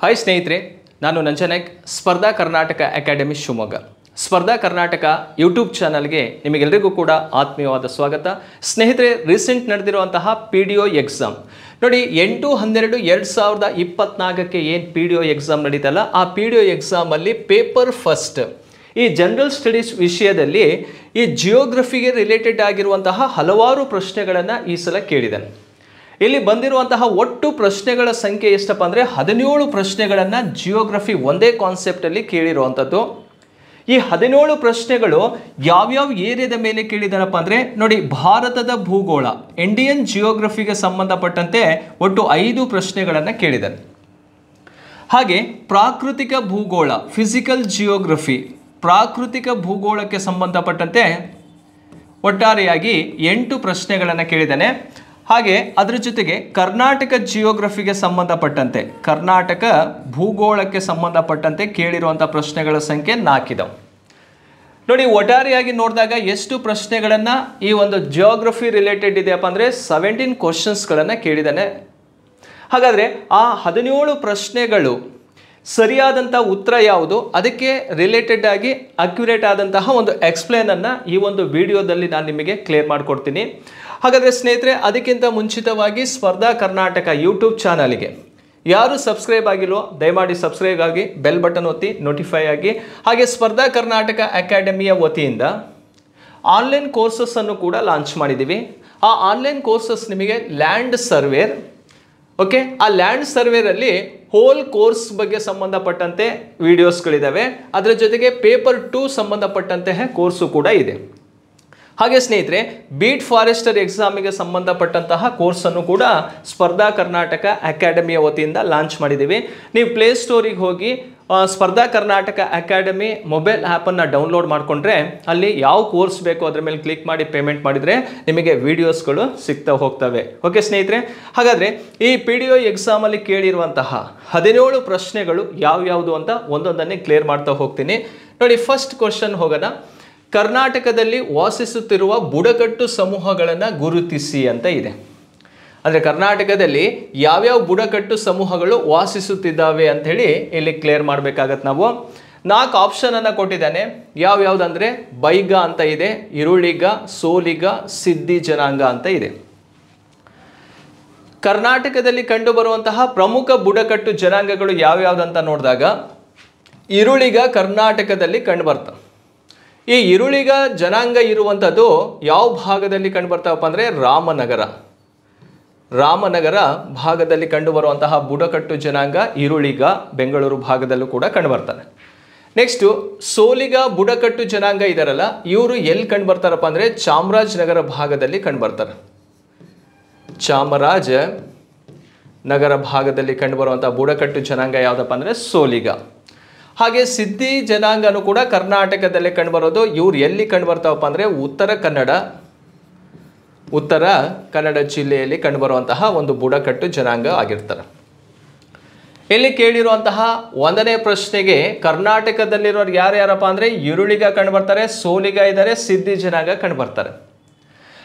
Hi ಸ್ನೇಹಿತರೆ, ನಾನು ನಂಜನಾಯ್ಕ್, ಸ್ಪರ್ಧಾ ಕರ್ನಾಟಕ ಅಕಾಡೆಮಿ ಶಿವಮೊಗ್ಗ. ಸ್ಪರ್ಧಾ ಕರ್ನಾಟಕ ಯೂಟ್ಯೂಬ್ ಚಾನಲ್ಗೆ ನಿಮಗೆಲ್ಲರಿಗೂ ಕೂಡ ಆತ್ಮೀಯವಾದ ಸ್ವಾಗತ. ಸ್ನೇಹಿತರೆ, ರೀಸೆಂಟ್ ನಡೆದಿರುವಂತಹ PDO ಎಕ್ಸಾಮ್ ನೋಡಿ, 8/12/2024 ಏನು PDO ಎಕ್ಸಾಮ್ ನಡೀತಲ್ಲ, ಆ PDO ಎಕ್ಸಾಮಲ್ಲಿ ಪೇಪರ್ ಫಸ್ಟ್ ಈ ಜನರಲ್ ಸ್ಟಡೀಸ್ ವಿಷಯದಲ್ಲಿ ಈ ಜಿಯೋಗ್ರಫಿಗೆ ರಿಲೇಟೆಡ್ ಆಗಿರುವಂತಹ ಹಲವಾರು ಪ್ರಶ್ನೆಗಳನ್ನು ಈ ಸಲ ಕೇಳಿದ್ದಾನೆ. ಇಲ್ಲಿ ಬಂದಿರುವಂತಹ ಒಟ್ಟು ಪ್ರಶ್ನೆಗಳ ಸಂಖ್ಯೆ ಎಷ್ಟಪ್ಪ ಅಂದರೆ 17 ಪ್ರಶ್ನೆಗಳನ್ನು ಜಿಯೋಗ್ರಫಿ ಒಂದೇ ಕಾನ್ಸೆಪ್ಟಲ್ಲಿ ಕೇಳಿರುವಂಥದ್ದು. ಈ 17 ಪ್ರಶ್ನೆಗಳು ಯಾವ್ಯಾವ ಏರಿಯಾದ ಮೇಲೆ ಕೇಳಿದಾರಪ್ಪ ಅಂದರೆ ನೋಡಿ, ಭಾರತದ ಭೂಗೋಳ ಇಂಡಿಯನ್ ಜಿಯೋಗ್ರಫಿಗೆ ಸಂಬಂಧಪಟ್ಟಂತೆ ಒಟ್ಟು 5 ಪ್ರಶ್ನೆಗಳನ್ನು ಕೇಳಿದ್ದಾನೆ. ಹಾಗೆ ಪ್ರಾಕೃತಿಕ ಭೂಗೋಳ ಫಿಸಿಕಲ್ ಜಿಯೋಗ್ರಫಿ, ಪ್ರಾಕೃತಿಕ ಭೂಗೋಳಕ್ಕೆ ಸಂಬಂಧಪಟ್ಟಂತೆ ಒಟ್ಟಾರೆಯಾಗಿ 8 ಪ್ರಶ್ನೆಗಳನ್ನು ಕೇಳಿದ್ದಾನೆ. ಹಾಗೆ ಅದರ ಜೊತೆಗೆ ಕರ್ನಾಟಕ ಜಿಯೋಗ್ರಫಿಗೆ ಸಂಬಂಧಪಟ್ಟಂತೆ, ಕರ್ನಾಟಕ ಭೂಗೋಳಕ್ಕೆ ಸಂಬಂಧಪಟ್ಟಂತೆ ಕೇಳಿರುವಂಥ ಪ್ರಶ್ನೆಗಳ ಸಂಖ್ಯೆ 4 ಇದಾವೆ. ನೋಡಿ, ಒಟ್ಟಾರೆಯಾಗಿ ನೋಡಿದಾಗ ಎಷ್ಟು ಪ್ರಶ್ನೆಗಳನ್ನು ಈ ಒಂದು ಜಿಯೋಗ್ರಫಿ ರಿಲೇಟೆಡ್ ಇದೆಯಪ್ಪ ಅಂದರೆ 17 ಕ್ವಶನ್ಸ್ಗಳನ್ನು ಕೇಳಿದ್ದಾನೆ. ಹಾಗಾದರೆ ಆ 17 ಪ್ರಶ್ನೆಗಳು ಸರಿಯಾದಂಥ ಉತ್ತರ ಯಾವುದು, ಅದಕ್ಕೆ ರಿಲೇಟೆಡ್ ಆಗಿ ಅಕ್ಯುರೇಟ್ ಆದಂತಹ ಒಂದು ಎಕ್ಸ್ಪ್ಲೇನನ್ನು ಈ ಒಂದು ವಿಡಿಯೋದಲ್ಲಿ ನಾನು ನಿಮಗೆ ಕ್ಲಿಯರ್ ಮಾಡಿಕೊಡ್ತೀನಿ. ಹಾಗಾದರೆ ಸ್ನೇಹಿತರೆ, ಅದಕ್ಕಿಂತ ಮುಂಚಿತವಾಗಿ ಸ್ಪರ್ಧಾ ಕರ್ನಾಟಕ ಯೂಟ್ಯೂಬ್ ಚಾನಲ್ಗೆ ಯಾರು ಸಬ್ಸ್ಕ್ರೈಬ್ ಆಗಿಲ್ವೋ ದಯಮಾಡಿ ಸಬ್ಸ್ಕ್ರೈಬ್ ಆಗಿ, ಬೆಲ್ ಬಟನ್ ಒತ್ತಿ ನೋಟಿಫೈ ಆಗಿ. ಹಾಗೆ ಸ್ಪರ್ಧಾ ಕರ್ನಾಟಕ ಅಕಾಡೆಮಿಯ ವತಿಯಿಂದ ಆನ್ಲೈನ್ ಕೋರ್ಸಸ್ಸನ್ನು ಕೂಡ ಲಾಂಚ್ ಮಾಡಿದ್ದೀವಿ. ಆ ಆನ್ಲೈನ್ ಕೋರ್ಸಸ್ ನಿಮಗೆ ಲ್ಯಾಂಡ್ ಸರ್ವೇರ್, ಓಕೆ, ಆ ಲ್ಯಾಂಡ್ ಸರ್ವೇರಲ್ಲಿ ಹೋಲ್ ಕೋರ್ಸ್ ಬಗ್ಗೆ ಸಂಬಂಧಪಟ್ಟಂತೆ ವಿಡಿಯೋಸ್ಗಳಿದ್ದಾವೆ. ಅದರ ಜೊತೆಗೆ ಪೇಪರ್ 2 ಸಂಬಂಧಪಟ್ಟಂತಹ ಕೋರ್ಸು ಕೂಡ ಇದೆ. ಹಾಗೆ ಸ್ನೇಹಿತರೆ, ಬೀಟ್ ಫಾರೆಸ್ಟರ್ ಎಕ್ಸಾಮಿಗೆ ಸಂಬಂಧಪಟ್ಟಂತಹ ಕೋರ್ಸನ್ನು ಕೂಡ ಸ್ಪರ್ಧಾ ಕರ್ನಾಟಕ ಅಕಾಡೆಮಿಯ ವತಿಯಿಂದ ಲಾಂಚ್ ಮಾಡಿದ್ದೀವಿ. ನೀವು ಪ್ಲೇಸ್ಟೋರಿಗೆ ಹೋಗಿ ಸ್ಪರ್ಧಾ ಕರ್ನಾಟಕ ಅಕಾಡೆಮಿ ಮೊಬೈಲ್ ಆ್ಯಪನ್ನು ಡೌನ್ಲೋಡ್ ಮಾಡಿಕೊಂಡ್ರೆ ಅಲ್ಲಿ ಯಾವ ಕೋರ್ಸ್ ಬೇಕೋ ಅದರ ಮೇಲೆ ಕ್ಲಿಕ್ ಮಾಡಿ ಪೇಮೆಂಟ್ ಮಾಡಿದರೆ ನಿಮಗೆ ವಿಡಿಯೋಸ್ಗಳು ಸಿಗ್ತಾ ಹೋಗ್ತವೆ. ಓಕೆ ಸ್ನೇಹಿತರೆ, ಹಾಗಾದರೆ ಈ PDO ಎಕ್ಸಾಮಲ್ಲಿ ಕೇಳಿರುವಂತಹ 17 ಪ್ರಶ್ನೆಗಳು ಯಾವ್ಯಾವುದು ಅಂತ ಒಂದೊಂದನ್ನೇ ಕ್ಲಿಯರ್ ಮಾಡ್ತಾ ಹೋಗ್ತೀನಿ. ನೋಡಿ, ಫಸ್ಟ್ ಕ್ವಶನ್ ಹೋಗೋಣ. ಕರ್ನಾಟಕದಲ್ಲಿ ವಾಸಿಸುತ್ತಿರುವ ಬುಡಕಟ್ಟು ಸಮೂಹಗಳನ್ನು ಗುರುತಿಸಿ ಅಂತ ಇದೆ. ಅಂದರೆ ಕರ್ನಾಟಕದಲ್ಲಿ ಯಾವ್ಯಾವ ಬುಡಕಟ್ಟು ಸಮೂಹಗಳು ವಾಸಿಸುತ್ತಿದ್ದಾವೆ ಅಂಥೇಳಿ ಇಲ್ಲಿ ಕ್ಲಿಯರ್ ಮಾಡಬೇಕಾಗತ್ತೆ. ನಾವು 4 ಆಪ್ಷನನ್ನು ಕೊಟ್ಟಿದ್ದಾನೆ. ಯಾವ್ಯಾವುದಂದರೆ ಬೈಗ ಅಂತ ಇದೆ, ಇರುಳಿಗ, ಸೋಲಿಗ, ಸಿದ್ದಿ ಜನಾಂಗ ಅಂತ ಇದೆ. ಕರ್ನಾಟಕದಲ್ಲಿ ಕಂಡುಬರುವಂತಹ ಪ್ರಮುಖ ಬುಡಕಟ್ಟು ಜನಾಂಗಗಳು ಯಾವ್ಯಾವುದಂತ ನೋಡಿದಾಗ ಇರುಳಿಗ ಕರ್ನಾಟಕದಲ್ಲಿ ಕಂಡುಬರ್ತವೆ. ಈ ಇರುಳಿಗ ಜನಾಂಗ ಇರುವಂಥದ್ದು ಯಾವ ಭಾಗದಲ್ಲಿ ಕಂಡುಬರ್ತಾವಪ್ಪ ಅಂದರೆ ರಾಮನಗರ ಭಾಗದಲ್ಲಿ ಕಂಡುಬರುವಂತಹ ಬುಡಕಟ್ಟು ಜನಾಂಗ ಇರುಳಿಗ ಬೆಂಗಳೂರು ಭಾಗದಲ್ಲೂ ಕೂಡ ಕಂಡುಬರ್ತಾರೆ. ನೆಕ್ಸ್ಟು ಸೋಲಿಗ ಬುಡಕಟ್ಟು ಜನಾಂಗ ಇದಾರಲ್ಲ, ಇವರು ಎಲ್ಲಿ ಕಂಡುಬರ್ತಾರಪ್ಪ ಅಂದರೆ ಚಾಮರಾಜನಗರ ಭಾಗದಲ್ಲಿ ಕಂಡುಬರ್ತಾರೆ. ಚಾಮರಾಜನಗರ ಭಾಗದಲ್ಲಿ ಕಂಡುಬರುವಂಥ ಬುಡಕಟ್ಟು ಜನಾಂಗ ಯಾವುದಪ್ಪ ಅಂದರೆ ಸೋಲಿಗ. ಹಾಗೆ ಸಿದ್ದಿ ಜನಾಂಗನೂ ಕೂಡ ಕರ್ನಾಟಕದಲ್ಲೇ ಕಂಡುಬರೋದು. ಇವ್ರು ಎಲ್ಲಿ ಕಂಡುಬರ್ತಾವಪ್ಪ ಅಂದರೆ ಉತ್ತರ ಕನ್ನಡ ಜಿಲ್ಲೆಯಲ್ಲಿ ಕಂಡುಬರುವಂತಹ ಒಂದು ಬುಡಕಟ್ಟು ಜನಾಂಗ ಆಗಿರ್ತಾರೆ. ಇಲ್ಲಿ ಕೇಳಿರುವಂತಹ 1ನೇ ಪ್ರಶ್ನೆಗೆ ಕರ್ನಾಟಕದಲ್ಲಿರೋರು ಯಾರ್ಯಾರಪ್ಪ ಅಂದರೆ ಇರುಳಿಗ ಕಂಡುಬರ್ತಾರೆ, ಸೋಲಿಗ ಇದ್ದಾರೆ, ಸಿದ್ದಿ ಜನಾಂಗ ಕಂಡುಬರ್ತಾರೆ.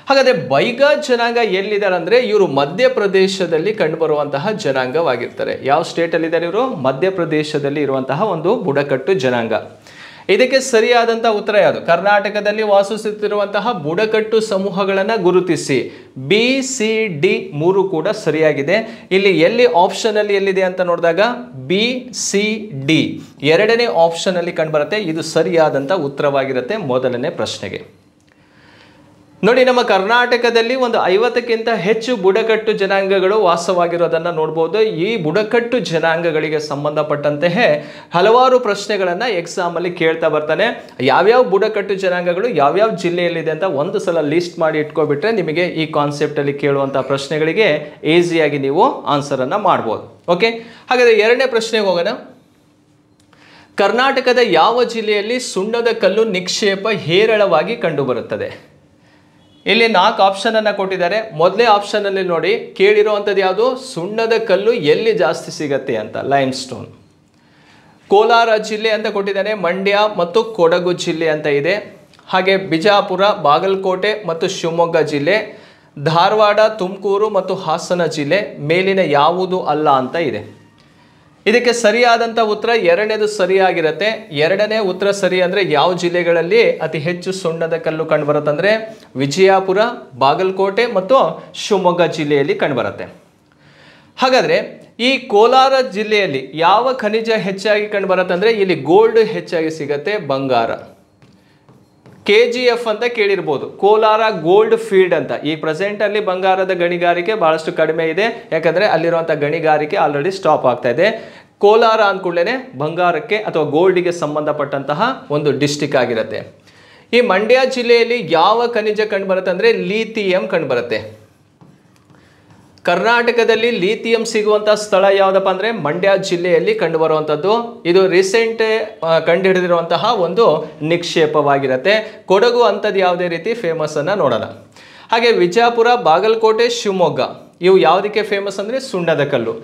ಹಾಗಾದರೆ ಬೈಗ ಜನಾಂಗ ಎಲ್ಲಿದ್ದಾರೆ ಅಂದರೆ ಇವರು ಮಧ್ಯಪ್ರದೇಶದಲ್ಲಿ ಕಂಡುಬರುವಂತಹ ಜನಾಂಗವಾಗಿರ್ತಾರೆ. ಯಾವ ಸ್ಟೇಟಲ್ಲಿದ್ದಾರೆ ಇವರು? ಮಧ್ಯಪ್ರದೇಶದಲ್ಲಿ ಇರುವಂತಹ ಒಂದು ಬುಡಕಟ್ಟು ಜನಾಂಗ. ಇದಕ್ಕೆ ಸರಿಯಾದಂಥ ಉತ್ತರ ಯಾವುದು? ಕರ್ನಾಟಕದಲ್ಲಿ ವಾಸಿಸುತ್ತಿರುವಂತಹ ಬುಡಕಟ್ಟು ಸಮೂಹಗಳನ್ನು ಗುರುತಿಸಿ. BCD 3 ಕೂಡ ಸರಿಯಾಗಿದೆ. ಇಲ್ಲಿ ಎಲ್ಲಿ ಆಪ್ಷನಲ್ಲಿ ಎಲ್ಲಿದೆ ಅಂತ ನೋಡಿದಾಗ BCD 2ನೇ ಆಪ್ಷನಲ್ಲಿ ಕಂಡುಬರುತ್ತೆ. ಇದು ಸರಿಯಾದಂಥ ಉತ್ತರವಾಗಿರುತ್ತೆ 1ನೇ ಪ್ರಶ್ನೆಗೆ. ನೋಡಿ, ನಮ್ಮ ಕರ್ನಾಟಕದಲ್ಲಿ ಒಂದು 50ಕ್ಕಿಂತ ಹೆಚ್ಚು ಬುಡಕಟ್ಟು ಜನಾಂಗಗಳು ವಾಸವಾಗಿರೋದನ್ನು ನೋಡ್ಬೋದು. ಈ ಬುಡಕಟ್ಟು ಜನಾಂಗಗಳಿಗೆ ಸಂಬಂಧಪಟ್ಟಂತಹ ಹಲವಾರು ಪ್ರಶ್ನೆಗಳನ್ನು ಎಕ್ಸಾಮಲ್ಲಿ ಕೇಳ್ತಾ ಬರ್ತಾನೆ. ಯಾವ್ಯಾವ ಬುಡಕಟ್ಟು ಜನಾಂಗಗಳು ಯಾವ್ಯಾವ ಜಿಲ್ಲೆಯಲ್ಲಿದೆ ಅಂತ ಒಂದು ಸಲ ಲಿಸ್ಟ್ ಮಾಡಿ ಇಟ್ಕೊಬಿಟ್ರೆ ನಿಮಗೆ ಈ ಕಾನ್ಸೆಪ್ಟಲ್ಲಿ ಕೇಳುವಂಥ ಪ್ರಶ್ನೆಗಳಿಗೆ ಈಸಿಯಾಗಿ ನೀವು ಆನ್ಸರನ್ನು ಮಾಡ್ಬೋದು. ಓಕೆ, ಹಾಗಾದರೆ 2ನೇ ಪ್ರಶ್ನೆಗೆ ಹೋಗೋಣ. ಕರ್ನಾಟಕದ ಯಾವ ಜಿಲ್ಲೆಯಲ್ಲಿ ಸುಣ್ಣದ ಕಲ್ಲು ನಿಕ್ಷೇಪ ಹೇರಳವಾಗಿ ಕಂಡುಬರುತ್ತದೆ? ಇಲ್ಲಿ 4 ಆಪ್ಷನನ್ನು ಕೊಟ್ಟಿದ್ದಾರೆ. 1ನೇ ಆಪ್ಷನಲ್ಲಿ ನೋಡಿ, ಕೇಳಿರುವಂಥದ್ದು ಯಾವುದು? ಸುಣ್ಣದ ಕಲ್ಲು ಎಲ್ಲಿ ಜಾಸ್ತಿ ಸಿಗತ್ತೆ ಅಂತ, ಲೈಮ್ ಸ್ಟೋನ್. ಕೋಲಾರ ಜಿಲ್ಲೆ ಅಂತ ಕೊಟ್ಟಿದ್ದಾನೆ, ಮಂಡ್ಯ ಮತ್ತು ಕೊಡಗು ಜಿಲ್ಲೆ ಅಂತ ಇದೆ. ಹಾಗೆ ಬಿಜಾಪುರ, ಬಾಗಲಕೋಟೆ ಮತ್ತು ಶಿವಮೊಗ್ಗ ಜಿಲ್ಲೆ, ಧಾರವಾಡ, ತುಮಕೂರು ಮತ್ತು ಹಾಸನ ಜಿಲ್ಲೆ, ಮೇಲಿನ ಯಾವುದು ಅಲ್ಲ ಅಂತ ಇದೆ. ಇದಕ್ಕೆ ಸರಿಯಾದಂಥ ಉತ್ತರ ಎರಡನೇದು ಸರಿಯಾಗಿರುತ್ತೆ. ಎರಡನೇ ಉತ್ತರ ಸರಿ ಅಂದರೆ ಯಾವ ಜಿಲ್ಲೆಗಳಲ್ಲಿ ಅತಿ ಹೆಚ್ಚು ಸುಣ್ಣದ ಕಲ್ಲು ಕಂಡುಬರುತ್ತೆ ಅಂದರೆ ವಿಜಯಪುರ, ಬಾಗಲಕೋಟೆ ಮತ್ತು ಶಿವಮೊಗ್ಗ ಜಿಲ್ಲೆಯಲ್ಲಿ ಕಂಡುಬರುತ್ತೆ. ಹಾಗಾದರೆ ಈ ಕೋಲಾರ ಜಿಲ್ಲೆಯಲ್ಲಿ ಯಾವ ಖನಿಜ ಹೆಚ್ಚಾಗಿ ಕಂಡುಬರುತ್ತೆ ಅಂದರೆ ಇಲ್ಲಿ ಗೋಲ್ಡ್ ಹೆಚ್ಚಾಗಿ ಸಿಗುತ್ತೆ, ಬಂಗಾರ. KGF ಅಂತ ಕೇಳಿರ್ಬೋದು, ಕೋಲಾರ ಗೋಲ್ಡ್ ಫೀಲ್ಡ್ ಅಂತ. ಈ ಪ್ರೆಸೆಂಟಲ್ಲಿ ಬಂಗಾರದ ಗಣಿಗಾರಿಕೆ ಬಹಳಷ್ಟು ಕಡಿಮೆ ಇದೆ, ಯಾಕಂದರೆ ಅಲ್ಲಿರುವಂಥ ಗಣಿಗಾರಿಕೆ ಆಲ್ರೆಡಿ ಸ್ಟಾಪ್ ಆಗ್ತಾ ಇದೆ. ಕೋಲಾರ ಅಂದ್ಕೂಡಲೇ ಬಂಗಾರಕ್ಕೆ ಅಥವಾ ಗೋಲ್ಡಿಗೆ ಸಂಬಂಧಪಟ್ಟಂತಹ ಒಂದು ಡಿಸ್ಟಿಕ್ ಆಗಿರುತ್ತೆ. ಈ ಮಂಡ್ಯ ಜಿಲ್ಲೆಯಲ್ಲಿ ಯಾವ ಖನಿಜ ಕಂಡುಬರುತ್ತೆ ಅಂದರೆ ಲಿಥಿಯಂ ಕಂಡುಬರುತ್ತೆ. ಕರ್ನಾಟಕದಲ್ಲಿ ಲಿಥಿಯಂ ಸಿಗುವಂಥ ಸ್ಥಳ ಯಾವುದಪ್ಪ ಅಂದರೆ ಮಂಡ್ಯ ಜಿಲ್ಲೆಯಲ್ಲಿ ಕಂಡುಬರುವಂಥದ್ದು. ಇದು ರೀಸೆಂಟ್ ಕಂಡುಹಿಡಿದಿರುವಂತಹ ಒಂದು ನಿಕ್ಷೇಪವಾಗಿರುತ್ತೆ. ಕೊಡಗು ಅಂಥದ್ದು ಯಾವುದೇ ರೀತಿ ಫೇಮಸ್ ಅನ್ನು ನೋಡೋಣ. ಹಾಗೆ ವಿಜಯಪುರ, ಬಾಗಲಕೋಟೆ, ಶಿವಮೊಗ್ಗ ಇವು ಯಾವುದಕ್ಕೆ ಫೇಮಸ್ ಅಂದರೆ ಸುಣ್ಣದ ಕಲ್ಲು.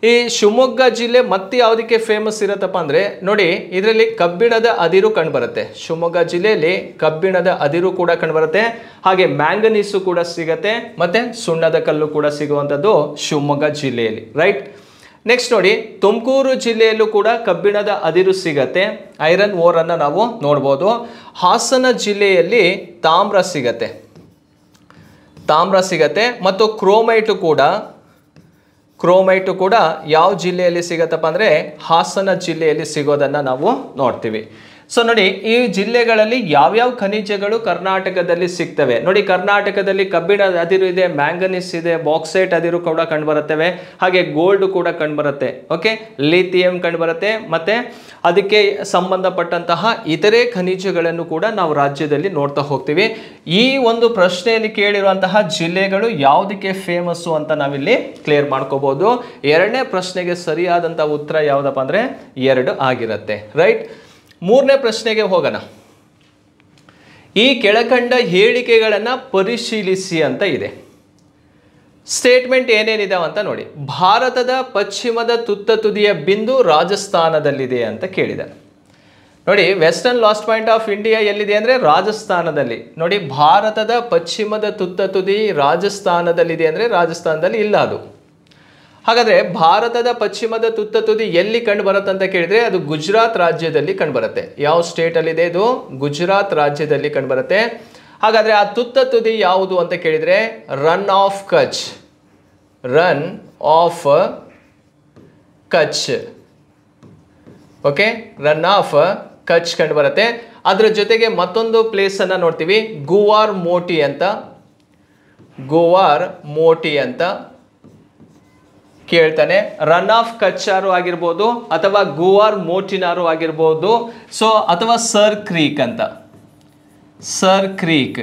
ಈ ಶಿವಮೊಗ್ಗ ಜಿಲ್ಲೆ ಮತ್ತೆ ಯಾವುದಕ್ಕೆ ಫೇಮಸ್ ಇರುತ್ತಪ್ಪ ಅಂದರೆ ನೋಡಿ, ಇದರಲ್ಲಿ ಕಬ್ಬಿಣದ ಅದಿರು ಕಂಡುಬರುತ್ತೆ. ಶಿವಮೊಗ್ಗ ಜಿಲ್ಲೆಯಲ್ಲಿ ಕಬ್ಬಿಣದ ಅದಿರು ಕೂಡ ಕಂಡುಬರುತ್ತೆ, ಹಾಗೆ ಮ್ಯಾಂಗನೀಸು ಕೂಡ ಸಿಗುತ್ತೆ, ಮತ್ತು ಸುಣ್ಣದ ಕಲ್ಲು ಕೂಡ ಸಿಗುವಂಥದ್ದು ಶಿವಮೊಗ್ಗ ಜಿಲ್ಲೆಯಲ್ಲಿ, ರೈಟ್. ನೆಕ್ಸ್ಟ್ ನೋಡಿ, ತುಮಕೂರು ಜಿಲ್ಲೆಯಲ್ಲೂ ಕೂಡ ಕಬ್ಬಿಣದ ಅದಿರು ಸಿಗತ್ತೆ, ಐರನ್ ಓರನ್ನು ನಾವು ನೋಡ್ಬೋದು. ಹಾಸನ ಜಿಲ್ಲೆಯಲ್ಲಿ ತಾಮ್ರ ಸಿಗತ್ತೆ ಮತ್ತು ಕ್ರೋಮೈಟು ಕೂಡ ಯಾವ ಜಿಲ್ಲೆಯಲ್ಲಿ ಸಿಗತ್ತಪ್ಪ ಅಂದರೆ ಹಾಸನ ಜಿಲ್ಲೆಯಲ್ಲಿ ಸಿಗೋದನ್ನು ನಾವು ನೋಡ್ತೀವಿ. ಸೊ ನೋಡಿ, ಈ ಜಿಲ್ಲೆಗಳಲ್ಲಿ ಯಾವ್ಯಾವ ಖನಿಜಗಳು ಕರ್ನಾಟಕದಲ್ಲಿ ಸಿಗ್ತವೆ ನೋಡಿ. ಕರ್ನಾಟಕದಲ್ಲಿ ಕಬ್ಬಿಣದ ಅದಿರು ಇದೆ, ಮ್ಯಾಂಗನೀಸ್ ಇದೆ, ಬಾಕ್ಸೈಟ್ ಅದಿರು ಕೂಡ ಕಂಡುಬರುತ್ತವೆ, ಹಾಗೆ ಗೋಲ್ಡ್ ಕೂಡ ಕಂಡುಬರುತ್ತೆ. ಓಕೆ, ಲಿಥಿಯಂ ಕಂಡುಬರುತ್ತೆ, ಮತ್ತು ಅದಕ್ಕೆ ಸಂಬಂಧಪಟ್ಟಂತಹ ಇತರೆ ಖನಿಜಗಳನ್ನು ಕೂಡ ನಾವು ರಾಜ್ಯದಲ್ಲಿ ನೋಡ್ತಾ ಹೋಗ್ತೀವಿ. ಈ ಒಂದು ಪ್ರಶ್ನೆಯಲ್ಲಿ ಕೇಳಿರುವಂತಹ ಜಿಲ್ಲೆಗಳು ಯಾವುದಕ್ಕೆ ಫೇಮಸ್ಸು ಅಂತ ನಾವಿಲ್ಲಿ ಕ್ಲಿಯರ್ ಮಾಡ್ಕೋಬಹುದು. ಎರಡನೇ ಪ್ರಶ್ನೆಗೆ ಸರಿಯಾದಂಥ ಉತ್ತರ ಯಾವುದಪ್ಪ ಅಂದರೆ 2 ಆಗಿರುತ್ತೆ, ರೈಟ್. ಮೂರನೇ ಪ್ರಶ್ನೆಗೆ ಹೋಗೋಣ. ಈ ಕೆಳಕಂಡ ಹೇಳಿಕೆಗಳನ್ನು ಪರಿಶೀಲಿಸಿ ಅಂತ ಇದೆ. ಸ್ಟೇಟ್ಮೆಂಟ್ ಏನೇನಿದಾವೆ ಅಂತ ನೋಡಿ. ಭಾರತದ ಪಶ್ಚಿಮದ ತುತ್ತ ತುದಿಯ ಬಿಂದು ರಾಜಸ್ಥಾನದಲ್ಲಿದೆ ಅಂತ ಕೇಳಿದ್ದಾರೆ. ನೋಡಿ, western last point of India ಎಲ್ಲಿದೆ ಅಂದರೆ ರಾಜಸ್ಥಾನದಲ್ಲಿ. ನೋಡಿ, ಭಾರತದ ಪಶ್ಚಿಮದ ತುತ್ತ ತುದಿ ರಾಜಸ್ಥಾನದಲ್ಲಿದೆ ಅಂದರೆ ರಾಜಸ್ಥಾನದಲ್ಲಿ ಇಲ್ಲ ಅದು. ಹಾಗಾದರೆ ಭಾರತದ ಪಶ್ಚಿಮದ ತುತ್ತ ತುದಿ ಎಲ್ಲಿ ಕಂಡು ಬರುತ್ತೆ ಅಂತ ಕೇಳಿದರೆ ಅದು ಗುಜರಾತ್ ರಾಜ್ಯದಲ್ಲಿ ಕಂಡುಬರುತ್ತೆ. ಯಾವ ಸ್ಟೇಟಲ್ಲಿದೆ ಇದು? ಗುಜರಾತ್ ರಾಜ್ಯದಲ್ಲಿ ಕಂಡುಬರುತ್ತೆ. ಹಾಗಾದರೆ ಆ ತುತ್ತ ತುದಿ ಯಾವುದು ಅಂತ ಕೇಳಿದರೆ run of Kutch. Okay, run of Kutch ಕಂಡುಬರುತ್ತೆ. ಅದರ ಜೊತೆಗೆ ಮತ್ತೊಂದು ಪ್ಲೇಸನ್ನು ನೋಡ್ತೀವಿ, ಗುವಾರ್ ಮೋಟಿ ಅಂತ ಕೇಳ್ತಾನೆ. ರನ್ ಆಫ್ ಕಚ್ಚಾರು ಆಗಿರ್ಬೋದು ಅಥವಾ ಗುವಾರ್ ಮೋಟಿನಾರು ಆಗಿರ್ಬೋದು. ಸೊ ಅಥವಾ ಸರ್ ಕ್ರೀಕ್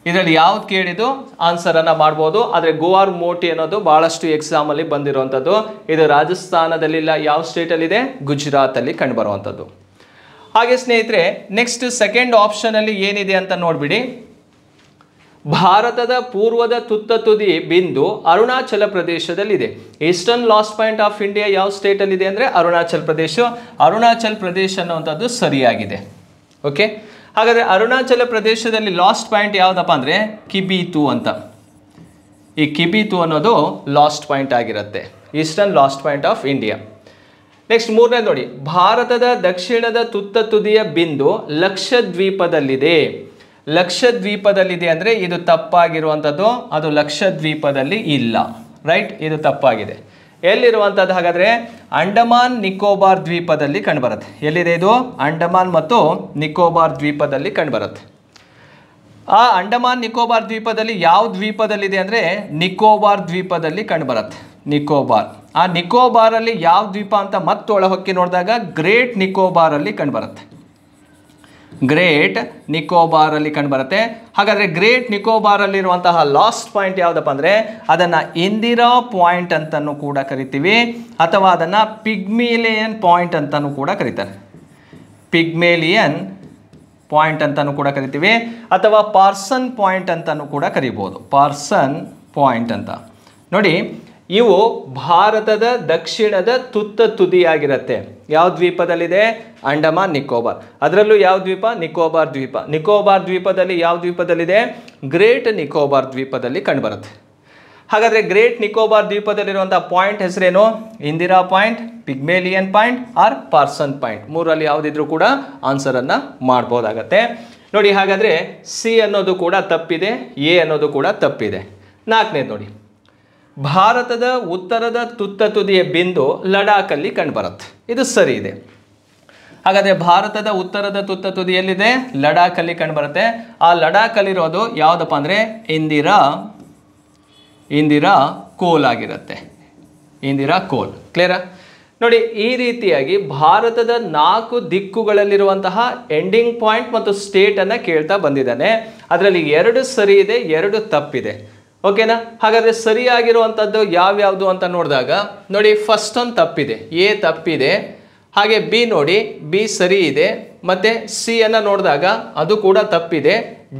ಇದರಲ್ಲಿ ಯಾವ್ದು ಕೇಳಿದ್ದು ಆನ್ಸರನ್ನು ಮಾಡ್ಬೋದು. ಆದರೆ ಗುವಾರ್ ಮೋಟಿ ಅನ್ನೋದು ಭಾಳಷ್ಟು ಎಕ್ಸಾಮಲ್ಲಿ ಬಂದಿರುವಂಥದ್ದು. ಇದು ರಾಜಸ್ಥಾನದಲ್ಲಿಲ್ಲ, ಯಾವ ಸ್ಟೇಟಲ್ಲಿದೆ? ಗುಜರಾತಲ್ಲಿ ಕಂಡುಬರುವಂಥದ್ದು. ಹಾಗೆ ಸ್ನೇಹಿತರೆ, ನೆಕ್ಸ್ಟ್ ಸೆಕೆಂಡ್ ಆಪ್ಷನಲ್ಲಿ ಏನಿದೆ ಅಂತ ನೋಡಿಬಿಡಿ. ಭಾರತದ ಪೂರ್ವದ ತುತ್ತ ತುದಿ ಬಿಂದು ಅರುಣಾಚಲ ಪ್ರದೇಶದಲ್ಲಿದೆ. Eastern last point of India ಯಾವ ಸ್ಟೇಟಲ್ಲಿದೆ ಅಂದರೆ ಅರುಣಾಚಲ್ ಪ್ರದೇಶ ಅನ್ನುವಂಥದ್ದು ಸರಿಯಾಗಿದೆ. ಓಕೆ, ಹಾಗಾದರೆ ಅರುಣಾಚಲ ಪ್ರದೇಶದಲ್ಲಿ ಲಾಸ್ಟ್ ಪಾಯಿಂಟ್ ಯಾವುದಪ್ಪ ಅಂದರೆ ಕಿಬೀತು ಅಂತ. ಈ ಕಿಬೀತು ಅನ್ನೋದು ಲಾಸ್ಟ್ ಪಾಯಿಂಟ್ ಆಗಿರುತ್ತೆ, eastern last point of India. Next ಮೂರನೇ ನೋಡಿ, ಭಾರತದ ದಕ್ಷಿಣದ ತುತ್ತ ತುದಿಯ ಬಿಂದು ಲಕ್ಷದ್ವೀಪದಲ್ಲಿದೆ. ಲಕ್ಷದ್ವೀಪದಲ್ಲಿದೆ ಅಂದರೆ ಇದು ತಪ್ಪಾಗಿರುವಂಥದ್ದು, ಅದು ಲಕ್ಷದ್ವೀಪದಲ್ಲಿ ಇಲ್ಲ, ರೈಟ್. ಇದು ತಪ್ಪಾಗಿದೆ. ಎಲ್ಲಿರುವಂಥದ್ದು ಹಾಗಾದರೆ ಅಂಡಮಾನ್ ನಿಕೋಬಾರ್ ದ್ವೀಪದಲ್ಲಿ ಕಂಡುಬರುತ್ತೆ. ಎಲ್ಲಿದೆ ಇದು? ಅಂಡಮಾನ್ ಮತ್ತು ನಿಕೋಬಾರ್ ದ್ವೀಪದಲ್ಲಿ ಕಂಡುಬರುತ್ತೆ. ಆ ಅಂಡಮಾನ್ ನಿಕೋಬಾರ್ ದ್ವೀಪದಲ್ಲಿ ಯಾವ ದ್ವೀಪದಲ್ಲಿದೆ ಅಂದರೆ ನಿಕೋಬಾರ್ ದ್ವೀಪದಲ್ಲಿ ಕಂಡುಬರುತ್ತೆ. ಆ ನಿಕೋಬಾರಲ್ಲಿ ಯಾವ ದ್ವೀಪ ಅಂತ ಮತ್ತೆ ಒಳಹೊಕ್ಕಿ ನೋಡಿದಾಗ ಗ್ರೇಟ್ ನಿಕೋಬಾರಲ್ಲಿ ಕಂಡುಬರುತ್ತೆ. ಹಾಗಾದರೆ ಗ್ರೇಟ್ ನಿಕೋಬಾರಲ್ಲಿರುವಂತಹ ಲಾಸ್ಟ್ ಪಾಯಿಂಟ್ ಯಾವುದಪ್ಪ ಅಂದರೆ ಅದನ್ನು ಇಂದಿರಾ ಪಾಯಿಂಟ್ ಅಂತಲೂ ಕೂಡ ಕರಿತೀವಿ, ಅಥವಾ ಅದನ್ನು ಪಿಗ್ಮೇಲಿಯನ್ ಪಾಯಿಂಟ್ ಅಂತಲೂ ಕೂಡ ಕರೀತಾರೆ. ಅಥವಾ ಪಾರ್ಸನ್ ಪಾಯಿಂಟ್ ಅಂತಲೂ ಕೂಡ ಕರಿಬೋದು. ಪಾರ್ಸನ್ ಪಾಯಿಂಟ್ ಅಂತ ನೋಡಿ, ಇವು ಭಾರತದ ದಕ್ಷಿಣದ ತುತ್ತ ತುದಿಯಾಗಿರುತ್ತೆ. ಯಾವ ದ್ವೀಪದಲ್ಲಿದೆ? ಅಂಡಮಾನ್ ನಿಕೋಬಾರ್. ಅದರಲ್ಲೂ ಯಾವ ದ್ವೀಪ? ನಿಕೋಬಾರ್ ದ್ವೀಪ. ನಿಕೋಬಾರ್ ದ್ವೀಪದಲ್ಲಿ ಯಾವ ದ್ವೀಪದಲ್ಲಿದೆ? ಗ್ರೇಟ್ ನಿಕೋಬಾರ್ ದ್ವೀಪದಲ್ಲಿ ಕಂಡುಬರುತ್ತೆ. ಹಾಗಾದರೆ ಗ್ರೇಟ್ ನಿಕೋಬಾರ್ ದ್ವೀಪದಲ್ಲಿರುವಂಥ ಪಾಯಿಂಟ್ ಹೆಸರೇನು? Indira point, Pygmalion point or Parson point. ಮೂರಲ್ಲಿ ಯಾವುದಿದ್ರೂ ಕೂಡ ಆನ್ಸರನ್ನು ಮಾಡ್ಬೋದಾಗತ್ತೆ ನೋಡಿ. ಹಾಗಾದರೆ ಸಿ ಅನ್ನೋದು ಕೂಡ ತಪ್ಪಿದೆ, ಎ ಅನ್ನೋದು ಕೂಡ ತಪ್ಪಿದೆ. ನಾಲ್ಕನೇದು ನೋಡಿ, ಭಾರತದ ಉತ್ತರದ ತುತ್ತ ತುದಿಯ ಬಿಂದು ಲಡಾಖಲ್ಲಿ ಕಂಡುಬರುತ್ತೆ. ಇದು ಸರಿ ಇದೆ. ಹಾಗಾದರೆ ಭಾರತದ ಉತ್ತರದ ತುತ್ತ ತುದಿಯಲ್ಲಿದೆ, ಲಡಾಖಲ್ಲಿ ಕಂಡುಬರುತ್ತೆ. ಆ ಲಡಾಖಲ್ಲಿರೋದು ಯಾವುದಪ್ಪ ಅಂದರೆ ಇಂದಿರಾ ಕೋಲ್ ಆಗಿರುತ್ತೆ. ಇಂದಿರಾ ಕೋಲ್. ಕ್ಲಿಯರಾ? ನೋಡಿ, ಈ ರೀತಿಯಾಗಿ ಭಾರತದ 4 ದಿಕ್ಕುಗಳಲ್ಲಿರುವಂತಹ ಎಂಡಿಂಗ್ ಪಾಯಿಂಟ್ ಮತ್ತು ಸ್ಟೇಟನ್ನು ಕೇಳ್ತಾ ಬಂದಿದ್ದಾನೆ. ಅದರಲ್ಲಿ 2 ಸರಿ ಇದೆ, 2 ತಪ್ಪಿದೆ. ಓಕೆನಾ? ಹಾಗಾದರೆ ಸರಿಯಾಗಿರುವಂಥದ್ದು ಯಾವ್ಯಾವುದು ಅಂತ ನೋಡಿದಾಗ ನೋಡಿ, ಫಸ್ಟ್ ಒಂದು ತಪ್ಪಿದೆ, ಎ ತಪ್ಪಿದೆ. ಹಾಗೆ ಬಿ ನೋಡಿ, ಬಿ ಸರಿ ಇದೆ. ಮತ್ತು ಸಿ ಅನ್ನು ನೋಡಿದಾಗ ಅದು ಕೂಡ ತಪ್ಪಿದೆ.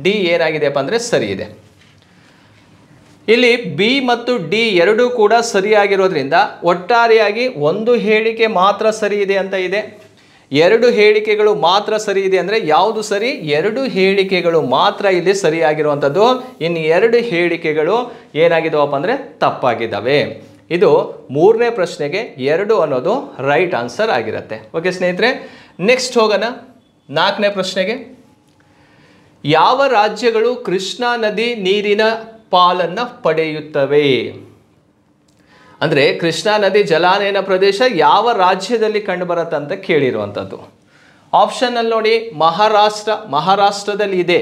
ಡಿ ಏನಾಗಿದೆಯಪ್ಪ ಅಂದರೆ ಸರಿ ಇದೆ. ಇಲ್ಲಿ ಬಿ ಮತ್ತು ಡಿ ಎರಡೂ ಕೂಡ ಸರಿಯಾಗಿರೋದ್ರಿಂದ ಒಟ್ಟಾರೆಯಾಗಿ ಒಂದು ಹೇಳಿಕೆ ಮಾತ್ರ ಸರಿ ಇದೆ ಅಂತ ಇದೆ. 2 ಹೇಳಿಕೆಗಳು ಮಾತ್ರ ಸರಿ ಇದೆ ಅಂದರೆ ಯಾವುದು ಸರಿ? 2 ಹೇಳಿಕೆಗಳು ಮಾತ್ರ ಇಲ್ಲಿ ಸರಿಯಾಗಿರುವಂಥದ್ದು. ಇನ್ನು 2 ಹೇಳಿಕೆಗಳು ಏನಾಗಿದ್ದಾವಪ್ಪ ಅಂದರೆ ತಪ್ಪಾಗಿದ್ದಾವೆ. ಇದು 3ನೇ ಪ್ರಶ್ನೆಗೆ 2 ಅನ್ನೋದು ರೈಟ್ ಆನ್ಸರ್ ಆಗಿರುತ್ತೆ. ಓಕೆ ಸ್ನೇಹಿತರೆ, ನೆಕ್ಸ್ಟ್ ಹೋಗೋಣ 4ನೇ ಪ್ರಶ್ನೆಗೆ. ಯಾವ ರಾಜ್ಯಗಳು ಕೃಷ್ಣಾ ನದಿ ನೀರಿನ ಪಾಲನ್ನು ಪಡೆಯುತ್ತವೆ? ಅಂದರೆ ಕೃಷ್ಣಾ ನದಿ ಜಲಾನಯನ ಪ್ರದೇಶ ಯಾವ ರಾಜ್ಯದಲ್ಲಿ ಕಂಡುಬರುತ್ತೆ ಅಂತ ಕೇಳಿರುವಂಥದ್ದು. ಆಪ್ಷನ್ನಲ್ಲಿ ನೋಡಿ, ಮಹಾರಾಷ್ಟ್ರದಲ್ಲಿ ಇದೆ.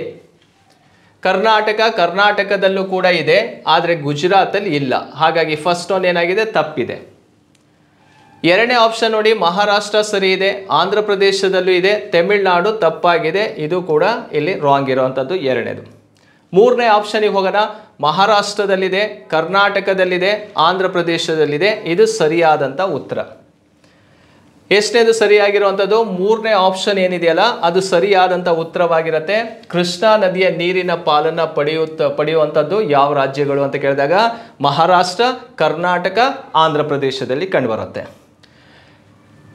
ಕರ್ನಾಟಕದಲ್ಲೂ ಕೂಡ ಇದೆ, ಆದರೆ ಗುಜರಾತಲ್ಲಿ ಇಲ್ಲ. ಹಾಗಾಗಿ ಫಸ್ಟ್ ಒನ್ ಏನಾಗಿದೆ? ತಪ್ಪಿದೆ. 2ನೇ ಆಪ್ಷನ್ ನೋಡಿ, ಮಹಾರಾಷ್ಟ್ರ ಸರಿ ಇದೆ, ಆಂಧ್ರ ಪ್ರದೇಶದಲ್ಲೂ ಇದೆ, ತಮಿಳುನಾಡು ತಪ್ಪಾಗಿದೆ. ಇದು ಕೂಡ ಇಲ್ಲಿ ರಾಂಗ್ ಇರುವಂಥದ್ದು 2ನೇದು. 3ನೇ ಆಪ್ಷನಿಗೆ ಹೋಗೋಣ. ಮಹಾರಾಷ್ಟ್ರದಲ್ಲಿದೆ, ಕರ್ನಾಟಕದಲ್ಲಿದೆ, ಆಂಧ್ರ ಪ್ರದೇಶದಲ್ಲಿದೆ. ಇದು ಸರಿಯಾದಂಥ ಉತ್ತರ. ಎಷ್ಟನೇದು ಸರಿಯಾಗಿರುವಂಥದ್ದು? 3ನೇ ಆಪ್ಷನ್ ಏನಿದೆಯಲ್ಲ ಅದು ಸರಿಯಾದಂಥ ಉತ್ತರವಾಗಿರುತ್ತೆ. ಕೃಷ್ಣಾ ನದಿಯ ನೀರಿನ ಪಾಲನ್ನು ಪಡೆಯುವಂಥದ್ದು ಯಾವ ರಾಜ್ಯಗಳು ಅಂತ ಕೇಳಿದಾಗ ಮಹಾರಾಷ್ಟ್ರ, ಕರ್ನಾಟಕ, ಆಂಧ್ರ ಪ್ರದೇಶದಲ್ಲಿ ಕಂಡುಬರುತ್ತೆ.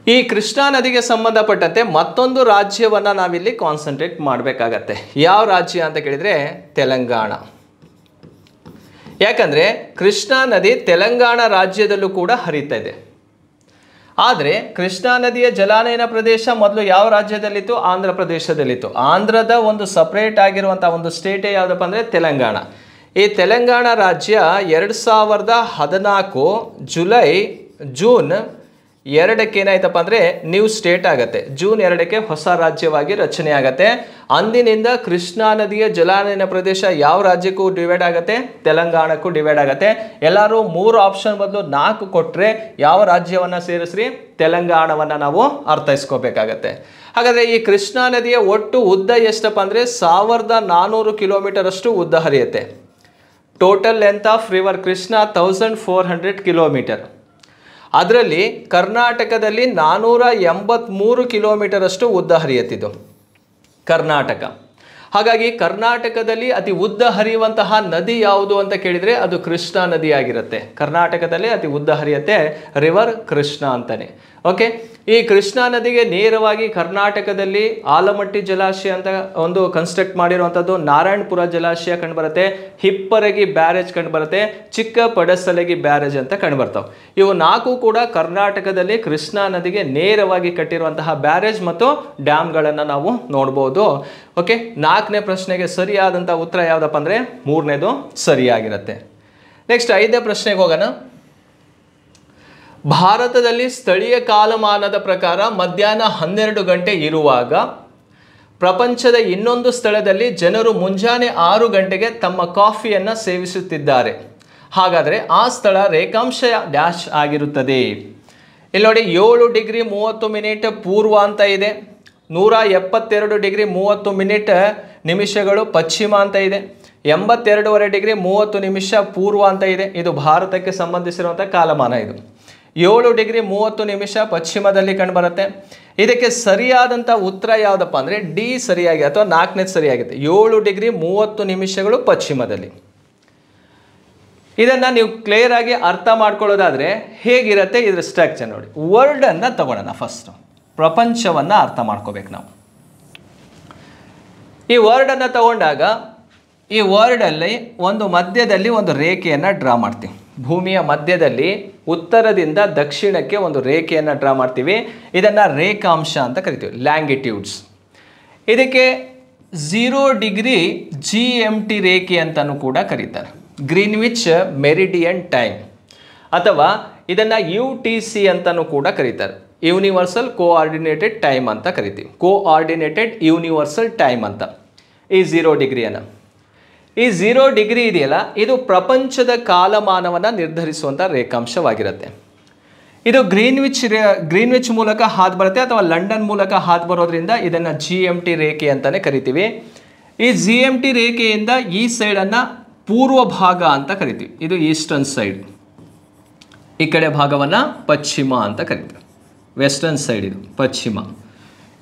ಈ ಕೃಷ್ಣಾ ನದಿಗೆ ಸಂಬಂಧಪಟ್ಟಂತೆ ಮತ್ತೊಂದು ರಾಜ್ಯವನ್ನು ನಾವಿಲ್ಲಿ ಕಾನ್ಸಂಟ್ರೇಟ್ ಮಾಡಬೇಕಾಗತ್ತೆ. ಯಾವ ರಾಜ್ಯ ಅಂತ ಕೇಳಿದರೆ ತೆಲಂಗಾಣ. ಯಾಕಂದರೆ ಕೃಷ್ಣಾ ನದಿ ತೆಲಂಗಾಣ ರಾಜ್ಯದಲ್ಲೂ ಕೂಡ ಹರಿತಾ ಇದೆ. ಆದರೆ ಕೃಷ್ಣಾ ನದಿಯ ಜಲಾನಯನ ಪ್ರದೇಶ ಮೊದಲು ಯಾವ ರಾಜ್ಯದಲ್ಲಿತ್ತು? ಆಂಧ್ರ ಪ್ರದೇಶದಲ್ಲಿತ್ತು. ಆಂಧ್ರದ ಒಂದು ಸಪ್ರೇಟ್ ಆಗಿರುವಂಥ ಒಂದು ಸ್ಟೇಟೇ ಯಾವುದಪ್ಪ ಅಂದರೆ ತೆಲಂಗಾಣ. ಈ ತೆಲಂಗಾಣ ರಾಜ್ಯ 2014 ಜೂನ್ 2ಕ್ಕೆ ಏನಾಯ್ತಪ್ಪ ಅಂದರೆ ನ್ಯೂ ಸ್ಟೇಟ್ ಆಗುತ್ತೆ. ಜೂನ್ 2ಕ್ಕೆ ಹೊಸ ರಾಜ್ಯವಾಗಿ ರಚನೆ ಆಗುತ್ತೆ. ಅಂದಿನಿಂದ ಕೃಷ್ಣಾ ನದಿಯ ಜಲಾನಯನ ಪ್ರದೇಶ ಯಾವ ರಾಜ್ಯಕ್ಕೂ ಡಿವೈಡ್ ಆಗುತ್ತೆ? ತೆಲಂಗಾಣಕ್ಕೂ ಡಿವೈಡ್ ಆಗುತ್ತೆ. ಎಲ್ಲರೂ 3 ಆಪ್ಷನ್ ಬದಲು 4 ಕೊಟ್ಟರೆ ಯಾವ ರಾಜ್ಯವನ್ನು ಸೇರಿಸ್ರಿ? ತೆಲಂಗಾಣವನ್ನು ನಾವು ಅರ್ಥೈಸ್ಕೋಬೇಕಾಗತ್ತೆ. ಹಾಗಾದರೆ ಈ ಕೃಷ್ಣಾ ನದಿಯ ಒಟ್ಟು ಉದ್ದ ಎಷ್ಟಪ್ಪ ಅಂದರೆ 1400 ಕಿಲೋಮೀಟರ್ ಅಷ್ಟು ಉದ್ದ ಹರಿಯುತ್ತೆ. Total length of river Krishna 1400 kilometre. ಅದರಲ್ಲಿ ಕರ್ನಾಟಕದಲ್ಲಿ 483 ಕಿಲೋಮೀಟರ್ ಅಷ್ಟು ಉದ್ದ ಹರಿಯುತ್ತಿದ್ದು ಕರ್ನಾಟಕ. ಹಾಗಾಗಿ ಕರ್ನಾಟಕದಲ್ಲಿ ಅತಿ ಉದ್ದ ಹರಿಯುವಂತಹ ನದಿ ಯಾವುದು ಅಂತ ಕೇಳಿದರೆ ಅದು ಕೃಷ್ಣಾ ನದಿ ಆಗಿರುತ್ತೆ. ಕರ್ನಾಟಕದಲ್ಲಿ ಅತಿ ಉದ್ದ ಹರಿಯುತ್ತೆ ರಿವರ್ ಕೃಷ್ಣಾ ಅಂತಾನೆ. ಓಕೆ, ಈ ಕೃಷ್ಣಾ ನದಿಗೆ ನೇರವಾಗಿ ಕರ್ನಾಟಕದಲ್ಲಿ ಆಲಮಟ್ಟಿ ಜಲಾಶಯ ಅಂತ ಒಂದು ಕನ್ಸ್ಟ್ರಕ್ಟ್ ಮಾಡಿರುವಂಥದ್ದು, ನಾರಾಯಣಪುರ ಜಲಾಶಯ ಕಂಡುಬರುತ್ತೆ, ಹಿಪ್ಪರಗಿ ಬ್ಯಾರೇಜ್ ಕಂಡುಬರುತ್ತೆ, ಚಿಕ್ಕ ಪಡಸಲಗಿ ಬ್ಯಾರೇಜ್ ಅಂತ ಕಂಡುಬರ್ತಾವೆ. ಇವು 4 ಕೂಡ ಕರ್ನಾಟಕದಲ್ಲಿ ಕೃಷ್ಣಾ ನದಿಗೆ ನೇರವಾಗಿ ಕಟ್ಟಿರುವಂತಹ ಬ್ಯಾರೇಜ್ ಮತ್ತು ಡ್ಯಾಮ್ಗಳನ್ನು ನಾವು ನೋಡ್ಬೋದು. ಓಕೆ, 4ನೇ ಪ್ರಶ್ನೆಗೆ ಸರಿಯಾದಂಥ ಉತ್ತರ ಯಾವುದಪ್ಪ ಅಂದರೆ 3ನೇದು ಸರಿಯಾಗಿರುತ್ತೆ. ನೆಕ್ಸ್ಟ್ 5ನೇ ಪ್ರಶ್ನೆಗೆ ಹೋಗೋಣ. ಭಾರತದಲ್ಲಿ ಸ್ಥಳೀಯ ಕಾಲಮಾನದ ಪ್ರಕಾರ ಮಧ್ಯಾಹ್ನ 12 ಗಂಟೆ ಇರುವಾಗ ಪ್ರಪಂಚದ ಇನ್ನೊಂದು ಸ್ಥಳದಲ್ಲಿ ಜನರು ಮುಂಜಾನೆ 6 ಗಂಟೆಗೆ ತಮ್ಮ ಕಾಫಿಯನ್ನು ಸೇವಿಸುತ್ತಿದ್ದಾರೆ. ಹಾಗಾದರೆ ಆ ಸ್ಥಳ ರೇಖಾಂಶ ಡ್ಯಾಶ್ ಆಗಿರುತ್ತದೆ. ಇಲ್ಲಿ ನೋಡಿ, 7 ಡಿಗ್ರಿ 30 ಮಿನಿಟ್ ಪೂರ್ವ ಅಂತ ಇದೆ, 172 ಡಿಗ್ರಿ 30 ನಿಮಿಷಗಳು ಪಶ್ಚಿಮ ಅಂತ ಇದೆ, 82.5 ಡಿಗ್ರಿ 30 ನಿಮಿಷ ಪೂರ್ವ ಅಂತ ಇದೆ. ಇದು ಭಾರತಕ್ಕೆ ಸಂಬಂಧಿಸಿರುವಂಥ ಕಾಲಮಾನ. ಇದು 7 ಡಿಗ್ರಿ 30 ನಿಮಿಷ ಪಶ್ಚಿಮದಲ್ಲಿ ಕಂಡುಬರುತ್ತೆ. ಇದಕ್ಕೆ ಸರಿಯಾದಂಥ ಉತ್ತರ ಯಾವುದಪ್ಪ ಅಂದರೆ ಡಿ ಸರಿಯಾಗಿ ಅಥವಾ 4ನೇದು ಸರಿಯಾಗಿದೆ. 7 ಡಿಗ್ರಿ 30 ನಿಮಿಷಗಳು ಪಶ್ಚಿಮದಲ್ಲಿ. ಇದನ್ನು ನೀವು ಕ್ಲಿಯರ್ ಆಗಿ ಅರ್ಥ ಮಾಡ್ಕೊಳ್ಳೋದಾದರೆ ಹೇಗಿರುತ್ತೆ ಇದರ ಸ್ಟ್ರಕ್ಚರ್ ನೋಡಿ. ವರ್ಲ್ಡನ್ನು ತಗೊಳ್ಳೋಣ. ಫಸ್ಟು ಪ್ರಪಂಚವನ್ನು ಅರ್ಥ ಮಾಡ್ಕೋಬೇಕು ನಾವು. ಈ ವರ್ಲ್ಡನ್ನು ತಗೊಂಡಾಗ ಈ ವರ್ಡಲ್ಲಿ ಒಂದು ಮಧ್ಯದಲ್ಲಿ ಒಂದು ರೇಖೆಯನ್ನು ಡ್ರಾ ಮಾಡ್ತೀವಿ. ಭೂಮಿಯ ಮಧ್ಯದಲ್ಲಿ ಉತ್ತರದಿಂದ ದಕ್ಷಿಣಕ್ಕೆ ಒಂದು ರೇಖೆಯನ್ನು ಡ್ರಾ ಮಾಡ್ತೀವಿ. ಇದನ್ನು ರೇಖಾಂಶ ಅಂತ ಕರಿತೀವಿ, ಲ್ಯಾಂಗಿಟ್ಯೂಡ್ಸ್. ಇದಕ್ಕೆ 0 ಡಿಗ್ರಿ GMT ರೇಖೆ ಅಂತಲೂ ಕೂಡ ಕರೀತಾರೆ, ಗ್ರೀನ್ವಿಚ್ ಮೆರಿಡಿಯನ್ ಟೈಮ್, ಅಥವಾ ಇದನ್ನು UTC ಅಂತಲೂ ಕೂಡ ಕರೀತಾರೆ, ಯೂನಿವರ್ಸಲ್ ಕೋಆರ್ಡಿನೇಟೆಡ್ ಟೈಮ್ ಅಂತ ಕರಿತೀವಿ, ಕೋಆರ್ಡಿನೇಟೆಡ್ ಯೂನಿವರ್ಸಲ್ ಟೈಮ್ ಅಂತ. ಈ 0 ಡಿಗ್ರಿಯನ್ನು, ಈ 0 ಡಿಗ್ರಿ ಇದೆಯಲ್ಲ, ಇದು ಪ್ರಪಂಚದ ಕಾಲಮಾನವನ್ನು ನಿರ್ಧರಿಸುವಂಥ ರೇಖಾಂಶವಾಗಿರುತ್ತೆ. ಇದು ಗ್ರೀನ್ವಿಚ್ ಮೂಲಕ ಹಾದು ಬರುತ್ತೆ ಅಥವಾ ಲಂಡನ್ ಮೂಲಕ ಹಾದು ಬರೋದ್ರಿಂದ ಇದನ್ನು GMT ರೇಖೆ ಅಂತಲೇ ಕರಿತೀವಿ. ಈ GMT ರೇಖೆಯಿಂದ ಈ ಸೈಡನ್ನು ಪೂರ್ವ ಭಾಗ ಅಂತ ಕರಿತೀವಿ, ಇದು ಈಸ್ಟರ್ನ್ ಸೈಡ್. ಈ ಕಡೆ ಭಾಗವನ್ನು ಪಶ್ಚಿಮ ಅಂತ ಕರಿತೀವಿ, ವೆಸ್ಟರ್ನ್ ಸೈಡ್ ಇದು ಪಶ್ಚಿಮ.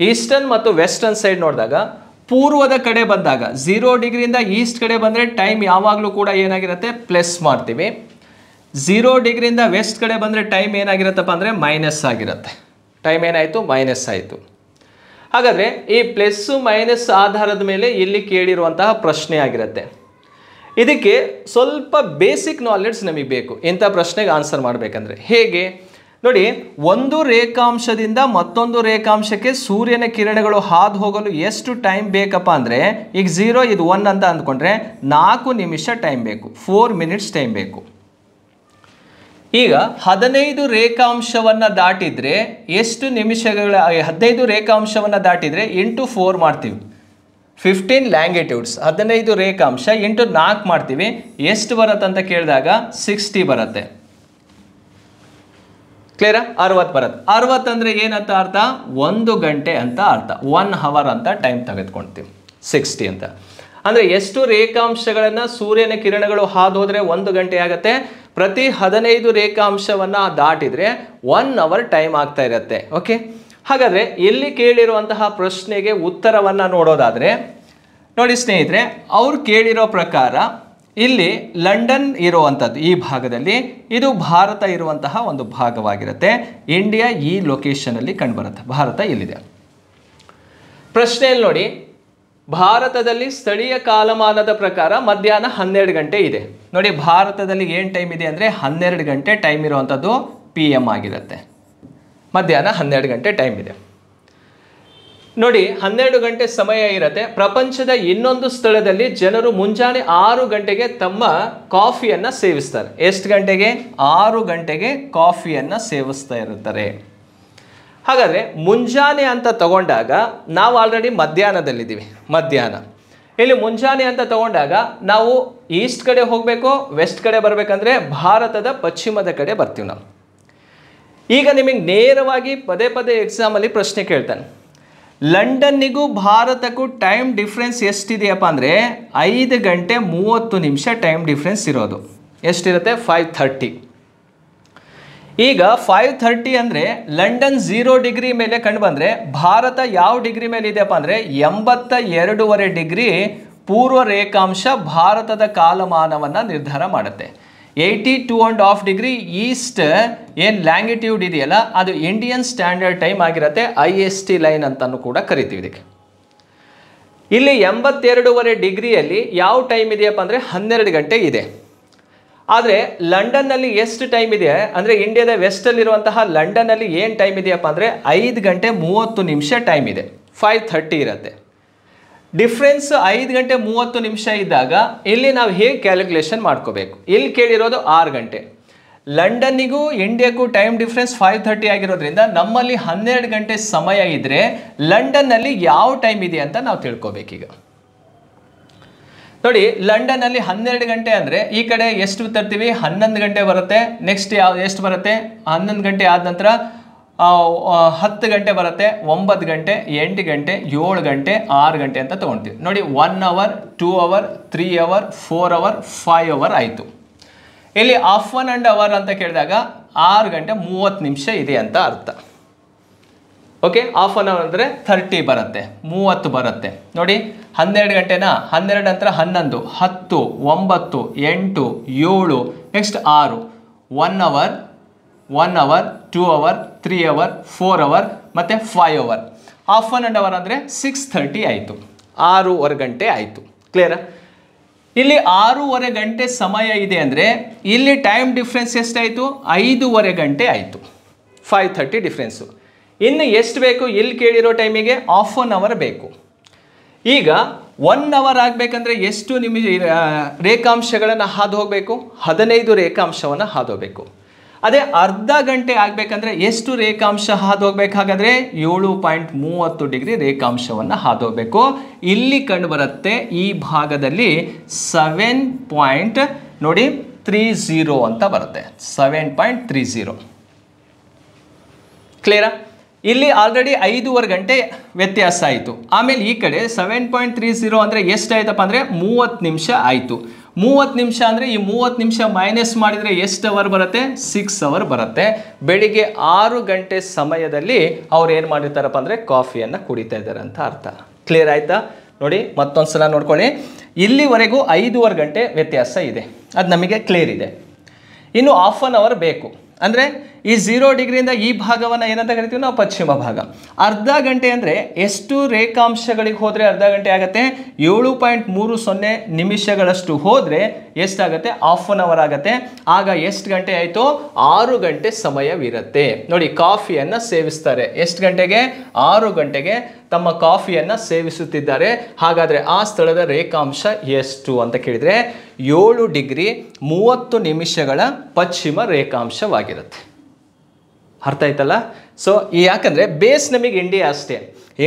ಈಸ್ಟರ್ನ್ ಮತ್ತು ವೆಸ್ಟರ್ನ್ ಸೈಡ್ ನೋಡಿದಾಗ ಪೂರ್ವದ ಕಡೆ ಬಂದಾಗ 0 ಡಿಗ್ರಿಯಿಂದ ಈಸ್ಟ್ ಕಡೆ ಬಂದರೆ ಟೈಮ್ ಯಾವಾಗಲೂ ಕೂಡ ಏನಾಗಿರುತ್ತೆ, ಪ್ಲಸ್ ಮಾಡ್ತೀವಿ. 0 ಡಿಗ್ರಿಯಿಂದ ವೆಸ್ಟ್ ಕಡೆ ಬಂದರೆ ಟೈಮ್ ಏನಾಗಿರುತ್ತಪ್ಪ ಅಂದರೆ ಮೈನಸ್ ಆಗಿರುತ್ತೆ. ಟೈಮ್ ಏನಾಯಿತು, ಮೈನಸ್ ಆಯಿತು. ಹಾಗಾದರೆ ಈ ಪ್ಲಸ್ಸು ಮೈನಸ್ ಆಧಾರದ ಮೇಲೆ ಇಲ್ಲಿ ಕೇಳಿರುವಂತಹ ಪ್ರಶ್ನೆ ಆಗಿರುತ್ತೆ. ಇದಕ್ಕೆ ಸ್ವಲ್ಪ ಬೇಸಿಕ್ ನಾಲೆಡ್ಜ್ ನಮಗೆ ಬೇಕು ಇಂಥ ಪ್ರಶ್ನೆಗೆ ಆನ್ಸರ್ ಮಾಡಬೇಕಂದ್ರೆ. ಹೇಗೆ ನೋಡಿ, ಒಂದು ರೇಖಾಂಶದಿಂದ ಮತ್ತೊಂದು ರೇಖಾಂಶಕ್ಕೆ ಸೂರ್ಯನ ಕಿರಣಗಳು ಹಾದು ಹೋಗಲು ಎಷ್ಟು ಟೈಮ್ ಬೇಕಪ್ಪ ಅಂದರೆ, ಈಗ 0 ಇದು 1 ಅಂತ ಅಂದ್ಕೊಂಡ್ರೆ 4 ನಿಮಿಷ ಟೈಮ್ ಬೇಕು, 4 ಮಿನಿಟ್ಸ್ ಟೈಮ್ ಬೇಕು. ಈಗ 15 ರೇಖಾಂಶವನ್ನು ದಾಟಿದರೆ ಎಷ್ಟು ನಿಮಿಷಗಳ, 15 ರೇಖಾಂಶವನ್ನು ದಾಟಿದರೆ ಇಂಟು 4 ಮಾಡ್ತೀವಿ, 15 ಲ್ಯಾಂಗಿಟ್ಯೂಡ್ಸ್. 15 ರೇಖಾಂಶ ಇಂಟು 4 ಮಾಡ್ತೀವಿ, ಎಷ್ಟು ಬರುತ್ತೆ ಅಂತ ಕೇಳಿದಾಗ 60 ಬರುತ್ತೆ. ಕ್ಲಿಯರಾ? 60 ಬರುತ್ತೆ. 60 ಅಂದರೆ ಏನಂತ ಅರ್ಥ, 1 ಗಂಟೆ ಅಂತ ಅರ್ಥ, 1 ಅವರ್ ಅಂತ ಟೈಮ್ ತೆಗೆದುಕೊಳ್ತೀವಿ. 60 ಅಂತ ಅಂದರೆ ಎಷ್ಟು ರೇಖಾಂಶಗಳನ್ನು ಸೂರ್ಯನ ಕಿರಣಗಳು ಹಾದು ಹೋದರೆ 1 ಗಂಟೆ ಆಗುತ್ತೆ. ಪ್ರತಿ 15 ರೇಖಾಂಶವನ್ನು ದಾಟಿದರೆ 1 ಅವರ್ ಟೈಮ್ ಆಗ್ತಾ ಇರುತ್ತೆ. ಓಕೆ, ಹಾಗಾದರೆ ಇಲ್ಲಿ ಕೇಳಿರುವಂತಹ ಪ್ರಶ್ನೆಗೆ ಉತ್ತರವನ್ನು ನೋಡೋದಾದರೆ ನೋಡಿ ಸ್ನೇಹಿತರೆ, ಅವ್ರು ಕೇಳಿರೋ ಪ್ರಕಾರ ಇಲ್ಲಿ ಲಂಡನ್ ಇರುವಂಥದ್ದು ಈ ಭಾಗದಲ್ಲಿ, ಇದು ಭಾರತ ಇರುವಂತಹ ಒಂದು ಭಾಗವಾಗಿರುತ್ತೆ. ಇಂಡಿಯಾ ಈ ಲೊಕೇಶನಲ್ಲಿ ಕಂಡುಬರುತ್ತೆ, ಭಾರತ ಇಲ್ಲಿದೆ. ಪ್ರಶ್ನೆಯಲ್ಲಿ ನೋಡಿ, ಭಾರತದಲ್ಲಿ ಸ್ಥಳೀಯ ಕಾಲಮಾನದ ಪ್ರಕಾರ ಮಧ್ಯಾಹ್ನ 12 ಗಂಟೆ ಇದೆ. ನೋಡಿ, ಭಾರತದಲ್ಲಿ ಏನು ಟೈಮ್ ಇದೆ ಅಂದರೆ 12 ಗಂಟೆ ಟೈಮ್ ಇರುವಂಥದ್ದು PM ಆಗಿರುತ್ತೆ. ಮಧ್ಯಾಹ್ನ 12 ಗಂಟೆ ಟೈಮ್ ಇದೆ. ನೋಡಿ, 12 ಗಂಟೆ ಸಮಯ ಇರುತ್ತೆ. ಪ್ರಪಂಚದ ಇನ್ನೊಂದು ಸ್ಥಳದಲ್ಲಿ ಜನರು ಮುಂಜಾನೆ 6 ಗಂಟೆಗೆ ತಮ್ಮ ಕಾಫಿಯನ್ನು ಸೇವಿಸ್ತಾರೆ. ಎಷ್ಟು ಗಂಟೆಗೆ? 6 ಗಂಟೆಗೆ ಕಾಫಿಯನ್ನು ಸೇವಿಸ್ತಾ ಇರುತ್ತಾರೆ. ಹಾಗಾದರೆ ಮುಂಜಾನೆ ಅಂತ ತಗೊಂಡಾಗ ನಾವು ಆಲ್ರೆಡಿ ಮಧ್ಯಾಹ್ನದಲ್ಲಿದ್ದೀವಿ. ಮಧ್ಯಾಹ್ನ ಇಲ್ಲಿ ಮುಂಜಾನೆ ಅಂತ ತಗೊಂಡಾಗ ನಾವು ಈಸ್ಟ್ ಕಡೆ ಹೋಗಬೇಕು, ವೆಸ್ಟ್ ಕಡೆ ಬರಬೇಕಂದ್ರೆ ಭಾರತದ ಪಶ್ಚಿಮದ ಕಡೆ ಬರ್ತೀವಿ ನಾವು. ಈಗ ನಿಮಗೆ ನೇರವಾಗಿ ಪದೇ ಪದೇ ಎಕ್ಸಾಮಲ್ಲಿ ಪ್ರಶ್ನೆ ಕೇಳ್ತಾನೆ, ಲಂಡನ್ನಿಗೂ ಭಾರತಕ್ಕೂ ಟೈಮ್ ಡಿಫ್ರೆನ್ಸ್ ಎಷ್ಟಿದೆಯಪ್ಪ ಅಂದರೆ 5 ಗಂಟೆ 30 ನಿಮಿಷ ಟೈಮ್ ಡಿಫ್ರೆನ್ಸ್ ಇರೋದು. ಎಷ್ಟಿರುತ್ತೆ? 5:30. ಈಗ 5:30 ಅಂದರೆ ಲಂಡನ್ 0 ಡಿಗ್ರಿ ಮೇಲೆ ಕಂಡು ಬಂದರೆ ಭಾರತ ಯಾವ ಡಿಗ್ರಿ ಮೇಲೆ ಇದೆಯಪ್ಪ ಅಂದರೆ 82.5 ಡಿಗ್ರಿ ಪೂರ್ವ ರೇಖಾಂಶ ಭಾರತದ ಕಾಲಮಾನವನ್ನು ನಿರ್ಧಾರ ಮಾಡುತ್ತೆ. 82.5 ಡಿಗ್ರಿ ಈಸ್ಟ್ ಏನು ಲ್ಯಾಂಗಿಟ್ಯೂಡ್ ಇದೆಯಲ್ಲ, ಅದು ಇಂಡಿಯನ್ ಸ್ಟ್ಯಾಂಡರ್ಡ್ ಟೈಮ್ ಆಗಿರುತ್ತೆ. IST ಲೈನ್ ಅಂತಲೂ ಕೂಡ ಕರಿತೀವಿ ಇದಕ್ಕೆ. ಇಲ್ಲಿ 82.5 ಡಿಗ್ರಿಯಲ್ಲಿ ಯಾವ ಟೈಮ್ ಇದೆಯಪ್ಪ ಅಂದರೆ 12 ಗಂಟೆ ಇದೆ. ಆದರೆ ಲಂಡನ್ನಲ್ಲಿ ಎಷ್ಟು ಟೈಮ್ ಇದೆ ಅಂದರೆ, ಇಂಡಿಯಾದ ವೆಸ್ಟಲ್ಲಿರುವಂತಹ ಲಂಡನ್ನಲ್ಲಿ ಏನು ಟೈಮ್ ಇದೆಯಪ್ಪ ಅಂದರೆ 5 ಗಂಟೆ 30 ನಿಮಿಷ ಟೈಮ್ ಇದೆ. 5:30 ಇರುತ್ತೆ. ಡಿಫ್ರೆನ್ಸ್ 5 ಗಂಟೆ 30 ನಿಮಿಷ ಇದ್ದಾಗ ಇಲ್ಲಿ ನಾವು ಹೇಗೆ ಕ್ಯಾಲ್ಕುಲೇಷನ್ ಮಾಡ್ಕೋಬೇಕು? ಇಲ್ಲಿ ಕೇಳಿರೋದು 6 ಗಂಟೆ. ಲಂಡನ್ನಿಗೂ ಇಂಡಿಯಾಕ್ಕೂ ಟೈಮ್ ಡಿಫ್ರೆನ್ಸ್ 5:30 ಆಗಿರೋದ್ರಿಂದ ನಮ್ಮಲ್ಲಿ 12 ಗಂಟೆ ಸಮಯ ಇದ್ದರೆ ಲಂಡನ್ನಲ್ಲಿ ಯಾವ ಟೈಮ್ ಇದೆ ಅಂತ ನಾವು ತಿಳ್ಕೊಬೇಕೀಗ. ನೋಡಿ, ಲಂಡನ್ನಲ್ಲಿ 12 ಗಂಟೆ ಅಂದರೆ ಈ ಕಡೆ ಎಷ್ಟು ತರ್ತೀವಿ? 11 ಗಂಟೆ ಬರುತ್ತೆ. ನೆಕ್ಸ್ಟ್ ಎಷ್ಟು ಬರುತ್ತೆ? 11 ಗಂಟೆ ಆದ ನಂತರ 10 ಗಂಟೆ ಬರುತ್ತೆ, 9 ಗಂಟೆ, 8 ಗಂಟೆ, 7 ಗಂಟೆ, 6 ಗಂಟೆ ಅಂತ ತೊಗೊಳ್ತೀವಿ. ನೋಡಿ, 1 hour, 2 hour, 3 hour, 4 hour, 5 hour ಆಯಿತು. ಇಲ್ಲಿ ಹಾಫ್ ಆನ್ ಅವರ್ ಅಂತ ಕೇಳಿದಾಗ 6 ಗಂಟೆ 30 ನಿಮಿಷ ಇದೆ ಅಂತ ಅರ್ಥ. ಓಕೆ, ಹಾಫ್ ಆನ್ ಅವರ್ ಅಂದರೆ 30 ಬರುತ್ತೆ, 30 ಬರುತ್ತೆ. ನೋಡಿ, 12 ಗಂಟೆನಾ, 12 ನಂತರ 11, 10, 9, 8, 7, next 6, 1 hour, 2 hour, 3 hour, 4 hour ಮತ್ತು 5 ಅವರ್. ಹಾಫ್ ಆನ್ ಅವರ್ ಅಂದರೆ 6:30 ಆಯಿತು, 6:15 ಗಂಟೆ ಆಯಿತು. ಕ್ಲಿಯರಾ? ಇಲ್ಲಿ 6.5 ಗಂಟೆ ಸಮಯ ಇದೆ ಅಂದರೆ ಇಲ್ಲಿ ಟೈಮ್ ಡಿಫ್ರೆನ್ಸ್ ಎಷ್ಟಾಯಿತು? 5.5 ಗಂಟೆ ಆಯಿತು. 5:30 ಡಿಫ್ರೆನ್ಸು. ಇನ್ನು ಎಷ್ಟು ಬೇಕು? ಇಲ್ಲಿ ಕೇಳಿರೋ ಟೈಮಿಗೆ ½ ಅನ್ ಅವರ್ ಬೇಕು. ಈಗ 1 ಅವರ್ ಆಗಬೇಕಂದ್ರೆ ಎಷ್ಟು ನಿಮಿಷ ರೇಖಾಂಶಗಳನ್ನು ಹಾದು ಹೋಗಬೇಕು? 15 ರೇಖಾಂಶವನ್ನು ಹಾದು ಹೋಗಬೇಕು. ಅದೇ ಅರ್ಧ ಗಂಟೆ ಆಗಬೇಕಂದ್ರೆ ಎಷ್ಟು ರೇಖಾಂಶ ಹಾದು ಹೋಗ್ಬೇಕಾಗಾದ್ರೆ 7.30 ಡಿಗ್ರಿ ರೇಖಾಂಶವನ್ನು ಹಾದು ಹೋಗಬೇಕು. ಇಲ್ಲಿ ಕಂಡು ಬರುತ್ತೆ ಈ ಭಾಗದಲ್ಲಿ 7.30 ಅಂತ ಬರುತ್ತೆ. 7.30 ಕ್ಲಿಯರಾ? ಇಲ್ಲಿ ಆಲ್ರೆಡಿ 5.5 ಗಂಟೆ ವ್ಯತ್ಯಾಸ ಆಯಿತು. ಆಮೇಲೆ ಈ ಕಡೆ 7.30 ಅಂದರೆ ಎಷ್ಟಾಯ್ತಪ್ಪ ಅಂದರೆ 30 ನಿಮಿಷ ಆಯಿತು. 30 ನಿಮಿಷ ಅಂದರೆ ಈ 30 ನಿಮಿಷ ಮೈನಸ್ ಮಾಡಿದರೆ ಎಷ್ಟು ಅವರ್ ಬರುತ್ತೆ? 6 ಅವರ್ ಬರುತ್ತೆ. ಬೆಳಿಗ್ಗೆ 6 ಗಂಟೆ ಸಮಯದಲ್ಲಿ ಅವ್ರು ಏನು ಮಾಡಿರ್ತಾರಪ್ಪ ಅಂದರೆ ಕಾಫಿಯನ್ನು ಕುಡಿತಾ ಇದ್ದಾರೆ ಅಂತ ಅರ್ಥ. ಕ್ಲಿಯರ್ ಆಯಿತಾ? ನೋಡಿ ಮತ್ತೊಂದು ಸಲ ನೋಡ್ಕೊಳ್ಳಿ. ಇಲ್ಲಿವರೆಗೂ 5.5 ಗಂಟೆ ವ್ಯತ್ಯಾಸ ಇದೆ, ಅದು ನಮಗೆ ಕ್ಲಿಯರ್ ಇದೆ. ಇನ್ನು ½ ಅನ್ ಅವರ್ ಬೇಕು ಅಂದರೆ ಈ 0 ಡಿಗ್ರಿಯಿಂದ ಈ ಭಾಗವನ್ನು ಏನಂತ ಕರಿತೀವಿ ನಾವು? ಪಶ್ಚಿಮ ಭಾಗ. ಅರ್ಧ ಗಂಟೆ ಅಂದರೆ ಎಷ್ಟು ರೇಖಾಂಶಗಳಿಗೆ ಹೋದರೆ ಅರ್ಧ ಗಂಟೆ ಆಗುತ್ತೆ? 7.30 ನಿಮಿಷಗಳಷ್ಟು ಹೋದರೆ ಎಷ್ಟಾಗುತ್ತೆ? ½ ಅನ್ ಅವರ್ ಆಗುತ್ತೆ. ಆಗ ಎಷ್ಟು ಗಂಟೆ ಆಯಿತು? 6 ಗಂಟೆ ಸಮಯವಿರುತ್ತೆ. ನೋಡಿ ಕಾಫಿಯನ್ನು ಸೇವಿಸ್ತಾರೆ. ಎಷ್ಟು ಗಂಟೆಗೆ? 6 ಗಂಟೆಗೆ ತಮ್ಮ ಕಾಫಿಯನ್ನು ಸೇವಿಸುತ್ತಿದ್ದಾರೆ. ಹಾಗಾದರೆ ಆ ಸ್ಥಳದ ರೇಖಾಂಶ ಎಷ್ಟು ಅಂತ ಕೇಳಿದರೆ 7 ಡಿಗ್ರಿ 30 ನಿಮಿಷಗಳ ಪಶ್ಚಿಮ ರೇಖಾಂಶವಾಗಿರುತ್ತೆ. ಅರ್ಥ ಆಯ್ತಲ್ಲ? ಸೊ ಯಾಕಂದರೆ ಬೇಸ್ ನಮಗೆ ಇಂಡಿಯಾ ಅಷ್ಟೇ.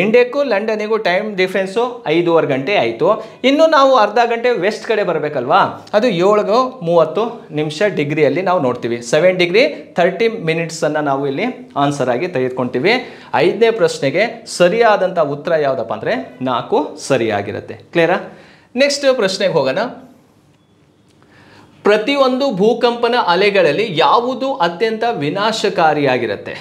ಇಂಡಿಯಾಕ್ಕೂ ಲಂಡನಿಗೂ ಟೈಮ್ ಡಿಫ್ರೆನ್ಸು 5.5 ಗಂಟೆ ಆಯಿತು. ಇನ್ನು ನಾವು ಅರ್ಧ ಗಂಟೆ ವೆಸ್ಟ್ ಕಡೆ ಬರಬೇಕಲ್ವಾ? ಅದು 7:30 ಡಿಗ್ರಿಯಲ್ಲಿ ನಾವು ನೋಡ್ತೀವಿ. 7 ಡಿಗ್ರಿ 30 ಮಿನಿಟ್ಸನ್ನು ನಾವು ಇಲ್ಲಿ ಆನ್ಸರ್ ಆಗಿ ತೆಗೆದುಕೊಳ್ತೀವಿ. 5ನೇ ಪ್ರಶ್ನೆಗೆ ಸರಿಯಾದಂಥ ಉತ್ತರ ಯಾವುದಪ್ಪ ಅಂದರೆ 4 ಸರಿಯಾಗಿರುತ್ತೆ. ಕ್ಲಿಯರಾ? ನೆಕ್ಸ್ಟ್ ಪ್ರಶ್ನೆಗೆ ಹೋಗೋಣ. ಪ್ರತಿಯೊಂದು ಭೂಕಂಪನ ಅಲೆಗಳಲ್ಲಿ ಯಾವುದು ಅತ್ಯಂತ ವಿನಾಶಕಾರಿಯಾಗಿರುತ್ತೆ?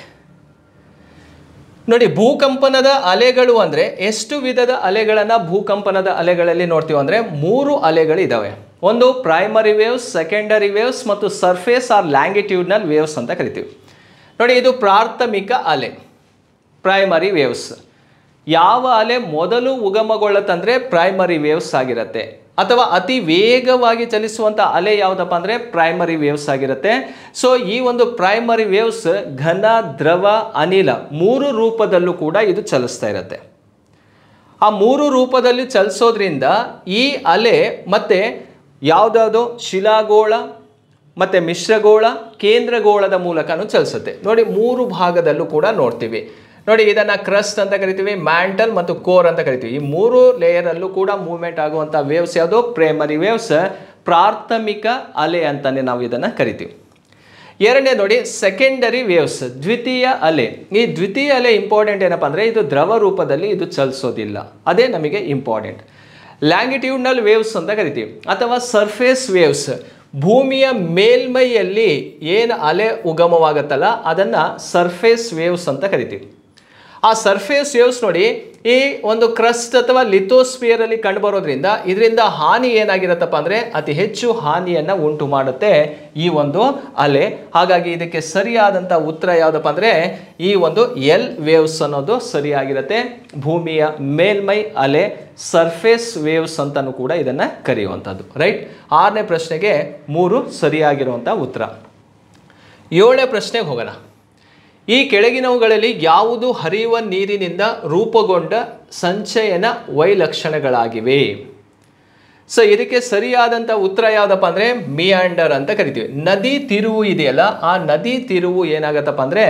ನೋಡಿ, ಭೂಕಂಪನದ ಅಲೆಗಳು ಅಂದರೆ ಎಷ್ಟು ವಿಧದ ಅಲೆಗಳನ್ನು ಭೂಕಂಪನದ ಅಲೆಗಳಲ್ಲಿ ನೋಡ್ತೀವಿ ಅಂದರೆ 3 ಅಲೆಗಳಿದ್ದಾವೆ. ಒಂದು ಪ್ರೈಮರಿ ವೇವ್ಸ್, ಸೆಕೆಂಡರಿ ವೇವ್ಸ್ ಮತ್ತು ಸರ್ಫೇಸ್ ಆರ್ ಲ್ಯಾಂಗಿಟ್ಯೂಡ್ನಲ್ ವೇವ್ಸ್ ಅಂತ ಕರಿತೀವಿ. ನೋಡಿ, ಇದು ಪ್ರಾಥಮಿಕ ಅಲೆ, ಪ್ರೈಮರಿ ವೇವ್ಸ್. ಯಾವ ಅಲೆ ಮೊದಲು ಉಗಮಗೊಳ್ಳುತ್ತಂದರೆ ಪ್ರೈಮರಿ ವೇವ್ಸ್ ಆಗಿರುತ್ತೆ. ಅಥವಾ ಅತಿ ವೇಗವಾಗಿ ಚಲಿಸುವಂಥ ಅಲೆ ಯಾವುದಪ್ಪ ಅಂದರೆ ಪ್ರೈಮರಿ ವೇವ್ಸ್ ಆಗಿರುತ್ತೆ. ಸೊ ಈ ಒಂದು ಪ್ರೈಮರಿ ವೇವ್ಸ್ ಘನ, ದ್ರವ, ಅನಿಲ 3 ರೂಪದಲ್ಲೂ ಕೂಡ ಇದು ಚಲಿಸ್ತಾ ಇರುತ್ತೆ. ಆ 3 ರೂಪದಲ್ಲಿ ಚಲಿಸೋದ್ರಿಂದ ಈ ಅಲೆ ಮತ್ತೆ ಯಾವುದಾದ್ರು ಶಿಲಾಗೋಳ ಮತ್ತು ಮಿಶ್ರಗೋಳ, ಕೇಂದ್ರಗೋಳದ ಮೂಲಕನೂ ಚಲಿಸುತ್ತೆ. ನೋಡಿ 3 ಭಾಗದಲ್ಲೂ ಕೂಡ ನೋಡ್ತೀವಿ. ನೋಡಿ, ಇದನ್ನು ಕ್ರಸ್ಟ್ ಅಂತ ಕರಿತೀವಿ, ಮ್ಯಾಂಟಲ್ ಮತ್ತು ಕೋರ್ ಅಂತ ಕರಿತೀವಿ. ಈ 3 ಲೇಯರಲ್ಲೂ ಕೂಡ ಮೂವ್ಮೆಂಟ್ ಆಗುವಂಥ ವೇವ್ಸ್ ಯಾವುದು? ಪ್ರೈಮರಿ ವೇವ್ಸ್, ಪ್ರಾಥಮಿಕ ಅಲೆ ಅಂತಲೇ ನಾವು ಇದನ್ನು ಕರಿತೀವಿ. ಎರಡನೇ ನೋಡಿ ಸೆಕೆಂಡರಿ ವೇವ್ಸ್, ದ್ವಿತೀಯ ಅಲೆ. ಈ ದ್ವಿತೀಯ ಅಲೆ ಇಂಪಾರ್ಟೆಂಟ್ ಏನಪ್ಪ ಅಂದರೆ ಇದು ದ್ರವ ರೂಪದಲ್ಲಿ ಇದು ಚಲಿಸೋದಿಲ್ಲ, ಅದೇ ನಮಗೆ ಇಂಪಾರ್ಟೆಂಟ್. ಲ್ಯಾಂಗಿಟ್ಯೂಡ್ನಲ್ ವೇವ್ಸ್ ಅಂತ ಕರಿತೀವಿ. ಅಥವಾ ಸರ್ಫೇಸ್ ವೇವ್ಸ್, ಭೂಮಿಯ ಮೇಲ್ಮೈಯಲ್ಲಿ ಏನು ಅಲೆ ಉಗಮವಾಗುತ್ತಲ್ಲ ಅದನ್ನು ಸರ್ಫೇಸ್ ವೇವ್ಸ್ ಅಂತ ಕರಿತೀವಿ. ಆ ಸರ್ಫೇಸ್ ವೇವ್ಸ್ ನೋಡಿ ಈ ಒಂದು ಕ್ರಸ್ಟ್ ಅಥವಾ ಲಿಥೋಸ್ಫಿಯರಲ್ಲಿ ಕಂಡುಬರೋದ್ರಿಂದ ಇದರಿಂದ ಹಾನಿ ಏನಾಗಿರುತ್ತಪ್ಪ ಅಂದರೆ ಅತಿ ಹೆಚ್ಚು ಹಾನಿಯನ್ನು ಉಂಟು ಮಾಡುತ್ತೆ ಈ ಒಂದು ಅಲೆ. ಹಾಗಾಗಿ ಇದಕ್ಕೆ ಸರಿಯಾದಂಥ ಉತ್ತರ ಯಾವುದಪ್ಪ ಅಂದರೆ ಈ ಒಂದು ಎಲ್ ವೇವ್ಸ್ ಅನ್ನೋದು ಸರಿಯಾಗಿರುತ್ತೆ. ಭೂಮಿಯ ಮೇಲ್ಮೈ ಅಲೆ ಸರ್ಫೇಸ್ ವೇವ್ಸ್ ಅಂತಲೂ ಕೂಡ ಇದನ್ನು ಕರೆಯುವಂಥದ್ದು. ರೈಟ್. 6ನೇ ಪ್ರಶ್ನೆಗೆ 3 ಸರಿಯಾಗಿರುವಂಥ ಉತ್ತರ. 7ನೇ ಪ್ರಶ್ನೆಗೆ ಹೋಗೋಣ. ಈ ಕೆಳಗಿನವುಗಳಲ್ಲಿ ಯಾವುದು ಹರಿಯುವ ನೀರಿನಿಂದ ರೂಪುಗೊಂಡ ಸಂಚಯನ ವೈಲಕ್ಷಣಗಳಾಗಿವೆ? ಸೊ ಇದಕ್ಕೆ ಸರಿಯಾದಂಥ ಉತ್ತರ ಯಾವುದಪ್ಪ ಅಂದರೆ ಮಿಯಾಂಡರ್ ಅಂತ ಕರಿತೀವಿ. ನದಿ ತಿರುವು ಇದೆಯಲ್ಲ, ಆ ನದಿ ತಿರುವು ಏನಾಗತ್ತಪ್ಪ ಅಂದರೆ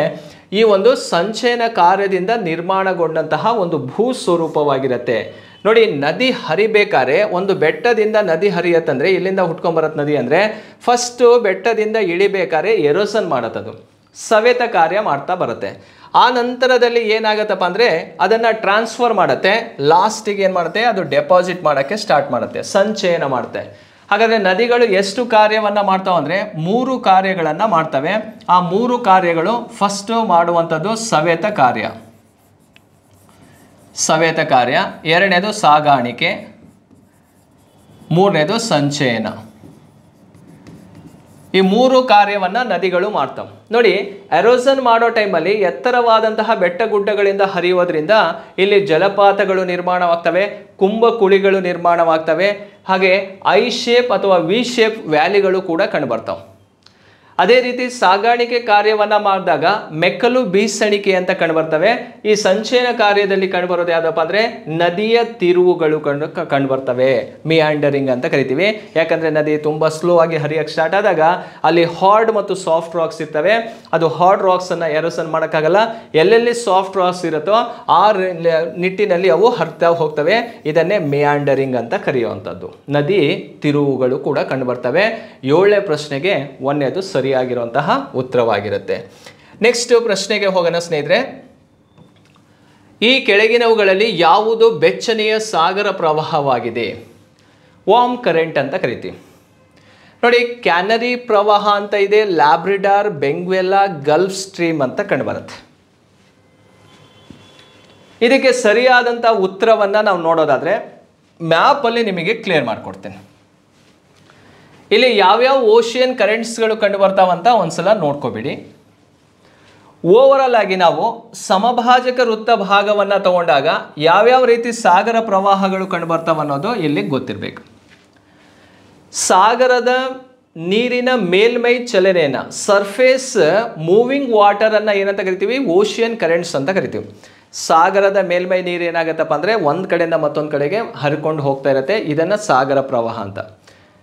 ಈ ಒಂದು ಸಂಚಯನ ಕಾರ್ಯದಿಂದ ನಿರ್ಮಾಣಗೊಂಡಂತಹ ಒಂದು ಭೂ ಸ್ವರೂಪವಾಗಿರುತ್ತೆ. ನೋಡಿ, ನದಿ ಹರಿಬೇಕಾದ್ರೆ ಒಂದು ಬೆಟ್ಟದಿಂದ ನದಿ ಹರಿಯತ್ತಂದರೆ ಇಲ್ಲಿಂದ ಹುಟ್ಕೊಂಬರತ್ತೆ ನದಿ ಅಂದರೆ ಫಸ್ಟು ಬೆಟ್ಟದಿಂದ ಇಳಿಬೇಕಾದ್ರೆ ಎರೋಸನ್ ಮಾಡತ್ತದು, ಸವೆತ ಕಾರ್ಯ ಮಾಡ್ತಾ ಬರುತ್ತೆ. ಆ ನಂತರದಲ್ಲಿ ಏನಾಗತ್ತಪ್ಪ ಅಂದರೆ ಅದನ್ನು ಟ್ರಾನ್ಸ್ಫರ್ ಮಾಡುತ್ತೆ, ಲಾಸ್ಟಿಗೆ ಏನು ಮಾಡುತ್ತೆ ಅದು ಡೆಪಾಸಿಟ್ ಮಾಡೋಕ್ಕೆ ಸ್ಟಾರ್ಟ್ ಮಾಡುತ್ತೆ, ಸಂಚಯನ ಮಾಡುತ್ತೆ. ಹಾಗಾದರೆ ನದಿಗಳು ಎಷ್ಟು ಕಾರ್ಯವನ್ನು ಮಾಡ್ತಾವೆ ಅಂದರೆ 3 ಕಾರ್ಯಗಳನ್ನು ಮಾಡ್ತವೆ. ಆ 3 ಕಾರ್ಯಗಳು ಫಸ್ಟು ಮಾಡುವಂಥದ್ದು ಸವೆತ ಕಾರ್ಯ, ಸವೆತ ಕಾರ್ಯ. ಎರಡನೇದು ಸಾಗಾಣಿಕೆ, ಮೂರನೇದು ಸಂಚಯನ. ಈ ಮೂರು ಕಾರ್ಯವನ್ನು ನದಿಗಳು ಮಾಡ್ತವೆ. ನೋಡಿ, ಎರೋಸನ್ ಮಾಡೋ ಟೈಮಲ್ಲಿ ಎತ್ತರವಾದಂತಹ ಬೆಟ್ಟ ಗುಡ್ಡಗಳಿಂದ ಹರಿಯೋದ್ರಿಂದ ಇಲ್ಲಿ ಜಲಪಾತಗಳು ನಿರ್ಮಾಣವಾಗ್ತವೆ, ಕುಂಭಕುಳಿಗಳು ನಿರ್ಮಾಣವಾಗ್ತವೆ, ಹಾಗೆ ಐ ಶೇಪ್ ಅಥವಾ ವಿ ಶೇಪ್ ವ್ಯಾಲಿಗಳು ಕೂಡ ಕಂಡುಬರ್ತಾವೆ. ಅದೇ ರೀತಿ ಸಾಗಾಣಿಕೆ ಕಾರ್ಯವನ್ನು ಮಾಡಿದಾಗ ಮೆಕ್ಕಲು ಬೀಸಣಿಕೆ ಅಂತ ಕಂಡುಬರ್ತವೆ. ಈ ಸಂಚಯನ ಕಾರ್ಯದಲ್ಲಿ ಕಂಡುಬರೋದು ಯಾವುದಪ್ಪ ಅಂದರೆ ನದಿಯ ತಿರುವುಗಳು ಕಂಡುಬರ್ತವೆ, ಮಿಯಾಂಡರಿಂಗ್ ಅಂತ ಕರಿತೀವಿ. ಯಾಕಂದರೆ ನದಿ ತುಂಬ ಸ್ಲೋ ಆಗಿ ಹರಿಯಕ್ಕೆ ಸ್ಟಾರ್ಟ್ ಆದಾಗ ಅಲ್ಲಿ ಹಾರ್ಡ್ ಮತ್ತು ಸಾಫ್ಟ್ ರಾಕ್ಸ್ ಇರ್ತವೆ. ಅದು ಹಾರ್ಡ್ ರಾಕ್ಸನ್ನು ಎರೋಸನ್ ಮಾಡೋಕ್ಕಾಗಲ್ಲ. ಎಲ್ಲೆಲ್ಲಿ ಸಾಫ್ಟ್ ರಾಕ್ಸ್ ಇರುತ್ತೋ ಆ ನಿಟ್ಟಿನಲ್ಲಿ ಅವು ಹರಿತಾ ಹೋಗ್ತವೆ. ಇದನ್ನೇ ಮಿಯಾಂಡರಿಂಗ್ ಅಂತ ಕರೆಯುವಂಥದ್ದು. ನದಿ ತಿರುವುಗಳು ಕೂಡ ಕಂಡುಬರ್ತವೆ. 7ನೇ ಪ್ರಶ್ನೆಗೆ 1ನೇದು ಸರಿಯಾಗಿರುವಂತಹ ಉತ್ತರವಾಗಿರುತ್ತೆ. ನೆಕ್ಸ್ಟ್ ಪ್ರಶ್ನೆಗೆ ಹೋಗೋಣ ಸ್ನೇಹಿತರೆ. ಈ ಕೆಳಗಿನವುಗಳಲ್ಲಿ ಯಾವುದು ಬೆಚ್ಚನೆಯ ಸಾಗರ ಪ್ರವಾಹವಾಗಿದೆ? ವಾರ್ಮ್ ಕರೆಂಟ್ ಅಂತ ಕರಿತೀವಿ. ನೋಡಿ, ಕ್ಯಾನರಿ ಪ್ರವಾಹ ಅಂತ ಇದೆ, ಲ್ಯಾಬ್ರಿಡಾರ್, ಬೆಂಗ್ವೆಲಾ, ಗಲ್ಫ್ ಸ್ಟ್ರೀಮ್ ಅಂತ ಕಂಡುಬರುತ್ತೆ. ಇದಕ್ಕೆ ಸರಿಯಾದಂಥ ಉತ್ತರವನ್ನು ನಾವು ನೋಡೋದಾದರೆ ಮ್ಯಾಪಲ್ಲಿ ನಿಮಗೆ ಕ್ಲಿಯರ್ ಮಾಡಿಕೊಡ್ತೇನೆ. ಇಲ್ಲಿ ಯಾವ್ಯಾವ ಓಷಿಯನ್ ಕರೆಂಟ್ಸ್ಗಳು ಕಂಡು ಬರ್ತಾವಂತ ಒಂದ್ಸಲ ನೋಡ್ಕೋಬಿಡಿ. ಓವರಾಲ್ ಆಗಿ ನಾವು ಸಮಭಾಜಕ ವೃತ್ತ ಭಾಗವನ್ನು ತಗೊಂಡಾಗ ಯಾವ್ಯಾವ ರೀತಿ ಸಾಗರ ಪ್ರವಾಹಗಳು ಕಂಡು ಬರ್ತಾವ ಅನ್ನೋದು ಇಲ್ಲಿ ಗೊತ್ತಿರಬೇಕು. ಸಾಗರದ ನೀರಿನ ಮೇಲ್ಮೈ ಚಲನೆಯನ್ನು, ಸರ್ಫೇಸ್ ಮೂವಿಂಗ್ ವಾಟರನ್ನು ಏನಂತ ಕರಿತೀವಿ? ಓಷಿಯನ್ ಕರೆಂಟ್ಸ್ ಅಂತ ಕರಿತೀವಿ. ಸಾಗರದ ಮೇಲ್ಮೈ ನೀರು ಏನಾಗುತ್ತಪ್ಪ ಅಂದರೆ ಒಂದು ಕಡೆಯಿಂದ ಮತ್ತೊಂದು ಕಡೆಗೆ ಹರಿಕೊಂಡು ಹೋಗ್ತಾ ಇರುತ್ತೆ. ಇದನ್ನು ಸಾಗರ ಪ್ರವಾಹ ಅಂತ.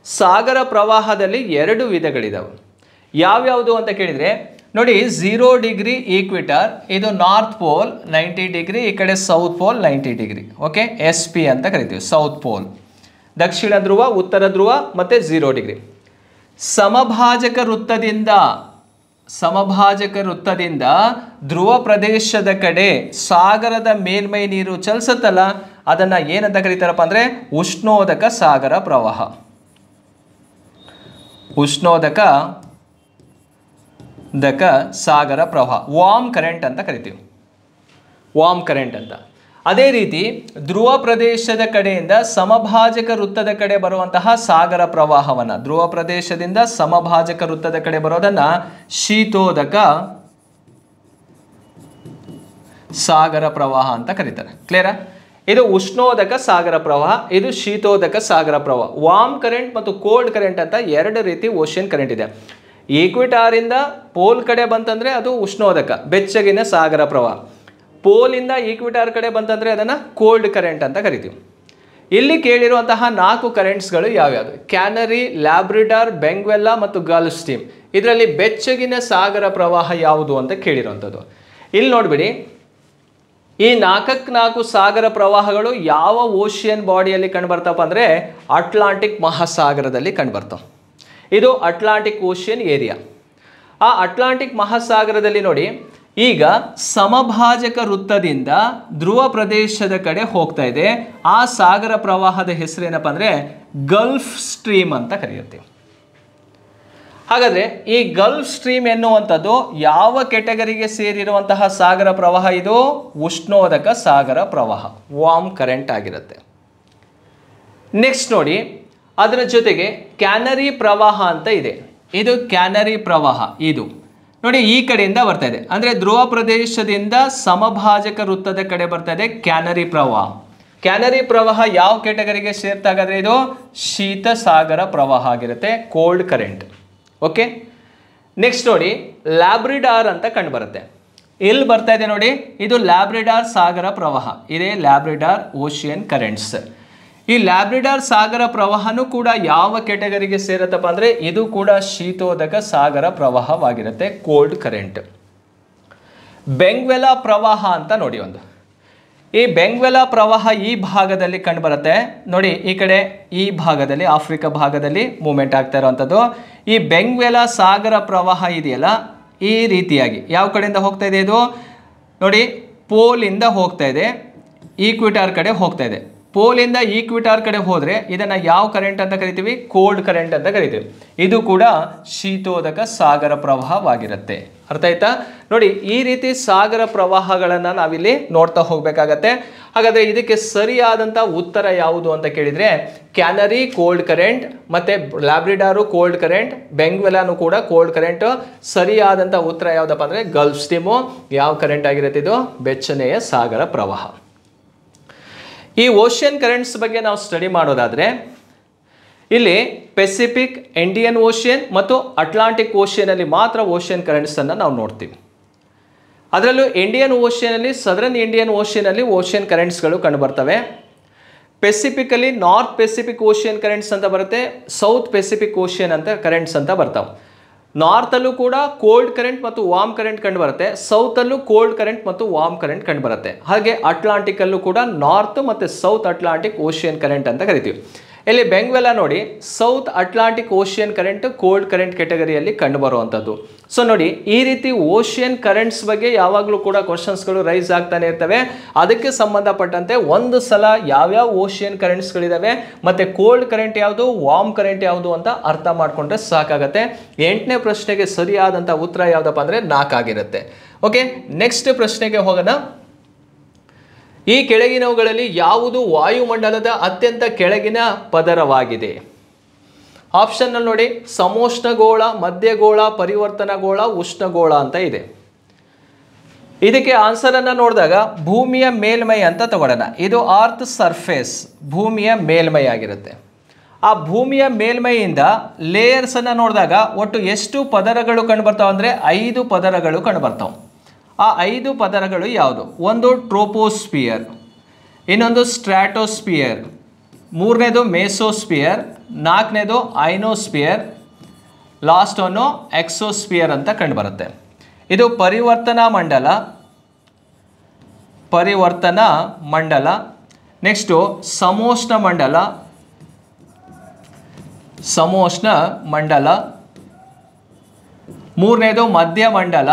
ಸಾಗರ ಪ್ರವಾಹದಲ್ಲಿ 2 ವಿಧಗಳಿದಾವೆ. ಯಾವ್ಯಾವುದು ಅಂತ ಕೇಳಿದರೆ ನೋಡಿ, 0 ಡಿಗ್ರಿ ಈಕ್ವಿಟರ್, ಇದು ನಾರ್ತ್ ಪೋಲ್ 90 ಡಿಗ್ರಿ, ಈ ಕಡೆ south pole 90 degree. Okay, SP ಅಂತ ಕರಿತೀವಿ. ಸೌತ್ ಪೋಲ್ ದಕ್ಷಿಣ ಧ್ರುವ, ಉತ್ತರ ಧ್ರುವ ಮತ್ತು 0 ಡಿಗ್ರಿ. ಸಮಭಾಜಕ ವೃತ್ತದಿಂದ ಧ್ರುವ ಪ್ರದೇಶದ ಕಡೆ ಸಾಗರದ ಮೇಲ್ಮೈ ನೀರು ಚಲಿಸುತ್ತಲ್ಲ, ಅದನ್ನು ಏನಂತ ಕರೀತಾರಪ್ಪ ಅಂದರೆ ಉಷ್ಣೋದಕ ಸಾಗರ ಪ್ರವಾಹ. ಉಷ್ಣೋದಕ ಸಾಗರ ಪ್ರವಾಹ, ವಾರ್ಮ್ ಕರೆಂಟ್ ಅಂತ ಕರಿತೀವಿ. ವಾರ್ಮ್ ಕರೆಂಟ್ ಅಂತ. ಅದೇ ರೀತಿ ಧ್ರುವ ಪ್ರದೇಶದ ಕಡೆಯಿಂದ ಸಮಭಾಜಕ ವೃತ್ತದ ಕಡೆ ಬರುವಂತಹ ಸಾಗರ ಪ್ರವಾಹವನ್ನು, ಧ್ರುವ ಪ್ರದೇಶದಿಂದ ಸಮಭಾಜಕ ವೃತ್ತದ ಕಡೆ ಬರೋದನ್ನು ಶೀತೋದಕ ಸಾಗರ ಪ್ರವಾಹ ಅಂತ ಕರೀತಾರೆ. ಕ್ಲಿಯರಾ? ಇದು ಉಷ್ಣೋದಕ ಸಾಗರ ಪ್ರವಾಹ, ಇದು ಶೀತೋದಕ ಸಾಗರ ಪ್ರವಾಹ. ವಾರ್ಮ್ ಕರೆಂಟ್ ಮತ್ತು ಕೋಲ್ಡ್ ಕರೆಂಟ್ ಅಂತ 2 ರೀತಿ ಓಷಿಯನ್ ಕರೆಂಟ್ ಇದೆ. ಈಕ್ವಿಟಾರಿಂದ ಪೋಲ್ ಕಡೆ ಬಂತಂದರೆ ಅದು ಉಷ್ಣೋದಕ, ಬೆಚ್ಚಗಿನ ಸಾಗರ ಪ್ರವಾಹ. ಪೋಲಿಂದ ಈಕ್ವಿಟಾರ್ ಕಡೆ ಬಂತಂದರೆ ಅದನ್ನು ಕೋಲ್ಡ್ ಕರೆಂಟ್ ಅಂತ ಕರಿತೀವಿ. ಇಲ್ಲಿ ಕೇಳಿರುವಂತಹ 4 ಕರೆಂಟ್ಸ್ಗಳು ಯಾವ್ಯಾವುದು? ಕ್ಯಾನರಿ, ಲ್ಯಾಬ್ರಿಡಾರ್, ಬೆಂಗ್ವೆಲಾ ಮತ್ತು ಗಲ್ಫ್ ಸ್ಟ್ರೀಮ್. ಇದರಲ್ಲಿ ಬೆಚ್ಚಗಿನ ಸಾಗರ ಪ್ರವಾಹ ಯಾವುದು ಅಂತ ಕೇಳಿರುವಂಥದ್ದು. ಇಲ್ಲಿ ನೋಡಿಬಿಡಿ, ಈ 4 ಸಾಗರ ಪ್ರವಾಹಗಳು ಯಾವ ಓಷಿಯನ್ ಬಾಡಿಯಲ್ಲಿ ಕಂಡುಬರ್ತಾವಪ್ಪ ಅಂದರೆ ಅಟ್ಲಾಂಟಿಕ್ ಮಹಾಸಾಗರದಲ್ಲಿ ಕಂಡುಬರ್ತಾವೆ. ಇದು ಅಟ್ಲಾಂಟಿಕ್ ಓಷಿಯನ್ ಏರಿಯಾ. ಆ ಅಟ್ಲಾಂಟಿಕ್ ಮಹಾಸಾಗರದಲ್ಲಿ ನೋಡಿ, ಈಗ ಸಮಭಾಜಕ ವೃತ್ತದಿಂದ ಧ್ರುವ ಪ್ರದೇಶದ ಕಡೆ ಹೋಗ್ತಾ ಇದೆ. ಆ ಸಾಗರ ಪ್ರವಾಹದ ಹೆಸರೇನಪ್ಪ ಅಂದರೆ ಗಲ್ಫ್ ಸ್ಟ್ರೀಮ್ ಅಂತ ಕರೆಯುತ್ತೀವಿ. ಹಾಗಾದರೆ ಈ ಗಲ್ಫ್ ಸ್ಟ್ರೀಮ್ ಎನ್ನುವಂಥದ್ದು ಯಾವ ಕೆಟಗರಿಗೆ ಸೇರಿರುವಂತಹ ಸಾಗರ ಪ್ರವಾಹ? ಇದು ಉಷ್ಣೋದಕ ಸಾಗರ ಪ್ರವಾಹ, ವಾರ್ಮ್ ಕರೆಂಟ್ ಆಗಿರುತ್ತೆ. ನೆಕ್ಸ್ಟ್ ನೋಡಿ, ಅದರ ಜೊತೆಗೆ ಕ್ಯಾನರಿ ಪ್ರವಾಹ ಅಂತ ಇದೆ. ಇದು ಕ್ಯಾನರಿ ಪ್ರವಾಹ. ಇದು ನೋಡಿ, ಈ ಕಡೆಯಿಂದ ಬರ್ತಾ ಇದೆ, ಅಂದರೆ ಧ್ರುವ ಪ್ರದೇಶದಿಂದ ಸಮಭಾಜಕ ವೃತ್ತದ ಕಡೆ ಬರ್ತಾ ಇದೆ ಕ್ಯಾನರಿ ಪ್ರವಾಹ. ಕ್ಯಾನರಿ ಪ್ರವಾಹ ಯಾವ ಕೆಟಗರಿಗೆ ಸೇರ್ತಾಗಾದ್ರೆ ಇದು ಶೀತ ಸಾಗರ ಪ್ರವಾಹ ಆಗಿರುತ್ತೆ, ಕೋಲ್ಡ್ ಕರೆಂಟ್. ಓಕೆ, ನೆಕ್ಸ್ಟ್ ನೋಡಿ, ಲ್ಯಾಬ್ರಿಡಾರ್ ಅಂತ ಕಂಡು ಬರುತ್ತೆ. ಇಲ್ಲಿ ಬರ್ತಾ ಇದೆ ನೋಡಿ, ಇದು ಲ್ಯಾಬ್ರಿಡಾರ್ ಸಾಗರ ಪ್ರವಾಹ. ಇದೇ ಲ್ಯಾಬ್ರಿಡಾರ್ ಓಷಿಯನ್ ಕರೆಂಟ್ಸ್. ಈ ಲ್ಯಾಬ್ರಿಡಾರ್ ಸಾಗರ ಪ್ರವಾಹನೂ ಕೂಡ ಯಾವ ಕೆಟಗರಿಗೆ ಸೇರುತ್ತಪ್ಪ ಅಂದರೆ ಇದು ಕೂಡ ಶೀತೋದಕ ಸಾಗರ ಪ್ರವಾಹವಾಗಿರುತ್ತೆ, ಕೋಲ್ಡ್ ಕರೆಂಟ್. ಬೆಂಗ್ವೆಲಾ ಪ್ರವಾಹ ಅಂತ ನೋಡಿ ಒಂದು. ಈ ಬೆಂಗ್ವೆಲಾ ಪ್ರವಾಹ ಈ ಭಾಗದಲ್ಲಿ ಕಂಡು ಬರುತ್ತೆ ನೋಡಿ. ಈ ಕಡೆ ಈ ಭಾಗದಲ್ಲಿ, ಆಫ್ರಿಕಾ ಭಾಗದಲ್ಲಿ ಮೂವ್ಮೆಂಟ್ ಆಗ್ತಾ ಇರುವಂಥದ್ದು. ಈ ಬೆಂಗ್ವೆಲಾ ಸಾಗರ ಪ್ರವಾಹ ಇದೆಯಲ್ಲ, ಈ ರೀತಿಯಾಗಿ ಯಾವ ಕಡೆಯಿಂದ ಹೋಗ್ತಾ ಇದೆ ಇದು ನೋಡಿ, ಪೋಲಿಂದ ಹೋಗ್ತಾ ಇದೆ, ಈಕ್ವಿಟಾರ್ ಕಡೆ ಹೋಗ್ತಾ ಇದೆ. ಪೋಲಿಂದ ಈಕ್ವಿಟಾರ್ ಕಡೆ ಹೋದರೆ ಇದನ್ನು ಯಾವ ಕರೆಂಟ್ ಅಂತ ಕರಿತೀವಿ? ಕೋಲ್ಡ್ ಕರೆಂಟ್ ಅಂತ ಕರಿತೀವಿ. ಇದು ಕೂಡ ಶೀತೋದಕ ಸಾಗರ ಪ್ರವಾಹವಾಗಿರುತ್ತೆ. ಅರ್ಥ ಆಯ್ತಾ? ನೋಡಿ, ಈ ರೀತಿ ಸಾಗರ ಪ್ರವಾಹಗಳನ್ನು ನಾವಿಲ್ಲಿ ನೋಡ್ತಾ ಹೋಗಬೇಕಾಗತ್ತೆ. ಹಾಗಾದರೆ ಇದಕ್ಕೆ ಸರಿಯಾದಂಥ ಉತ್ತರ ಯಾವುದು ಅಂತ ಕೇಳಿದರೆ ಕ್ಯಾನರಿ ಕೋಲ್ಡ್ ಕರೆಂಟ್, ಮತ್ತು ಲ್ಯಾಬ್ರಿಡಾರು ಕೋಲ್ಡ್ ಕರೆಂಟ್, ಬೆಂಗ್ವೆಲಾನು ಕೂಡ ಕೋಲ್ಡ್ ಕರೆಂಟ್. ಸರಿಯಾದಂಥ ಉತ್ತರ ಯಾವುದಪ್ಪ ಅಂದರೆ ಗಲ್ಫ್ ಸ್ಟ್ರೀಮು. ಯಾವ ಕರೆಂಟ್ ಆಗಿರುತ್ತೆ? ಇದು ಬೆಚ್ಚನೆಯ ಸಾಗರ ಪ್ರವಾಹ. ಈ ಓಷಿಯನ್ ಕರೆಂಟ್ಸ್ ಬಗ್ಗೆ ನಾವು ಸ್ಟಡಿ ಮಾಡೋದಾದರೆ ಇಲ್ಲಿ ಪೆಸಿಫಿಕ್, ಇಂಡಿಯನ್ ಓಷಿಯನ್ ಮತ್ತು ಅಟ್ಲಾಂಟಿಕ್ ಓಷಿಯನಲ್ಲಿ ಮಾತ್ರ ಓಷಿಯನ್ ಕರೆಂಟ್ಸನ್ನು ನಾವು ನೋಡ್ತೀವಿ. ಅದರಲ್ಲೂ ಇಂಡಿಯನ್ ಓಷಿಯನಲ್ಲಿ, ಸದರ್ನ್ ಇಂಡಿಯನ್ ಓಷಿಯನಲ್ಲಿ ಓಷಿಯನ್ ಕರೆಂಟ್ಸ್ಗಳು ಕಂಡುಬರ್ತವೆ. ಪೆಸಿಫಿಕಲ್ಲಿ ನಾರ್ತ್ ಪೆಸಿಫಿಕ್ ಓಷಿಯನ್ ಕರೆಂಟ್ಸ್ ಅಂತ ಬರುತ್ತೆ, ಸೌತ್ ಪೆಸಿಫಿಕ್ ಓಷಿಯನ್ ಅಂತ ಕರೆಂಟ್ಸ್ ಅಂತ ಬರ್ತಾವೆ. ನಾರ್ತಲ್ಲೂ ಕೂಡ ಕೋಲ್ಡ್ ಕರೆಂಟ್ ಮತ್ತು ವಾರ್ಮ್ ಕರೆಂಟ್ ಕಂಡು ಬರುತ್ತೆ, ಸೌತಲ್ಲೂ ಕೋಲ್ಡ್ ಕರೆಂಟ್ ಮತ್ತು ವಾರ್ಮ್ ಕರೆಂಟ್ ಕಂಡು ಬರುತ್ತೆ. ಹಾಗೆ ಅಟ್ಲಾಂಟಿಕಲ್ಲೂ ಕೂಡ ನಾರ್ತ್ ಮತ್ತು ಸೌತ್ ಅಟ್ಲಾಂಟಿಕ್ ಓಷಿಯನ್ ಕರೆಂಟ್ ಅಂತ ಕರಿತೀವಿ. ಇಲ್ಲಿ ಬೆಂಗ್ವೆಲಾ ನೋಡಿ, South Atlantic Ocean current cold current ಕೆಟಗರಿಯಲ್ಲಿ ಕಂಡು ಬರುವಂಥದ್ದು. ಸೊ ನೋಡಿ, ಈ ರೀತಿ ಓಷಿಯನ್ ಕರೆಂಟ್ಸ್ ಬಗ್ಗೆ ಯಾವಾಗಲೂ ಕೂಡ ಕ್ವಶನ್ಸ್ಗಳು ರೈಸ್ ಆಗ್ತಾನೆ ಇರ್ತವೆ. ಅದಕ್ಕೆ ಸಂಬಂಧಪಟ್ಟಂತೆ ಒಂದು ಸಲ ಯಾವ್ಯಾವ ಓಷಿಯನ್ ಕರೆಂಟ್ಸ್ಗಳಿದ್ದಾವೆ ಮತ್ತು ಕೋಲ್ಡ್ ಕರೆಂಟ್ ಯಾವುದು, ವಾರ್ಮ್ ಕರೆಂಟ್ ಯಾವುದು ಅಂತ ಅರ್ಥ ಮಾಡಿಕೊಂಡ್ರೆ ಸಾಕಾಗತ್ತೆ. 8ನೇ ಪ್ರಶ್ನೆಗೆ ಸರಿಯಾದಂಥ ಉತ್ತರ ಯಾವುದಪ್ಪ ಅಂದರೆ 4 ಆಗಿರುತ್ತೆ. ಓಕೆ, ನೆಕ್ಸ್ಟ್ ಪ್ರಶ್ನೆಗೆ ಹೋಗೋಣ. ಈ ಕೆಳಗಿನವುಗಳಲ್ಲಿ ಯಾವುದು ವಾಯುಮಂಡಲದ ಅತ್ಯಂತ ಕೆಳಗಿನ ಪದರವಾಗಿದೆ? ಆಪ್ಷನ್ನಲ್ಲಿ ನೋಡಿ, ಸಮೋಷ್ಣಗೋಳ, ಮಧ್ಯಗೋಳ, ಪರಿವರ್ತನಗೋಳ, ಉಷ್ಣಗೋಳ ಅಂತ ಇದೆ. ಇದಕ್ಕೆ ಆನ್ಸರನ್ನು ನೋಡಿದಾಗ ಭೂಮಿಯ ಮೇಲ್ಮೈ ಅಂತ ತಗೊಳ್ಳೋಣ. ಇದು ಅರ್ತ್ ಸರ್ಫೇಸ್, ಭೂಮಿಯ ಮೇಲ್ಮೈ ಆಗಿರುತ್ತೆ. ಆ ಭೂಮಿಯ ಮೇಲ್ಮೈಯಿಂದ ಲೇಯರ್ಸನ್ನು ನೋಡಿದಾಗ ಒಟ್ಟು ಎಷ್ಟು ಪದರಗಳು ಕಂಡುಬರ್ತಾವೆ ಅಂದರೆ 5 ಪದರಗಳು ಕಂಡುಬರ್ತಾವೆ. ಆ 5 ಪದರಗಳು ಯಾವುದು? ಒಂದು ಟ್ರೋಪೋಸ್ಪಿಯರ್, ಇನ್ನೊಂದು ಸ್ಟ್ರಾಟೋಸ್ಪಿಯರ್, 3ನೇದು ಮೆಸೋಸ್ಪಿಯರ್, 4ನೇದು ಐನೋಸ್ಪಿಯರ್, ಲಾಸ್ಟ್ ಒನ್ನು ಎಕ್ಸೋಸ್ಪಿಯರ್ ಅಂತ ಕಂಡುಬರುತ್ತೆ. ಇದು ಪರಿವರ್ತನಾ ಮಂಡಲ. ನೆಕ್ಸ್ಟು ಸಮೋಷ್ಣ ಮಂಡಲ, 3ನೇದು ಮಧ್ಯ ಮಂಡಲ,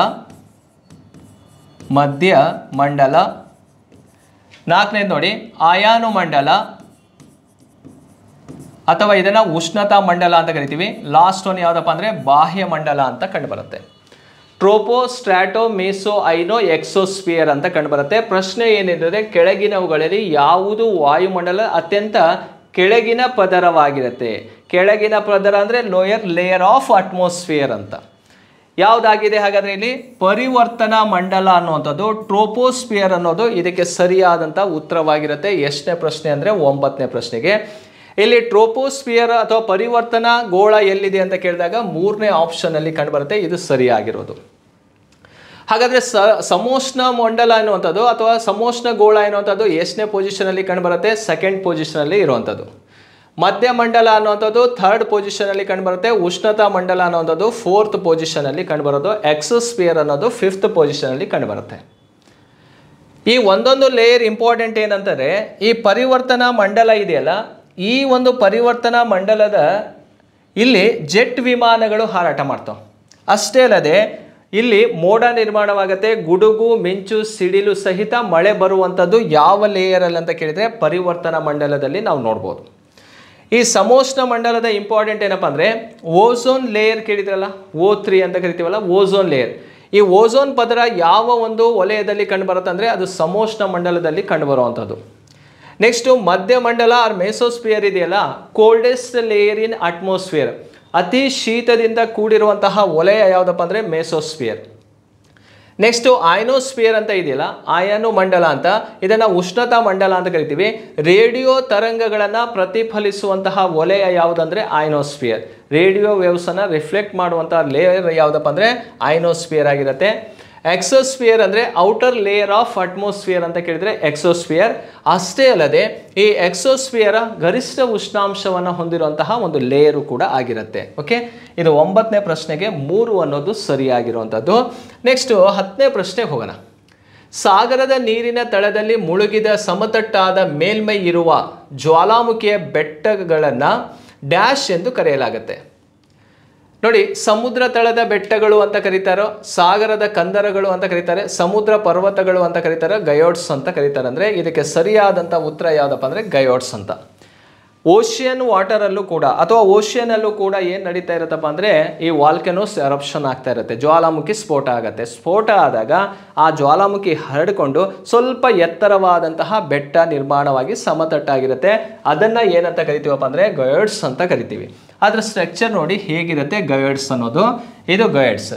4ನೇದು ನೋಡಿ ಆಯಾನು ಮಂಡಲ ಅಥವಾ ಇದನ್ನು ಉಷ್ಣತಾ ಮಂಡಲ ಅಂತ ಕರಿತೀವಿ. ಲಾಸ್ಟ್ ಒನ್ ಯಾವುದಪ್ಪ ಅಂದರೆ ಬಾಹ್ಯ ಮಂಡಲ ಅಂತ ಕಂಡುಬರುತ್ತೆ. ಟ್ರೋಪೋ, ಸ್ಟ್ರಾಟೋ, ಮೆಸೋ, ಐನೋ, ಎಕ್ಸೋಸ್ಪಿಯರ್ ಅಂತ ಕಂಡುಬರುತ್ತೆ. ಪ್ರಶ್ನೆ ಏನಿದೆ, ಕೆಳಗಿನವುಗಳಲ್ಲಿ ಯಾವುದು ವಾಯುಮಂಡಲ ಅತ್ಯಂತ ಕೆಳಗಿನ ಪದರವಾಗಿರುತ್ತೆ? ಕೆಳಗಿನ ಪದರ ಅಂದರೆ ಲೋಯರ್ ಲೇಯರ್ ಆಫ್ ಅಟ್ಮಾಸ್ಫಿಯರ್ ಅಂತ. ಯಾವುದಾಗಿದೆ ಹಾಗಾದರೆ ಇಲ್ಲಿ? ಪರಿವರ್ತನಾ ಮಂಡಲ ಅನ್ನುವಂಥದ್ದು, ಟ್ರೋಪೋಸ್ಪಿಯರ್ ಅನ್ನೋದು ಇದಕ್ಕೆ ಸರಿಯಾದಂಥ ಉತ್ತರವಾಗಿರುತ್ತೆ. ಎಷ್ಟನೇ ಪ್ರಶ್ನೆ ಅಂದರೆ 9ನೇ ಪ್ರಶ್ನೆಗೆ. ಇಲ್ಲಿ ಟ್ರೋಪೋಸ್ಪಿಯರ್ ಅಥವಾ ಪರಿವರ್ತನಾ ಗೋಳ ಎಲ್ಲಿದೆ ಅಂತ ಕೇಳಿದಾಗ 3ನೇ ಆಪ್ಷನಲ್ಲಿ ಕಂಡುಬರುತ್ತೆ. ಇದು ಸರಿಯಾಗಿರೋದು. ಹಾಗಾದರೆ ಸಮೋಷ್ಣ ಮಂಡಲ ಎನ್ನುವಂಥದ್ದು ಅಥವಾ ಸಮೋಷ್ಣ ಗೋಳ ಎನ್ನುವಂಥದ್ದು ಎಷ್ಟನೇ ಪೊಸಿಷನಲ್ಲಿ ಕಂಡುಬರುತ್ತೆ? 2nd ಪೊಸಿಷನಲ್ಲಿ ಇರುವಂಥದ್ದು. ಮಧ್ಯ ಮಂಡಲ ಅನ್ನುವಂಥದ್ದು 3rd ಪೊಸಿಷನಲ್ಲಿ ಕಂಡುಬರುತ್ತೆ. ಉಷ್ಣತಾ ಮಂಡಲ ಅನ್ನುವಂಥದ್ದು 4th ಪೊಸಿಷನಲ್ಲಿ ಕಂಡುಬರೋದು. ಎಕ್ಸೋಸ್ಪಿಯರ್ ಅನ್ನೋದು 5th ಪೊಸಿಷನಲ್ಲಿ ಕಂಡುಬರುತ್ತೆ. ಈ ಒಂದೊಂದು ಲೇಯರ್ ಇಂಪಾರ್ಟೆಂಟ್ ಏನಂದರೆ, ಈ ಪರಿವರ್ತನಾ ಮಂಡಲ ಇದೆಯಲ್ಲ, ಈ ಒಂದು ಪರಿವರ್ತನಾ ಮಂಡಲದ ಇಲ್ಲಿ ಜೆಟ್ ವಿಮಾನಗಳು ಹಾರಾಟ ಮಾಡ್ತಾವೆ. ಅಷ್ಟೇ ಅಲ್ಲದೆ ಇಲ್ಲಿ ಮೋಡ ನಿರ್ಮಾಣವಾಗುತ್ತೆ, ಗುಡುಗು, ಮಿಂಚು, ಸಿಡಿಲು ಸಹಿತ ಮಳೆ ಬರುವಂಥದ್ದು ಯಾವ ಲೇಯರಲ್ಲಿ ಅಂತ ಕೇಳಿದರೆ ಪರಿವರ್ತನಾ ಮಂಡಲದಲ್ಲಿ ನಾವು ನೋಡ್ಬೋದು. ಈ ಸಮೋಷ್ಣ ಮಂಡಲದ ಇಂಪಾರ್ಟೆಂಟ್ ಏನಪ್ಪ ಅಂದರೆ ಓಝೋನ್ ಲೇಯರ್ ಕೇಳಿದ್ರಲ್ಲ, O3 ಅಂತ ಕರಿತೀವಲ್ಲ, ಓಝೋನ್ ಲೇಯರ್. ಈ ಓಝೋನ್ ಪದರ ಯಾವ ಒಂದು ವಲಯದಲ್ಲಿ ಕಂಡುಬರುತ್ತೆ ಅಂದರೆ ಅದು ಸಮೋಷ್ಣ ಮಂಡಲದಲ್ಲಿ ಕಂಡುಬರುವಂಥದ್ದು. ನೆಕ್ಸ್ಟು ಮಧ್ಯ ಮಂಡಲ ಆರ್ ಮೆಸೋಸ್ಪಿಯರ್ ಇದೆಯಲ್ಲ, ಕೋಲ್ಡೆಸ್ಟ್ ಲೇಯರ್ ಇನ್ ಅಟ್ಮಾಸ್ಫಿಯರ್. ಅತಿ ಶೀತದಿಂದ ಕೂಡಿರುವಂತಹ ವಲಯ ಯಾವುದಪ್ಪ ಅಂದರೆ ಮೆಸೋಸ್ಪಿಯರ್. ನೆಕ್ಸ್ಟು ಐನೋಸ್ಪಿಯರ್ ಅಂತ ಇದೆಯಲ್ಲ, ಆಯಾನು ಮಂಡಲ ಅಂತ, ಇದನ್ನು ಉಷ್ಣತಾ ಮಂಡಲ ಅಂತ ಕರಿತೀವಿ. ರೇಡಿಯೋ ತರಂಗಗಳನ್ನು ಪ್ರತಿಫಲಿಸುವಂತಹ ವಲಯ ಯಾವುದಂದರೆ ಐನೋಸ್ಪಿಯರ್. ರೇಡಿಯೋ ವೇವ್ಸನ್ನು ರಿಫ್ಲೆಕ್ಟ್ ಮಾಡುವಂತಹ ಲೇಯರ್ ಯಾವುದಪ್ಪ ಅಂದರೆ ಐನೋಸ್ಪಿಯರ್ ಆಗಿರುತ್ತೆ. ಎಕ್ಸೋಸ್ಪಿಯರ್ ಅಂದರೆ ಔಟರ್ ಲೇಯರ್ ಆಫ್ ಅಟ್ಮಾಸ್ಫಿಯರ್ ಅಂತ ಕೇಳಿದರೆ ಎಕ್ಸೋಸ್ಪಿಯರ್. ಅಷ್ಟೇ ಅಲ್ಲದೆ ಈ ಎಕ್ಸೋಸ್ಪಿಯರ ಗರಿಷ್ಠ ಉಷ್ಣಾಂಶವನ್ನು ಹೊಂದಿರುವಂತಹ ಒಂದು ಲೇಯರು ಕೂಡ ಆಗಿರುತ್ತೆ. ಓಕೆ, ಇದು 9ನೇ ಪ್ರಶ್ನೆಗೆ 3 ಅನ್ನೋದು ಸರಿಯಾಗಿರುವಂಥದ್ದು. ನೆಕ್ಸ್ಟು 10ನೇ ಪ್ರಶ್ನೆಗೆ ಹೋಗೋಣ. ಸಾಗರದ ನೀರಿನ ತಳದಲ್ಲಿ ಮುಳುಗಿದ ಸಮತಟ್ಟಾದ ಮೇಲ್ಮೈ ಇರುವ ಜ್ವಾಲಾಮುಖಿಯ ಬೆಟ್ಟಗಳನ್ನು ಡ್ಯಾಶ್ ಎಂದು ಕರೆಯಲಾಗುತ್ತೆ. ನೋಡಿ, ಸಮುದ್ರ ತಳದ ಬೆಟ್ಟಗಳು ಅಂತ ಕರೀತಾರೋ, ಸಾಗರದ ಕಂದರಗಳು ಅಂತ ಕರೀತಾರೆ, ಸಮುದ್ರ ಪರ್ವತಗಳು ಅಂತ ಕರೀತಾರೆ, ಗಯೋಡ್ಸ್ ಅಂತ ಕರೀತಾರೆ. ಅಂದರೆ ಇದಕ್ಕೆ ಸರಿಯಾದಂಥ ಉತ್ತರ ಯಾವುದಪ್ಪ ಅಂದರೆ ಗಯೋಡ್ಸ್ ಅಂತ. ಓಷಿಯನ್ ವಾಟರಲ್ಲೂ ಕೂಡ ಅಥವಾ ಓಷಿಯನಲ್ಲೂ ಕೂಡ ಏನು ನಡೀತಾ ಇರುತ್ತಪ್ಪ ಅಂದರೆ ಈ ವಾಲ್ಕೆನೋಸ್ ಎರಪ್ಷನ್ ಆಗ್ತಾ ಇರುತ್ತೆ, ಜ್ವಾಲಾಮುಖಿ ಸ್ಫೋಟ ಆಗುತ್ತೆ. ಸ್ಫೋಟ ಆದಾಗ ಆ ಜ್ವಾಲಾಮುಖಿ ಹರಡಿಕೊಂಡು ಸ್ವಲ್ಪ ಎತ್ತರವಾದಂತಹ ಬೆಟ್ಟ ನಿರ್ಮಾಣವಾಗಿ ಸಮತಟ್ಟಾಗಿರುತ್ತೆ. ಅದನ್ನು ಏನಂತ ಕರಿತೀವಪ್ಪ ಅಂದರೆ ಗಯೋಡ್ಸ್ ಅಂತ ಕರಿತೀವಿ. ಅದರ ಸ್ಟ್ರಕ್ಚರ್ ನೋಡಿ ಹೇಗಿರುತ್ತೆ ಗಯೋಡ್ಸ್ ಅನ್ನೋದು. ಇದು ಗಯೋಡ್ಸ್.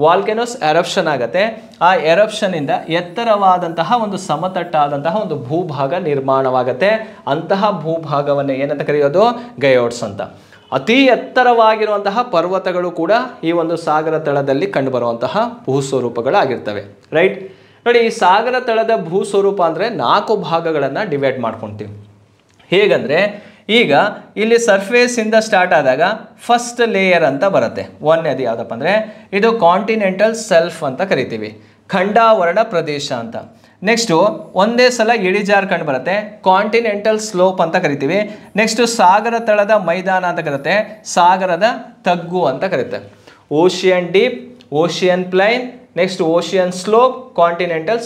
ವಾಲ್ಕೆನೋಸ್ ಎರಪ್ಷನ್ ಆಗುತ್ತೆ. ಆ ಎರಪ್ಷನಿಂದ ಎತ್ತರವಾದಂತಹ ಒಂದು ಸಮತಟ್ಟಾದಂತಹ ಒಂದು ಭೂಭಾಗ ನಿರ್ಮಾಣವಾಗುತ್ತೆ. ಅಂತಹ ಭೂಭಾಗವನ್ನು ಏನಂತ ಕರೆಯೋದು ಗಯೋಡ್ಸ್ ಅಂತ. ಅತಿ ಎತ್ತರವಾಗಿರುವಂತಹ ಪರ್ವತಗಳು ಕೂಡ ಈ ಒಂದು ಸಾಗರ ತಳದಲ್ಲಿ ಕಂಡುಬರುವಂತಹ ಭೂಸ್ವರೂಪಗಳಾಗಿರ್ತವೆ. ರೈಟ್. ನೋಡಿ, ಈ ಸಾಗರ ತಳದ ಭೂಸ್ವರೂಪ ಅಂದರೆ 4 ಭಾಗಗಳನ್ನು ಡಿವೈಡ್ ಮಾಡ್ಕೊಳ್ತೀವಿ. ಹೇಗಂದರೆ ಈಗ ಇಲ್ಲಿ ಸರ್ಫೇಸಿಂದ ಸ್ಟಾರ್ಟ್ ಆದಾಗ ಫಸ್ಟ್ ಲೇಯರ್ ಅಂತ ಬರುತ್ತೆ. ಒಂದನೇದು ಯಾವುದಪ್ಪ ಅಂದರೆ ಇದು ಕಾಂಟಿನೆಂಟಲ್ ಸೆಲ್ಫ್ ಅಂತ ಕರಿತೀವಿ, ಖಂಡಾವರಣ ಪ್ರದೇಶ ಅಂತ. ನೆಕ್ಸ್ಟು ಒಂದೇ ಸಲ ಇಳಿಜಾರು ಕಂಡು ಬರುತ್ತೆ, ಕಾಂಟಿನೆಂಟಲ್ ಸ್ಲೋಪ್ ಅಂತ ಕರಿತೀವಿ. ನೆಕ್ಸ್ಟು ಸಾಗರ ತಳದ ಮೈದಾನ ಅಂತ ಕರುತ್ತೆ, ಸಾಗರದ ತಗ್ಗು ಅಂತ ಕರುತ್ತೆ. Ocean deep, ocean plain, next ocean slope, continental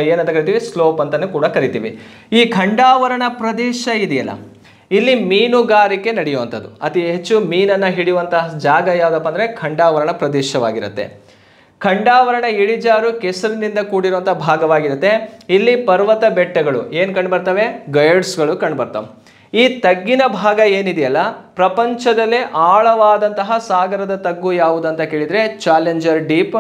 ಏನಂತ ಕರಿತೀವಿ ಸ್ಲೋಪ್ ಅಂತಲೂ ಕೂಡ ಕರಿತೀವಿ. ಈ ಖಂಡಾವರಣ ಪ್ರದೇಶ ಇದೆಯಲ್ಲ, ಇಲ್ಲಿ ಮೀನುಗಾರಿಕೆ ನಡೆಯುವಂಥದ್ದು, ಅತಿ ಹೆಚ್ಚು ಮೀನನ್ನು ಹಿಡಿಯುವಂತಹ ಜಾಗ ಯಾವುದಪ್ಪ ಅಂದರೆ ಖಂಡಾವರಣ ಪ್ರದೇಶವಾಗಿರುತ್ತೆ. ಖಂಡಾವರಣ ಇಳಿಜಾರು ಕೆಸರಿನಿಂದ ಕೂಡಿರುವಂಥ ಭಾಗವಾಗಿರುತ್ತೆ. ಇಲ್ಲಿ ಪರ್ವತ ಬೆಟ್ಟಗಳು ಏನು ಕಂಡುಬರ್ತವೆ, ಗಯೋಡ್ಸ್ಗಳು ಕಂಡುಬರ್ತವೆ. ಈ ತಗ್ಗಿನ ಭಾಗ ಏನಿದೆಯಲ್ಲ, ಪ್ರಪಂಚದಲ್ಲೇ ಆಳವಾದಂತಹ ಸಾಗರದ ತಗ್ಗು ಯಾವುದಂತ ಕೇಳಿದರೆ ಚಾಲೆಂಜರ್ ಡೀಪ್,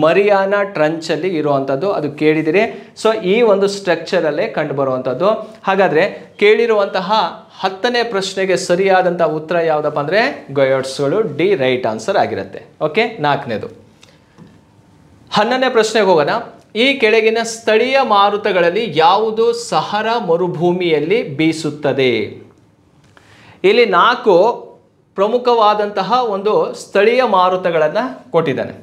ಮರಿಯಾನಾ ಟ್ರಂಚಲ್ಲಿ ಇರುವಂಥದ್ದು, ಅದು ಕೇಳಿದಿರಿ. ಸೊ ಈ ಒಂದು ಸ್ಟ್ರಕ್ಚರಲ್ಲೇ ಕಂಡುಬರುವಂಥದ್ದು. ಹಾಗಾದರೆ ಕೇಳಿರುವಂತಹ 10ನೇ ಪ್ರಶ್ನೆಗೆ ಸರಿಯಾದಂಥ ಉತ್ತರ ಯಾವುದಪ್ಪ ಅಂದರೆ ಗಯೋಡ್ಸ್ಗಳು, ಡಿ ರೈಟ್ ಆನ್ಸರ್ ಆಗಿರುತ್ತೆ. ಓಕೆ, 4ನೇದು. 11ನೇ ಪ್ರಶ್ನೆಗೆ ಹೋಗೋಣ. ಈ ಕೆಳಗಿನ ಸ್ಥಳೀಯ ಮಾರುತಗಳಲ್ಲಿ ಯಾವುದು ಸಹರಾ ಮರುಭೂಮಿಯಲ್ಲಿ ಬೀಸುತ್ತದೆ? ಇಲ್ಲಿ 4 ಪ್ರಮುಖವಾದಂತಹ ಒಂದು ಸ್ಥಳೀಯ ಮಾರುತಗಳನ್ನು ಕೊಟ್ಟಿದ್ದಾನೆ.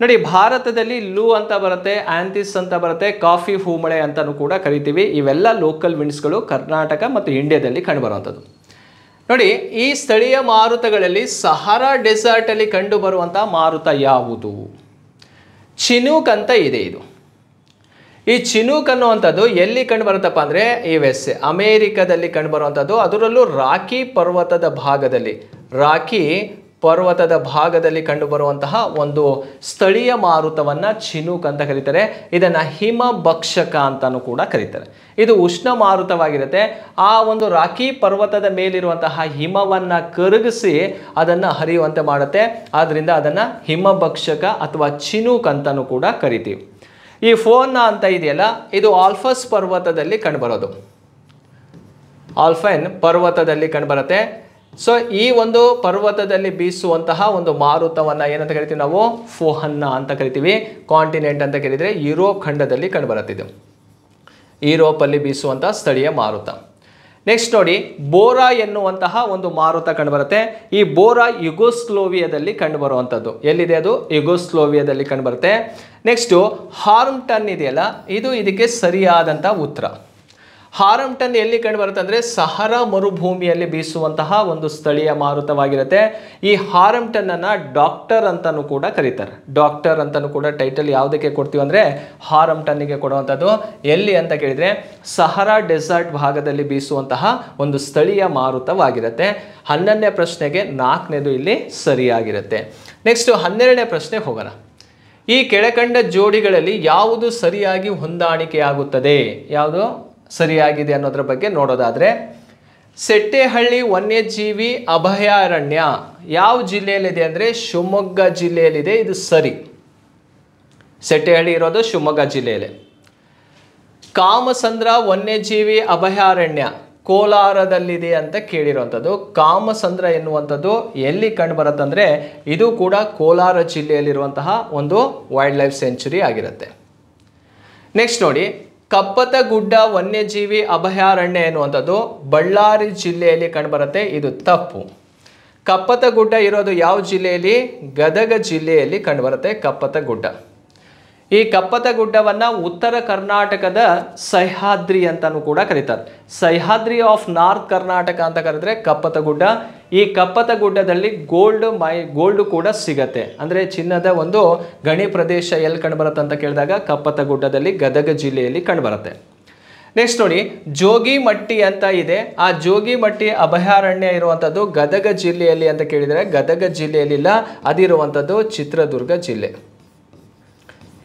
ನೋಡಿ, ಭಾರತದಲ್ಲಿ ಲೂ ಅಂತ ಬರುತ್ತೆ, ಆಂಥಿಸ್ ಅಂತ ಬರುತ್ತೆ, ಕಾಫಿ ಹೂಮಳೆ ಅಂತಲೂ ಕೂಡ ಕರಿತೀವಿ. ಇವೆಲ್ಲ ಲೋಕಲ್ ವಿಂಡ್ಸ್ಗಳು ಕರ್ನಾಟಕ ಮತ್ತು ಇಂಡಿಯಾದಲ್ಲಿ ಕಂಡುಬರುವಂಥದ್ದು. ನೋಡಿ, ಈ ಸ್ಥಳೀಯ ಮಾರುತಗಳಲ್ಲಿ ಸಹರಾ ಡೆಸರ್ಟಲ್ಲಿ ಕಂಡುಬರುವಂಥ ಮಾರುತ ಯಾವುದು? ಚಿನೂಕ್ ಅಂತ ಇದೆ. ಇದು ಈ ಚಿನೂಕ್ ಅನ್ನುವಂಥದ್ದು ಎಲ್ಲಿ ಕಂಡು ಬರುತ್ತಪ್ಪ ಅಂದರೆ USA ಅಮೇರಿಕಾದಲ್ಲಿ ಕಂಡುಬರುವಂಥದ್ದು. ಅದರಲ್ಲೂ ರಾಕಿ ಪರ್ವತದ ಭಾಗದಲ್ಲಿ ಕಂಡುಬರುವಂತಹ ಒಂದು ಸ್ಥಳೀಯ ಮಾರುತವನ್ನು ಚಿನೂಕ್ ಅಂತ ಕರೀತಾರೆ. ಇದನ್ನು ಹಿಮಭಕ್ಷಕ ಅಂತಲೂ ಕೂಡ ಕರೀತಾರೆ. ಇದು ಉಷ್ಣ ಮಾರುತವಾಗಿರುತ್ತೆ. ಆ ಒಂದು ರಾಕಿ ಪರ್ವತದ ಮೇಲಿರುವಂತಹ ಹಿಮವನ್ನು ಕರಗಿಸಿ ಅದನ್ನು ಹರಿಯುವಂತೆ ಮಾಡುತ್ತೆ. ಆದ್ದರಿಂದ ಅದನ್ನು ಹಿಮಭಕ್ಷಕ ಅಥವಾ ಚಿನೂಕ್ ಅಂತಲೂ ಕೂಡ ಕರಿತೀವಿ. ಈ ಫೋನ್ನ ಅಂತ ಇದೆಯಲ್ಲ, ಇದು ಆಲ್ಫಸ್ ಪರ್ವತದಲ್ಲಿ ಕಂಡುಬರೋದು, ಆಲ್ಫೈನ್ ಪರ್ವತದಲ್ಲಿ ಕಂಡುಬರುತ್ತೆ. ಸೊ ಈ ಒಂದು ಪರ್ವತದಲ್ಲಿ ಬೀಸುವಂತಹ ಒಂದು ಮಾರುತವನ್ನು ಏನಂತ ಕರಿತೀವಿ ನಾವು? ಫೋಹನ್ನ ಅಂತ ಕರಿತೀವಿ. ಕಾಂಟಿನೆಂಟ್ ಅಂತ ಕೇಳಿದರೆ ಯುರೋಪ್ ಖಂಡದಲ್ಲಿ ಕಂಡುಬರುತ್ತಿದ್ದು, ಯುರೋಪಲ್ಲಿ ಬೀಸುವಂತಹ ಸ್ಥಳೀಯ ಮಾರುತ. ನೆಕ್ಸ್ಟ್ ನೋಡಿ, ಬೋರಾ ಎನ್ನುವಂತಹ ಒಂದು ಮಾರುತ ಕಂಡುಬರುತ್ತೆ. ಈ ಬೋರಾ ಯುಗೋಸ್ಲೋವಿಯಾದಲ್ಲಿ ಕಂಡುಬರುವಂಥದ್ದು. ಎಲ್ಲಿದೆ ಅದು? ಯುಗೋಸ್ಲೋವಿಯಾದಲ್ಲಿ ಕಂಡುಬರುತ್ತೆ. ನೆಕ್ಸ್ಟು ಹಾರ್ಮ್ಟನ್ ಇದೆಯಲ್ಲ, ಇದು ಇದಕ್ಕೆ ಸರಿಯಾದಂಥ ಉತ್ತರ. ಹಾರ್ಮ್ಟನ್ ಎಲ್ಲಿ ಕಂಡುಬರುತ್ತೆ ಅಂದರೆ ಸಹರಾ ಮರುಭೂಮಿಯಲ್ಲಿ ಬೀಸುವಂತಹ ಒಂದು ಸ್ಥಳೀಯ ಮಾರುತವಾಗಿರುತ್ತೆ. ಈ ಹಾರ್ಮ್ಟನ್ನನ್ನು ಡಾಕ್ಟರ್ ಅಂತಲೂ ಕೂಡ ಕರೀತಾರೆ. ಡಾಕ್ಟರ್ ಅಂತಲೂ ಕೂಡ ಟೈಟಲ್ ಯಾವುದಕ್ಕೆ ಕೊಡ್ತೀವಿ ಅಂದರೆ ಹಾರ್ಮ್ಟನ್ನಿಗೆ ಕೊಡುವಂಥದ್ದು. ಎಲ್ಲಿ ಅಂತ ಕೇಳಿದರೆ ಸಹರಾ ಡೆಸರ್ಟ್ ಭಾಗದಲ್ಲಿ ಬೀಸುವಂತಹ ಒಂದು ಸ್ಥಳೀಯ ಮಾರುತವಾಗಿರುತ್ತೆ. 11ನೇ ಪ್ರಶ್ನೆಗೆ 4ನೇದು ಇಲ್ಲಿ ಸರಿಯಾಗಿರುತ್ತೆ. ನೆಕ್ಸ್ಟು 12ನೇ ಪ್ರಶ್ನೆಗೆ ಹೋಗೋಣ. ಈ ಕೆಳಕಂಡ ಜೋಡಿಗಳಲ್ಲಿ ಯಾವುದು ಸರಿಯಾಗಿ ಹೊಂದಾಣಿಕೆಯಾಗುತ್ತದೆ? ಯಾವುದು ಸರಿಯಾಗಿದೆ ಅನ್ನೋದ್ರ ಬಗ್ಗೆ ನೋಡೋದಾದರೆ, ಸೆಟ್ಟೆಹಳ್ಳಿ ವನ್ಯಜೀವಿ ಅಭಯಾರಣ್ಯ ಯಾವ ಜಿಲ್ಲೆಯಲ್ಲಿದೆ ಅಂದರೆ ಶಿವಮೊಗ್ಗ ಜಿಲ್ಲೆಯಲ್ಲಿದೆ. ಇದು ಸರಿ. ಸೆಟ್ಟೆಹಳ್ಳಿ ಇರೋದು ಶಿವಮೊಗ್ಗ ಜಿಲ್ಲೆಯಲ್ಲಿ. ಕಾಮಸಂದ್ರ ವನ್ಯಜೀವಿ ಅಭಯಾರಣ್ಯ ಕೋಲಾರದಲ್ಲಿದೆ ಅಂತ ಕೇಳಿರುವಂಥದ್ದು. ಕಾಮಸಂದ್ರ ಎನ್ನುವಂಥದ್ದು ಎಲ್ಲಿ ಕಂಡುಬರುತ್ತಂದರೆ ಇದು ಕೂಡ ಕೋಲಾರ ಜಿಲ್ಲೆಯಲ್ಲಿರುವಂತಹ ಒಂದು ವೈಲ್ಡ್ ಲೈಫ್ ಸೆಂಚುರಿ ಆಗಿರುತ್ತೆ. ನೆಕ್ಸ್ಟ್ ನೋಡಿ, ಕಪ್ಪತಗುಡ್ಡ ವನ್ಯಜೀವಿ ಅಭಯಾರಣ್ಯ ಎನ್ನುವಂಥದ್ದು ಬಳ್ಳಾರಿ ಜಿಲ್ಲೆಯಲ್ಲಿ ಕಂಡುಬರುತ್ತೆ. ಇದು ತಪ್ಪು. ಕಪ್ಪತಗುಡ್ಡ ಇರೋದು ಯಾವ ಜಿಲ್ಲೆಯಲ್ಲಿ? ಗದಗ ಜಿಲ್ಲೆಯಲ್ಲಿ ಕಂಡುಬರುತ್ತೆ ಕಪ್ಪತಗುಡ್ಡ. ಈ ಕಪ್ಪತ್ತ ಗುಡ್ಡವನ್ನು ಉತ್ತರ ಕರ್ನಾಟಕದ ಸಹ್ಯಾದ್ರಿ ಅಂತಾನೂ ಕೂಡ ಕರೀತಾರೆ. ಸಹ್ಯಾದ್ರಿ ಆಫ್ ನಾರ್ತ್ ಕರ್ನಾಟಕ ಅಂತ ಕರೆದ್ರೆ ಕಪ್ಪತ್ತ ಗುಡ್ಡ. ಈ ಕಪ್ಪತ್ತ ಗುಡ್ಡದಲ್ಲಿ ಗೋಲ್ಡ್ ಕೂಡ ಸಿಗತ್ತೆ. ಅಂದರೆ ಚಿನ್ನದ ಒಂದು ಗಣಿ ಪ್ರದೇಶ ಎಲ್ಲಿ ಕಂಡುಬರುತ್ತೆ ಅಂತ ಕೇಳಿದಾಗ ಕಪ್ಪತ್ತ ಗುಡ್ಡದಲ್ಲಿ ಗದಗ ಜಿಲ್ಲೆಯಲ್ಲಿ ಕಂಡುಬರುತ್ತೆ. ನೆಕ್ಸ್ಟ್ ನೋಡಿ, ಜೋಗಿಮಟ್ಟಿ ಅಂತ ಇದೆ. ಆ ಜೋಗಿಮಟ್ಟಿ ಅಭಯಾರಣ್ಯ ಇರುವಂಥದ್ದು ಗದಗ ಜಿಲ್ಲೆಯಲ್ಲಿ ಅಂತ ಕೇಳಿದರೆ ಗದಗ ಜಿಲ್ಲೆಯಲ್ಲಿಲ್ಲ, ಅದಿರುವಂಥದ್ದು ಚಿತ್ರದುರ್ಗ ಜಿಲ್ಲೆ.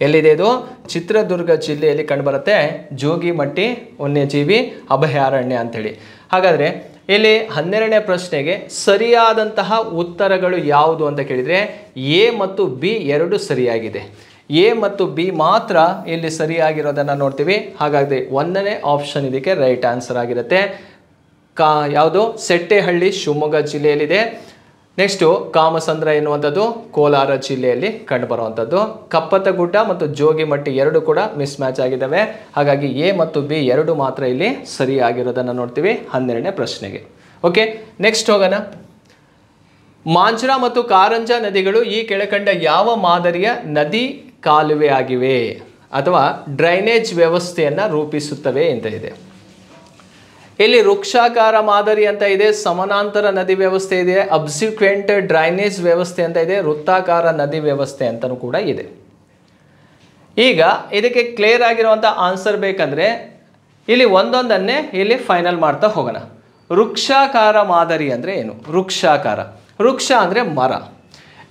ಎಲ್ಲಿದೆ ಇದು? ಚಿತ್ರದುರ್ಗ ಜಿಲ್ಲೆಯಲ್ಲಿ ಕಂಡುಬರುತ್ತೆ ಜೋಗಿಮಟ್ಟಿ ವನ್ಯಜೀವಿ ಅಭಯಾರಣ್ಯ ಅಂಥೇಳಿ. ಹಾಗಾದರೆ ಇಲ್ಲಿ 12ನೇ ಪ್ರಶ್ನೆಗೆ ಸರಿಯಾದಂತಹ ಉತ್ತರಗಳು ಯಾವುದು ಅಂತ ಕೇಳಿದರೆ ಎ ಮತ್ತು ಬಿ ಎರಡು ಸರಿಯಾಗಿದೆ. ಎ ಮತ್ತು ಬಿ ಮಾತ್ರ ಇಲ್ಲಿ ಸರಿಯಾಗಿರೋದನ್ನು ನೋಡ್ತೀವಿ. ಹಾಗಾದರೆ 1ನೇ ಆಪ್ಷನ್ ಇದಕ್ಕೆ ರೈಟ್ ಆನ್ಸರ್ ಆಗಿರುತ್ತೆ. ಯಾವುದು? ಸೆಟ್ಟೆಹಳ್ಳಿ ಶಿವಮೊಗ್ಗ ಜಿಲ್ಲೆಯಲ್ಲಿದೆ. ನೆಕ್ಸ್ಟು ಕಾಮಸಂದ್ರ ಎನ್ನುವಂಥದ್ದು ಕೋಲಾರ ಜಿಲ್ಲೆಯಲ್ಲಿ ಕಂಡುಬರುವಂಥದ್ದು. ಕಪ್ಪತ್ತ ಗುಡ್ಡ ಮತ್ತು ಜೋಗಿಮಟ್ಟಿ ಎರಡು ಕೂಡ ಮಿಸ್ ಮ್ಯಾಚ್ ಆಗಿದ್ದಾವೆ. ಹಾಗಾಗಿ ಎ ಮತ್ತು ಬಿ ಎರಡು ಮಾತ್ರ ಇಲ್ಲಿ ಸರಿಯಾಗಿರೋದನ್ನು ನೋಡ್ತೀವಿ 12ನೇ ಪ್ರಶ್ನೆಗೆ. ಓಕೆ, ನೆಕ್ಸ್ಟ್ ಹೋಗೋಣ. ಮಾಂಜ್ರಾ ಮತ್ತು ಕಾರಂಜಾ ನದಿಗಳು ಈ ಕೆಳಕಂಡ ಯಾವ ಮಾದರಿಯ ನದಿ ಕಾಲುವೆ ಆಗಿವೆ ಅಥವಾ ಡ್ರೈನೇಜ್ ವ್ಯವಸ್ಥೆಯನ್ನು ರೂಪಿಸುತ್ತವೆ ಅಂತ ಇದೆ. ಇಲ್ಲಿ ವೃಕ್ಷಾಕಾರ ಮಾದರಿ ಅಂತ ಇದೆ, ಸಮಾನಾಂತರ ನದಿ ವ್ಯವಸ್ಥೆ ಇದೆ, ಅಬ್ಸಿಕ್ವೆಂಟ್ ಡ್ರೈನೇಜ್ ವ್ಯವಸ್ಥೆ ಅಂತ ಇದೆ, ವೃತ್ತಾಕಾರ ನದಿ ವ್ಯವಸ್ಥೆ ಅಂತಲೂ ಕೂಡ ಇದೆ. ಈಗ ಇದಕ್ಕೆ ಕ್ಲಿಯರ್ ಆಗಿರುವಂಥ ಆನ್ಸರ್ ಬೇಕಂದರೆ ಇಲ್ಲಿ ಒಂದೊಂದನ್ನೇ ಇಲ್ಲಿ ಫೈನಲ್ ಮಾಡ್ತಾ ಹೋಗೋಣ. ವೃಕ್ಷಾಕಾರ ಮಾದರಿ ಅಂದರೆ ಏನು? ವೃಕ್ಷ ಅಂದರೆ ಮರ.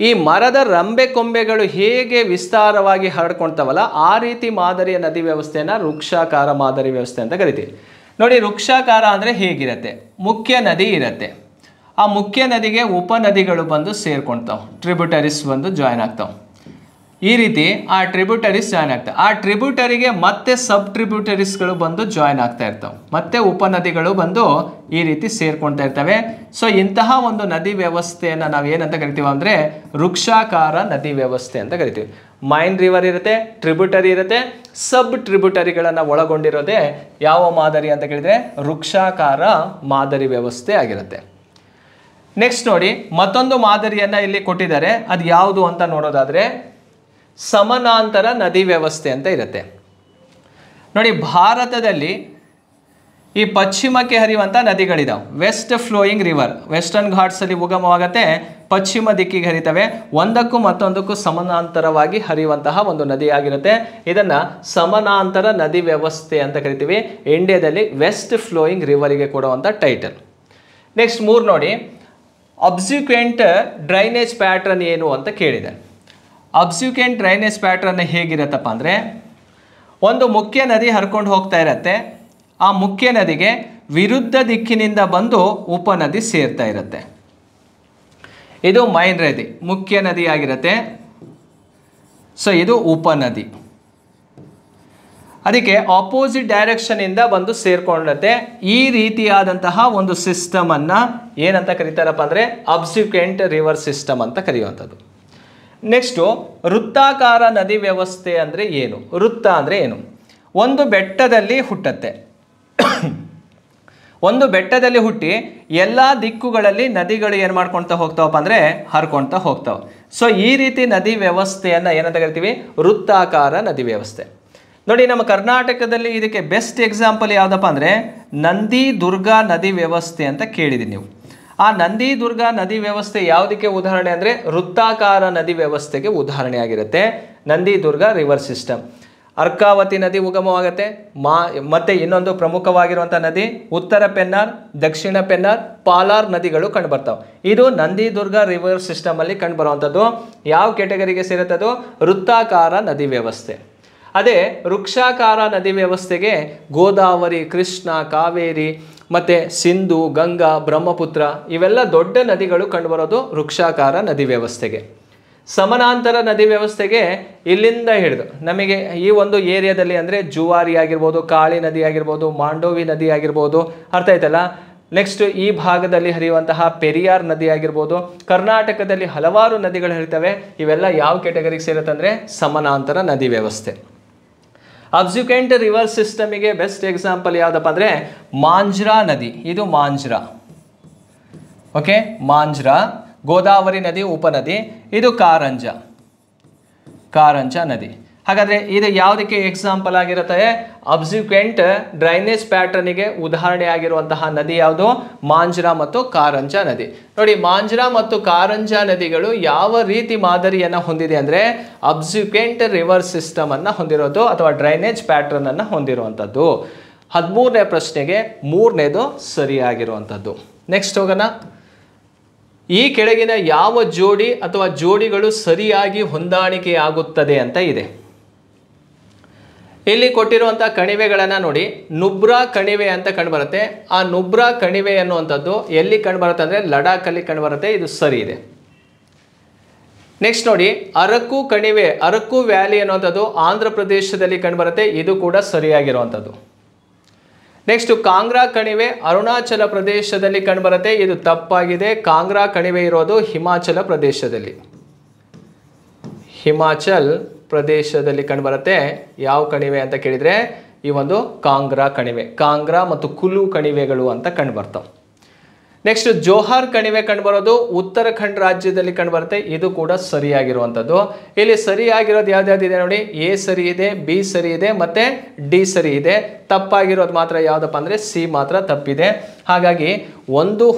ಈ ಮರದ ರಂಬೆ ಕೊಂಬೆಗಳು ಹೇಗೆ ವಿಸ್ತಾರವಾಗಿ ಹರಡ್ಕೊಳ್ತಾವಲ್ಲ ಆ ರೀತಿ ಮಾದರಿಯ ನದಿ ವ್ಯವಸ್ಥೆಯನ್ನು ವೃಕ್ಷಾಕಾರ ಮಾದರಿ ವ್ಯವಸ್ಥೆ ಅಂತ ಕರಿತೀವಿ. ನೋಡಿ, ವೃಕ್ಷಾಕಾರ ಅಂದರೆ ಹೇಗಿರುತ್ತೆ? ಮುಖ್ಯ ನದಿ ಇರುತ್ತೆ. ಆ ಮುಖ್ಯ ನದಿಗೆ ಉಪನದಿಗಳು ಬಂದು ಸೇರ್ಕೊಳ್ತಾವೆ, ಟ್ರಿಬ್ಯೂಟರೀಸ್ ಬಂದು ಜಾಯ್ನ್ ಆಗ್ತಾವೆ. ಈ ರೀತಿ ಆ ಟ್ರಿಬ್ಯೂಟರೀಸ್ ಜಾಯ್ನ್ ಆಗ್ತವೆ. ಆ ಟ್ರಿಬ್ಯೂಟರಿಗೆ ಮತ್ತೆ ಸಬ್ ಟ್ರಿಬ್ಯೂಟರೀಸ್ಗಳು ಬಂದು ಜಾಯ್ನ್ ಆಗ್ತಾ ಇರ್ತವೆ, ಮತ್ತೆ ಉಪನದಿಗಳು ಬಂದು ಈ ರೀತಿ ಸೇರ್ಕೊಳ್ತಾ ಇರ್ತವೆ. ಸೊ ಇಂತಹ ಒಂದು ನದಿ ವ್ಯವಸ್ಥೆಯನ್ನು ನಾವು ಏನಂತ ಕರಿತೀವಿ ಅಂದರೆ ವೃಕ್ಷಾಕಾರ ನದಿ ವ್ಯವಸ್ಥೆ ಅಂತ ಕರಿತೀವಿ. ಮೈನ್ ರಿವರ್ ಇರುತ್ತೆ, ಟ್ರಿಬ್ಯೂಟರಿ ಇರುತ್ತೆ, ಸಬ್ ಟ್ರಿಬ್ಯೂಟರಿಗಳನ್ನು ಒಳಗೊಂಡಿರೋದೇ ಯಾವ ಮಾದರಿ ಅಂತ ಕೇಳಿದರೆ ವೃಕ್ಷಾಕಾರ ಮಾದರಿ ವ್ಯವಸ್ಥೆ ಆಗಿರುತ್ತೆ. ನೆಕ್ಸ್ಟ್ ನೋಡಿ, ಮತ್ತೊಂದು ಮಾದರಿಯನ್ನು ಇಲ್ಲಿ ಕೊಟ್ಟಿದ್ದಾರೆ. ಅದು ಯಾವುದು ಅಂತ ನೋಡೋದಾದರೆ ಸಮಾನಾಂತರ ನದಿ ವ್ಯವಸ್ಥೆ ಅಂತ ಇರುತ್ತೆ. ನೋಡಿ, ಭಾರತದಲ್ಲಿ ಈ ಪಶ್ಚಿಮಕ್ಕೆ ಹರಿಯುವಂಥ ನದಿಗಳಿದಾವೆ. ವೆಸ್ಟ್ ಫ್ಲೋಯಿಂಗ್ ರಿವರ್ ವೆಸ್ಟರ್ನ್ ಘಾಟ್ಸಲ್ಲಿ ಉಗಮವಾಗುತ್ತೆ, ಪಶ್ಚಿಮ ದಿಕ್ಕಿಗೆ ಹರಿತವೆ. ಒಂದಕ್ಕೂ ಮತ್ತೊಂದಕ್ಕೂ ಸಮಾನಾಂತರವಾಗಿ ಹರಿಯುವಂತಹ ಒಂದು ನದಿಯಾಗಿರುತ್ತೆ. ಇದನ್ನು ಸಮಾನಾಂತರ ನದಿ ವ್ಯವಸ್ಥೆ ಅಂತ ಕರಿತೀವಿ. ಇಂಡಿಯಾದಲ್ಲಿ ವೆಸ್ಟ್ ಫ್ಲೋಯಿಂಗ್ ರಿವರಿಗೆ ಕೊಡುವಂಥ ಟೈಟಲ್. ನೆಕ್ಸ್ಟ್ 3 ನೋಡಿ, ಅಬ್ಸಿಕ್ವೆಂಟ್ ಡ್ರೈನೇಜ್ ಪ್ಯಾಟ್ರನ್ ಏನು ಅಂತ ಕೇಳಿದೆ. ಅಬ್ಸಿಕ್ವೆಂಟ್ ಡ್ರೈನೇಜ್ ಪ್ಯಾಟ್ರನ್ ಹೇಗಿರುತ್ತಪ್ಪ ಅಂದರೆ ಒಂದು ಮುಖ್ಯ ನದಿ ಹರ್ಕೊಂಡು ಹೋಗ್ತಾ ಇರತ್ತೆ. ಆ ಮುಖ್ಯ ನದಿಗೆ ವಿರುದ್ಧ ದಿಕ್ಕಿನಿಂದ ಬಂದು ಉಪನದಿ ಸೇರ್ತಾ ಇರುತ್ತೆ. ಇದು ಮೈನ್ ನದಿ, ಮುಖ್ಯ ನದಿ ಆಗಿರುತ್ತೆ. ಸೊ ಇದು ಉಪನದಿ. ಅದಕ್ಕೆ ಆಪೋಸಿಟ್ ಡೈರೆಕ್ಷನಿಂದ ಬಂದು ಸೇರ್ಕೊಂಡಿರುತ್ತೆ. ಈ ರೀತಿಯಾದಂತಹ ಒಂದು ಸಿಸ್ಟಮನ್ನು ಏನಂತ ಕರೀತಾರಪ್ಪ ಅಂದರೆ ಅಬ್ಸಿಕ್ವೆಂಟ್ ರಿವರ್ ಸಿಸ್ಟಮ್ ಅಂತ ಕರೆಯುವಂಥದ್ದು. ನೆಕ್ಸ್ಟು ವೃತ್ತಾಕಾರ ನದಿ ವ್ಯವಸ್ಥೆ ಅಂದರೆ ಏನು? ವೃತ್ತ ಅಂದರೆ ಏನು? ಒಂದು ಬೆಟ್ಟದಲ್ಲಿ ಹುಟ್ಟುತ್ತೆ. ಒಂದು ಬೆಟ್ಟದಲ್ಲಿ ಹುಟ್ಟಿ ಎಲ್ಲ ದಿಕ್ಕುಗಳಲ್ಲಿ ನದಿಗಳು ಏನು ಮಾಡ್ಕೊಳ್ತಾ ಹೋಗ್ತಾವಪ್ಪ ಅಂದರೆ ಹರ್ಕೊಳ್ತಾ ಹೋಗ್ತಾವೆ. ಸೊ ಈ ರೀತಿ ನದಿ ವ್ಯವಸ್ಥೆಯನ್ನು ಏನಂತ ಕರಿತೀವಿ? ವೃತ್ತಾಕಾರ ನದಿ ವ್ಯವಸ್ಥೆ. ನೋಡಿ, ನಮ್ಮ ಕರ್ನಾಟಕದಲ್ಲಿ ಇದಕ್ಕೆ ಬೆಸ್ಟ್ ಎಕ್ಸಾಂಪಲ್ ಯಾವುದಪ್ಪ ಅಂದರೆ ನಂದಿ ದುರ್ಗಾ ನದಿ ವ್ಯವಸ್ಥೆ ಅಂತ ಕೇಳಿದ್ದೀನಿ ನೀವು. ಆ ನಂದಿ ದುರ್ಗಾ ನದಿ ವ್ಯವಸ್ಥೆ ಯಾವುದಕ್ಕೆ ಉದಾಹರಣೆ ಅಂದರೆ ವೃತ್ತಾಕಾರ ನದಿ ವ್ಯವಸ್ಥೆಗೆ ಉದಾಹರಣೆ ಆಗಿರುತ್ತೆ. Nandi Durga river system. ಅರ್ಕಾವತಿ ನದಿ ಉಗಮವಾಗುತ್ತೆ. ಮತ್ತು ಇನ್ನೊಂದು ಪ್ರಮುಖವಾಗಿರುವಂಥ ನದಿ ಉತ್ತರ ಪೆನ್ನಾರ್, ದಕ್ಷಿಣ ಪೆನ್ನಾರ್, ಪಾಲಾರ್ ನದಿಗಳು ಕಂಡುಬರ್ತಾವೆ. ಇದು ನಂದಿ ದುರ್ಗಾ ರಿವರ್ ಸಿಸ್ಟಮಲ್ಲಿ ಕಂಡುಬರುವಂಥದ್ದು. ಯಾವ ಕೆಟಗರಿಗೆ ಸೇರುತ್ತದು? ವೃತ್ತಾಕಾರ ನದಿ ವ್ಯವಸ್ಥೆ. ಅದೇ ವೃಕ್ಷಾಕಾರ ನದಿ ವ್ಯವಸ್ಥೆಗೆ ಗೋದಾವರಿ, ಕೃಷ್ಣ, ಕಾವೇರಿ ಮತ್ತು ಸಿಂಧು, ಗಂಗಾ, ಬ್ರಹ್ಮಪುತ್ರ ಇವೆಲ್ಲ ದೊಡ್ಡ ನದಿಗಳು ಕಂಡುಬರೋದು ವೃಕ್ಷಾಕಾರ ನದಿ ವ್ಯವಸ್ಥೆಗೆ. ಸಮಾನಾಂತರ ನದಿ ವ್ಯವಸ್ಥೆಗೆ ಇಲ್ಲಿಂದ ಹಿಡಿದು ನಮಗೆ ಈ ಒಂದು ಏರಿಯಾದಲ್ಲಿ ಅಂದರೆ ಜುವಾರಿ ಆಗಿರ್ಬೋದು, ಕಾಳಿ ನದಿ ಆಗಿರ್ಬೋದು, ಮಾಂಡೋವಿ ನದಿ ಆಗಿರ್ಬೋದು, ಅರ್ಥ ಆಯ್ತಲ್ಲ. ನೆಕ್ಸ್ಟ್ ಈ ಭಾಗದಲ್ಲಿ ಹರಿಯುವಂತಹ ಪೆರಿಯಾರ್ ನದಿ ಆಗಿರ್ಬೋದು, ಕರ್ನಾಟಕದಲ್ಲಿ ಹಲವಾರು ನದಿಗಳು ಹರಿತವೆ. ಇವೆಲ್ಲ ಯಾವ ಕೆಟಗರಿಗೆ ಸೇರುತ್ತೆ ಅಂದರೆ ಸಮಾನಾಂತರ ನದಿ ವ್ಯವಸ್ಥೆ. ಅಬ್ಸಿಕ್ವೆಂಟ್ ರಿವರ್ ಸಿಸ್ಟಮಿಗೆ ಬೆಸ್ಟ್ ಎಕ್ಸಾಂಪಲ್ ಯಾವುದಪ್ಪ ಅಂದರೆ ಮಾಂಜ್ರಾ ನದಿ. ಇದು ಮಾಂಜ್ರಾ. ಓಕೆ, ಮಾಂಜ್ರಾ. ಗೋದಾವರಿ ನದಿ ಉಪನದಿ. ಇದು ಕಾರಂಜಾ ನದಿ. ಹಾಗಾದರೆ ಇದು ಯಾವುದಕ್ಕೆ ಎಕ್ಸಾಂಪಲ್ ಆಗಿರುತ್ತೆ? ಅಬ್ಸಿಕ್ವೆಂಟ್ ಡ್ರೈನೇಜ್ ಪ್ಯಾಟರ್ನಿಗೆ ಉದಾಹರಣೆ ಆಗಿರುವಂತಹ ನದಿ ಯಾವುದು? ಮಾಂಜ್ರಾ ಮತ್ತು ಕಾರಂಜಾ ನದಿ. ನೋಡಿ, ಮಾಂಜ್ರಾ ಮತ್ತು ಕಾರಂಜಾ ನದಿಗಳು ಯಾವ ರೀತಿ ಮಾದರಿಯನ್ನು ಹೊಂದಿದೆ ಅಂದರೆ ಅಬ್ಸಿಕ್ವೆಂಟ್ ರಿವರ್ ಸಿಸ್ಟಮ್ ಅನ್ನು ಹೊಂದಿರೋದು ಅಥವಾ ಡ್ರೈನೇಜ್ ಪ್ಯಾಟರ್ನ್ ಅನ್ನು ಹೊಂದಿರುವಂಥದ್ದು. 13ನೇ ಪ್ರಶ್ನೆಗೆ 3ನೇದು ಸರಿಯಾಗಿರುವಂಥದ್ದು. ನೆಕ್ಸ್ಟ್ ಹೋಗೋಣ. ಈ ಕೆಳಗಿನ ಯಾವ ಜೋಡಿ ಅಥವಾ ಜೋಡಿಗಳು ಸರಿಯಾಗಿ ಹೊಂದಾಣಿಕೆಯಾಗುತ್ತದೆ ಅಂತ ಇದೆ. ಇಲ್ಲಿ ಕೊಟ್ಟಿರುವಂಥ ಕಣಿವೆಗಳನ್ನು ನೋಡಿ, ನುಬ್ರಾ ಕಣಿವೆ ಅಂತ ಕಂಡುಬರುತ್ತೆ. ಆ ನುಬ್ರಾ ಕಣಿವೆ ಅನ್ನುವಂಥದ್ದು ಎಲ್ಲಿ ಕಂಡುಬರುತ್ತೆ ಅಂದರೆ ಲಡಾಖಲ್ಲಿ ಕಂಡುಬರುತ್ತೆ. ಇದು ಸರಿ ಇದೆ. ನೆಕ್ಸ್ಟ್ ನೋಡಿ, ಅರಕು ಕಣಿವೆ, ಅರಕು ವ್ಯಾಲಿ ಅನ್ನುವಂಥದ್ದು ಆಂಧ್ರ ಪ್ರದೇಶದಲ್ಲಿ ಕಂಡುಬರುತ್ತೆ. ಇದು ಕೂಡ ಸರಿಯಾಗಿರುವಂಥದ್ದು. ನೆಕ್ಸ್ಟ್ ಕಾಂಗ್ರಾ ಕಣಿವೆ ಅರುಣಾಚಲ ಪ್ರದೇಶದಲ್ಲಿ ಕಂಡುಬರುತ್ತೆ. ಇದು ತಪ್ಪಾಗಿದೆ. ಕಾಂಗ್ರಾ ಕಣಿವೆ ಇರೋದು ಹಿಮಾಚಲ ಪ್ರದೇಶದಲ್ಲಿ. ಹಿಮಾಚಲ್ ಪ್ರದೇಶದಲ್ಲಿ ಕಂಡುಬರುತ್ತೆ. ಯಾವ ಕಣಿವೆ ಅಂತ ಕೇಳಿದರೆ ಈ ಒಂದು ಕಾಂಗ್ರಾ ಕಣಿವೆ. ಕಾಂಗ್ರಾ ಮತ್ತು ಕುಲು ಕಣಿವೆಗಳು ಅಂತ ಕಂಡುಬರ್ತವೆ. ನೆಕ್ಸ್ಟ್ ಜೋಹಾರ್ ಕಣಿವೆ ಕಂಡುಬರೋದು ಉತ್ತರಾಖಂಡ್ ರಾಜ್ಯದಲ್ಲಿ ಕಂಡುಬರುತ್ತೆ. ಇದು ಕೂಡ ಸರಿಯಾಗಿರುವಂಥದ್ದು. ಇಲ್ಲಿ ಸರಿಯಾಗಿರೋದು ಯಾವ್ದಾವ್ದಿದೆ ನೋಡಿ, ಎ ಸರಿ ಇದೆ, ಬಿ ಸರಿ ಇದೆ ಮತ್ತು ಡಿ ಸರಿ ಇದೆ. ತಪ್ಪಾಗಿರೋದು ಮಾತ್ರ ಯಾವುದಪ್ಪ ಅಂದರೆ ಸಿ ಮಾತ್ರ ತಪ್ಪಿದೆ. ಹಾಗಾಗಿ 1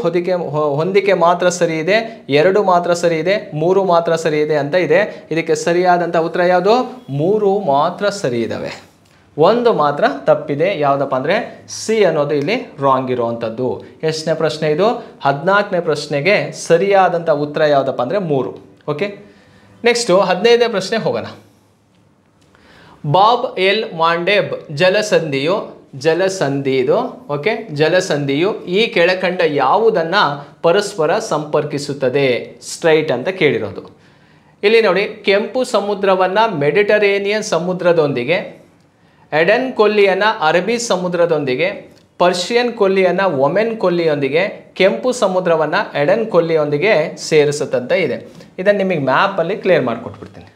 ಹೊಂದಿಕೆ ಮಾತ್ರ ಸರಿ ಇದೆ, 2 ಮಾತ್ರ ಸರಿ ಇದೆ, 3 ಮಾತ್ರ ಸರಿ ಇದೆ ಅಂತ ಇದೆ. ಇದಕ್ಕೆ ಸರಿಯಾದಂಥ ಉತ್ತರ ಯಾವುದು? 3 ಮಾತ್ರ ಸರಿ ಇದ್ದಾವೆ, 1 ಮಾತ್ರ ತಪ್ಪಿದೆ. ಯಾವುದಪ್ಪ ಅಂದರೆ ಸಿ ಅನ್ನೋದು ಇಲ್ಲಿ ರಾಂಗ್ ಇರುವಂಥದ್ದು. ಎಷ್ಟನೇ ಪ್ರಶ್ನೆ ಇದು? 14ನೇ ಪ್ರಶ್ನೆಗೆ ಸರಿಯಾದಂಥ ಉತ್ತರ ಯಾವುದಪ್ಪ ಅಂದರೆ 3. ಓಕೆ, ನೆಕ್ಸ್ಟು 15ನೇ ಪ್ರಶ್ನೆ ಹೋಗೋಣ. ಬಾಬ್ ಎಲ್ ಮಾಂಡೇಬ್ ಜಲಸಂಧಿಯು ಓಕೆ, ಜಲಸಂಧಿಯು ಈ ಕೆಳಕಂಡ ಯಾವುದನ್ನು ಪರಸ್ಪರ ಸಂಪರ್ಕಿಸುತ್ತದೆ? ಸ್ಟ್ರೈಟ್ ಅಂತ ಕೇಳಿರೋದು. ಇಲ್ಲಿ ನೋಡಿ, ಕೆಂಪು ಸಮುದ್ರವನ್ನು ಮೆಡಿಟರೇನಿಯನ್ ಸಮುದ್ರದೊಂದಿಗೆ, ಎಡನ್ ಕೊಲ್ಲಿಯನ್ನು ಅರಬ್ಬಿ ಸಮುದ್ರದೊಂದಿಗೆ, ಪರ್ಷಿಯನ್ ಕೊಲ್ಲಿಯನ್ನು ಒಮೆನ್ ಕೊಲ್ಲಿಯೊಂದಿಗೆ, ಕೆಂಪು ಸಮುದ್ರವನ್ನು ಎಡನ್ ಕೊಲ್ಲಿಯೊಂದಿಗೆ ಸೇರಿಸುತ್ತಂತ ಇದೆ. ಇದನ್ನು ನಿಮಗೆ ಮ್ಯಾಪಲ್ಲಿ ಕ್ಲಿಯರ್ ಮಾಡಿಕೊಟ್ಬಿಡ್ತೀನಿ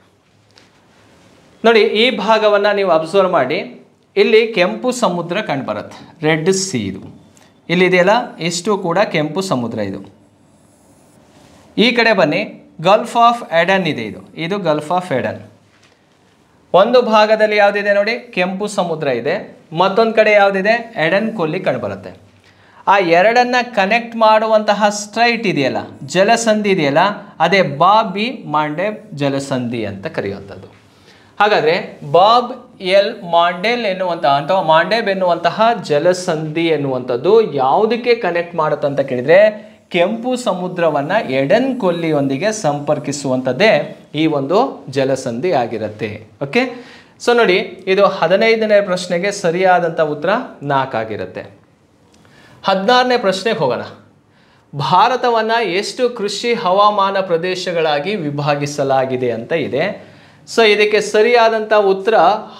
ನೋಡಿ. ಈ ಭಾಗವನ್ನು ನೀವು ಅಬ್ಸರ್ವ್ ಮಾಡಿ. ಇಲ್ಲಿ ಕೆಂಪು ಸಮುದ್ರ ಕಂಡುಬರುತ್ತೆ, ರೆಡ್ ಸಿ. ಇದು ಇಲ್ಲಿದೆಯಲ್ಲ, ಇಷ್ಟು ಕೂಡ ಕೆಂಪು ಸಮುದ್ರ. ಈ ಕಡೆ ಬನ್ನಿ, ಗಲ್ಫ್ ಆಫ್ ಎಡನ್ ಇದೆ. ಇದು ಗಲ್ಫ್ ಆಫ್ ಎಡನ್. ಒಂದು ಭಾಗದಲ್ಲಿ ಯಾವುದಿದೆ ನೋಡಿ, ಕೆಂಪು ಸಮುದ್ರ ಇದೆ. ಮತ್ತೊಂದು ಕಡೆ ಯಾವುದಿದೆ? ಎಡನ್ ಕೊಲ್ಲಿ ಕಂಡುಬರುತ್ತೆ. ಆ ಎರಡನ್ನು ಕನೆಕ್ಟ್ ಮಾಡುವಂತಹ ಸ್ಟ್ರೈಟ್ ಇದೆಯಲ್ಲ, ಜಲಸಂಧಿ ಇದೆಯಲ್ಲ, ಅದೇ ಬಾಬ್ ಇ ಮಾಂಡೇಬ್ ಜಲಸಂಧಿ ಅಂತ ಕರೆಯುವಂಥದ್ದು. ಹಾಗಾದರೆ ಬಾಬ್ ಎಲ್ ಮಾಂಡೇಲ್ ಎನ್ನುವಂತಹ ಅಥವಾ ಮಾಂಡೇಬ್ ಎನ್ನುವಂತಹ ಜಲಸಂಧಿ ಎನ್ನುವಂಥದ್ದು ಯಾವುದಕ್ಕೆ ಕನೆಕ್ಟ್ ಮಾಡುತ್ತೆ ಅಂತ ಕೇಳಿದರೆ ಕೆಂಪು ಸಮುದ್ರವನ್ನು ಎಡನ್ ಕೊಲ್ಲಿಯೊಂದಿಗೆ ಸಂಪರ್ಕಿಸುವಂಥದ್ದೇ ಈ ಒಂದು ಜಲಸಂಧಿ ಆಗಿರುತ್ತೆ. ಓಕೆ, ಸೊ ನೋಡಿ, ಇದು 15ನೇ ಪ್ರಶ್ನೆಗೆ ಸರಿಯಾದಂಥ ಉತ್ತರ 4 ಆಗಿರುತ್ತೆ. 16ನೇ ಪ್ರಶ್ನೆಗೆ ಹೋಗೋಣ. ಭಾರತವನ್ನು ಎಷ್ಟು ಕೃಷಿ ಹವಾಮಾನ ಪ್ರದೇಶಗಳಾಗಿ ವಿಭಾಗಿಸಲಾಗಿದೆ ಅಂತ ಇದೆ. ಸೊ ಇದಕ್ಕೆ ಸರಿಯಾದಂಥ ಉತ್ತರ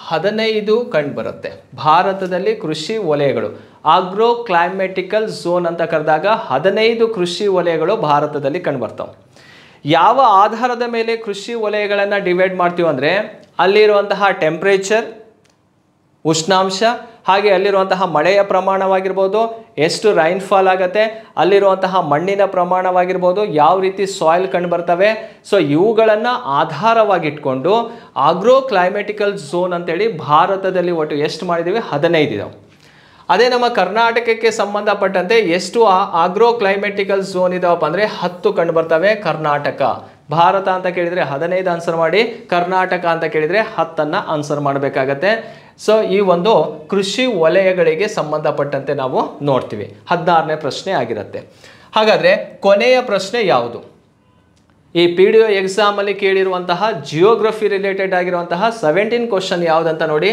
15 ಕಂಡುಬರುತ್ತೆ. ಭಾರತದಲ್ಲಿ ಕೃಷಿ ವಲಯಗಳು, ಆಗ್ರೋ ಕ್ಲೈಮೆಟಿಕಲ್ ಝೋನ್ ಅಂತ ಕರೆದಾಗ 15 ಕೃಷಿ ವಲಯಗಳು ಭಾರತದಲ್ಲಿ ಕಂಡುಬರ್ತವೆ. ಯಾವ ಆಧಾರದ ಮೇಲೆ ಕೃಷಿ ವಲಯಗಳನ್ನು ಡಿವೈಡ್ ಮಾಡ್ತೀವಿ ಅಂದರೆ ಅಲ್ಲಿರುವಂತಹ ಟೆಂಪ್ರೇಚರ್, ಉಷ್ಣಾಂಶ, ಹಾಗೆ ಅಲ್ಲಿರುವಂತಹ ಮಳೆಯ ಪ್ರಮಾಣವಾಗಿರ್ಬೋದು, ಎಷ್ಟು ರೈನ್ಫಾಲ್ ಆಗುತ್ತೆ, ಅಲ್ಲಿರುವಂತಹ ಮಣ್ಣಿನ ಪ್ರಮಾಣವಾಗಿರ್ಬೋದು, ಯಾವ ರೀತಿ ಸಾಯಿಲ್ ಕಂಡು ಬರ್ತವೆ. ಸೊ ಇವುಗಳನ್ನು ಆಧಾರವಾಗಿಟ್ಕೊಂಡು ಆಗ್ರೋ ಕ್ಲೈಮೆಟಿಕಲ್ ಝೋನ್ ಅಂತೇಳಿ ಭಾರತದಲ್ಲಿ ಒಟ್ಟು ಎಷ್ಟು ಮಾಡಿದ್ದೀವಿ? 15 ಇದಾವೆ. ಅದೇ ನಮ್ಮ ಕರ್ನಾಟಕಕ್ಕೆ ಸಂಬಂಧಪಟ್ಟಂತೆ ಎಷ್ಟು ಆಗ್ರೋ ಕ್ಲೈಮೆಟಿಕಲ್ ಝೋನ್ ಇದಾವಪ್ಪ ಅಂದರೆ 10 ಕಂಡು ಬರ್ತವೆ. ಕರ್ನಾಟಕ, ಭಾರತ ಅಂತ ಕೇಳಿದರೆ 15 ಆನ್ಸರ್ ಮಾಡಿ, ಕರ್ನಾಟಕ ಅಂತ ಕೇಳಿದರೆ 10 ಆನ್ಸರ್ ಮಾಡಬೇಕಾಗತ್ತೆ. ಸೊ ಈ ಒಂದು ಕೃಷಿ ವಲಯಗಳಿಗೆ ಸಂಬಂಧಪಟ್ಟಂತೆ ನಾವು ನೋಡ್ತೀವಿ. 16ನೇ ಪ್ರಶ್ನೆ ಆಗಿರುತ್ತೆ. ಹಾಗಾದರೆ ಕೊನೆಯ ಪ್ರಶ್ನೆ ಯಾವುದು? ಈ PDO ಎಕ್ಸಾಮಲ್ಲಿ ಕೇಳಿರುವಂತಹ ಜಿಯೋಗ್ರಫಿ ರಿಲೇಟೆಡ್ ಆಗಿರುವಂತಹ 17 ಕ್ವಶನ್ ಯಾವುದಂತ ನೋಡಿ.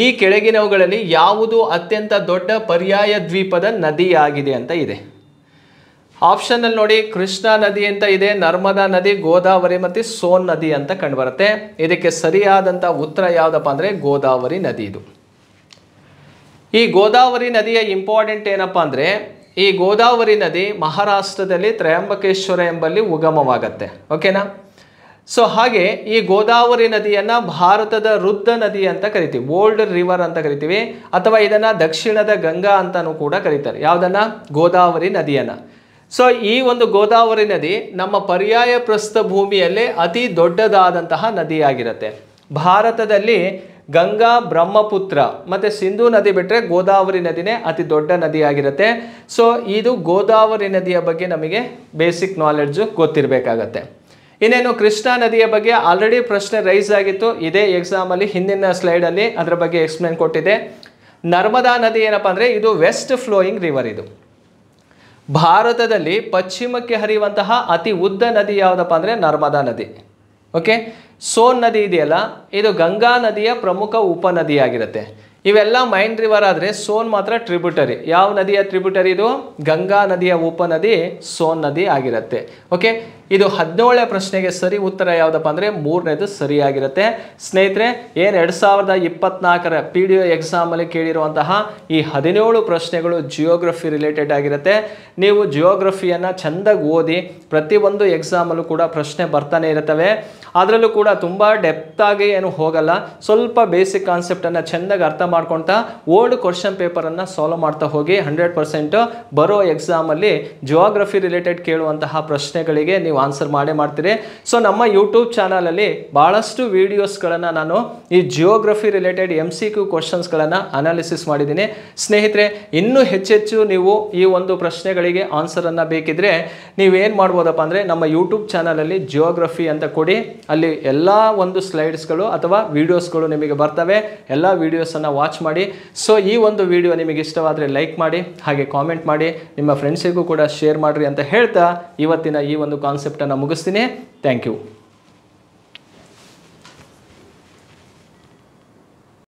ಈ ಕೆಳಗಿನವುಗಳಲ್ಲಿ ಯಾವುದು ಅತ್ಯಂತ ದೊಡ್ಡ ಪರ್ಯಾಯ ದ್ವೀಪದ ನದಿಯಾಗಿದೆ ಅಂತ ಇದೆ. ಆಪ್ಷನಲ್ಲಿ ನೋಡಿ, ಕೃಷ್ಣಾ ನದಿ ಅಂತ ಇದೆ, ನರ್ಮದಾ ನದಿ, ಗೋದಾವರಿ ಮತ್ತು ಸೋನ್ ನದಿ ಅಂತ ಕಂಡುಬರುತ್ತೆ. ಇದಕ್ಕೆ ಸರಿಯಾದಂಥ ಉತ್ತರ ಯಾವುದಪ್ಪ ಅಂದರೆ ಗೋದಾವರಿ ನದಿ. ಇದು ಈ ಗೋದಾವರಿ ನದಿಯ ಇಂಪಾರ್ಟೆಂಟ್ ಏನಪ್ಪ ಅಂದರೆ ಈ ಗೋದಾವರಿ ನದಿ ಮಹಾರಾಷ್ಟ್ರದಲ್ಲಿ ತ್ರಯಂಬಕೇಶ್ವರ ಎಂಬಲ್ಲಿ ಉಗಮವಾಗತ್ತೆ. ಓಕೆನಾ? ಸೊ ಹಾಗೆ ಈ ಗೋದಾವರಿ ನದಿಯನ್ನು ಭಾರತದ ವೃದ್ಧ ನದಿ ಅಂತ ಕರಿತೀವಿ, ಓಲ್ಡ್ ರಿವರ್ ಅಂತ ಕರಿತೀವಿ, ಅಥವಾ ಇದನ್ನು ದಕ್ಷಿಣದ ಗಂಗಾ ಅಂತಲೂ ಕೂಡ ಕರೀತಾರೆ. ಯಾವುದನ್ನು? ಗೋದಾವರಿ ನದಿಯನ್ನು. ಸೊ ಈ ಒಂದು ಗೋದಾವರಿ ನದಿ ನಮ್ಮ ಪರ್ಯಾಯ ಪ್ರಸ್ಥಭೂಮಿಯಲ್ಲೇ ಅತಿ ದೊಡ್ಡದಾದಂತಹ ನದಿಯಾಗಿರುತ್ತೆ. ಭಾರತದಲ್ಲಿ ಗಂಗಾ, ಬ್ರಹ್ಮಪುತ್ರ ಮತ್ತು ಸಿಂಧೂ ನದಿ ಬಿಟ್ಟರೆ ಗೋದಾವರಿ ನದಿನೇ ಅತಿ ದೊಡ್ಡ ನದಿಯಾಗಿರುತ್ತೆ. ಸೊ ಇದು ಗೋದಾವರಿ ನದಿಯ ಬಗ್ಗೆ ನಮಗೆ ಬೇಸಿಕ್ ನಾಲೆಡ್ಜು ಗೊತ್ತಿರಬೇಕಾಗತ್ತೆ. ಇನ್ನೇನು ಕೃಷ್ಣಾ ನದಿಯ ಬಗ್ಗೆ ಆಲ್ರೆಡಿ ಪ್ರಶ್ನೆ ರೈಸ್ ಆಗಿತ್ತು, ಇದೇ ಎಕ್ಸಾಮಲ್ಲಿ ಹಿಂದಿನ ಸ್ಲೈಡಲ್ಲಿ ಅದರ ಬಗ್ಗೆ ಎಕ್ಸ್ಪ್ಲೇನ್ ಕೊಟ್ಟಿದೆ. ನರ್ಮದಾ ನದಿ ಏನಪ್ಪ ಅಂದರೆ ಇದು ವೆಸ್ಟ್ ಫ್ಲೋಯಿಂಗ್ ರಿವರ್. ಇದು ಭಾರತದಲ್ಲಿ ಪಶ್ಚಿಮಕ್ಕೆ ಹರಿಯುವಂತಹ ಅತಿ ಉದ್ದ ನದಿ ಯಾವುದಪ್ಪ ಅಂದರೆ ನರ್ಮದಾ ನದಿ. ಓಕೆ, ಸೋನ್ ನದಿ ಇದೆಯಲ್ಲ, ಇದು ಗಂಗಾ ನದಿಯ ಪ್ರಮುಖ ಉಪನದಿಯಾಗಿರುತ್ತೆ. ಇವೆಲ್ಲ ಮೈನ್ ರಿವರ್ ಆದರೆ ಸೋನ್ ಮಾತ್ರ ಟ್ರಿಬ್ಯೂಟರಿ. ಯಾವ ನದಿಯ ಟ್ರಿಬ್ಯೂಟರಿ ಇದು? ಗಂಗಾ ನದಿಯ ಉಪನದಿ ಸೋನ್ ನದಿ ಆಗಿರುತ್ತೆ. ಓಕೆ, ಇದು 17ನೇ ಪ್ರಶ್ನೆಗೆ ಸರಿ ಉತ್ತರ ಯಾವುದಪ್ಪ ಅಂದರೆ 3ನೇದು ಸರಿಯಾಗಿರುತ್ತೆ. ಸ್ನೇಹಿತರೆ, ಏನು 2024ರ PDO ಎಕ್ಸಾಮಲ್ಲಿ ಕೇಳಿರುವಂತಹ ಈ 17 ಪ್ರಶ್ನೆಗಳು ಜಿಯೋಗ್ರಫಿ ರಿಲೇಟೆಡ್ ಆಗಿರುತ್ತೆ. ನೀವು ಜಿಯೋಗ್ರಫಿಯನ್ನು ಚೆಂದಾಗಿ ಓದಿ, ಪ್ರತಿಯೊಂದು ಎಕ್ಸಾಮಲ್ಲೂ ಕೂಡ ಪ್ರಶ್ನೆ ಬರ್ತಾನೆ ಇರುತ್ತವೆ. ಅದರಲ್ಲೂ ಕೂಡ ತುಂಬ ಡೆಪ್ತಾಗಿ ಏನು ಹೋಗಲ್ಲ, ಸ್ವಲ್ಪ ಬೇಸಿಕ್ ಕಾನ್ಸೆಪ್ಟನ್ನು ಚೆಂದಾಗಿ ಅರ್ಥ ಮಾಡ್ಕೊಳ್ತಾ ಓಲ್ಡ್ ಕ್ವಶನ್ ಪೇಪರನ್ನು ಸಾಲ್ವ್ ಮಾಡ್ತಾ ಹೋಗಿ 100% ಬರೋ ಎಕ್ಸಾಮಲ್ಲಿ ಜಿಯೋಗ್ರಫಿ ರಿಲೇಟೆಡ್ ಕೇಳುವಂತಹ ಪ್ರಶ್ನೆಗಳಿಗೆ ನೀವು ಆನ್ಸರ್ ಮಾಡ್ತೀರಿ. ಸೊ ನಮ್ಮ ಯೂಟ್ಯೂಬ್ ಚಾನಲಲ್ಲಿ ಭಾಳಷ್ಟು ವೀಡಿಯೋಸ್ಗಳನ್ನು ನಾನು ಈ ಜಿಯೋಗ್ರಫಿ ರಿಲೇಟೆಡ್ MCQ ಕ್ವಶನ್ಸ್ಗಳನ್ನು ಅನಾಲಿಸಿಸ್ ಮಾಡಿದ್ದೀನಿ. ಸ್ನೇಹಿತರೆ, ಇನ್ನೂ ಹೆಚ್ಚೆಚ್ಚು ನೀವು ಈ ಒಂದು ಪ್ರಶ್ನೆಗಳಿಗೆ ಆನ್ಸರನ್ನು ಬೇಕಿದ್ರೆ ನೀವೇನು ಮಾಡ್ಬೋದಪ್ಪ ಅಂದರೆ ನಮ್ಮ ಯೂಟ್ಯೂಬ್ ಚಾನಲಲ್ಲಿ ಜಿಯೋಗ್ರಫಿ ಅಂತ ಕೊಡಿ, ಅಲ್ಲಿ ಎಲ್ಲ ಒಂದು ಸ್ಲೈಡ್ಸ್ಗಳು ಅಥವಾ ವೀಡಿಯೋಸ್ಗಳು ನಿಮಗೆ ಬರ್ತವೆ. ಎಲ್ಲ ವೀಡಿಯೋಸನ್ನು ವಾಚ್ ಮಾಡಿ. ಸೊ ಈ ಒಂದು ವಿಡಿಯೋ ನಿಮಗೆ ಇಷ್ಟವಾದರೆ ಲೈಕ್ ಮಾಡಿ, ಹಾಗೆ ಕಾಮೆಂಟ್ ಮಾಡಿ, ನಿಮ್ಮ ಫ್ರೆಂಡ್ಸಿಗೂ ಕೂಡ ಶೇರ್ ಮಾಡಿರಿ ಅಂತ ಹೇಳ್ತಾ ಇವತ್ತಿನ ಈ ಒಂದು ಕಾನ್ಸೆಪ್ಟನ್ನು ಮುಗಿಸ್ತೀನಿ. Thank you.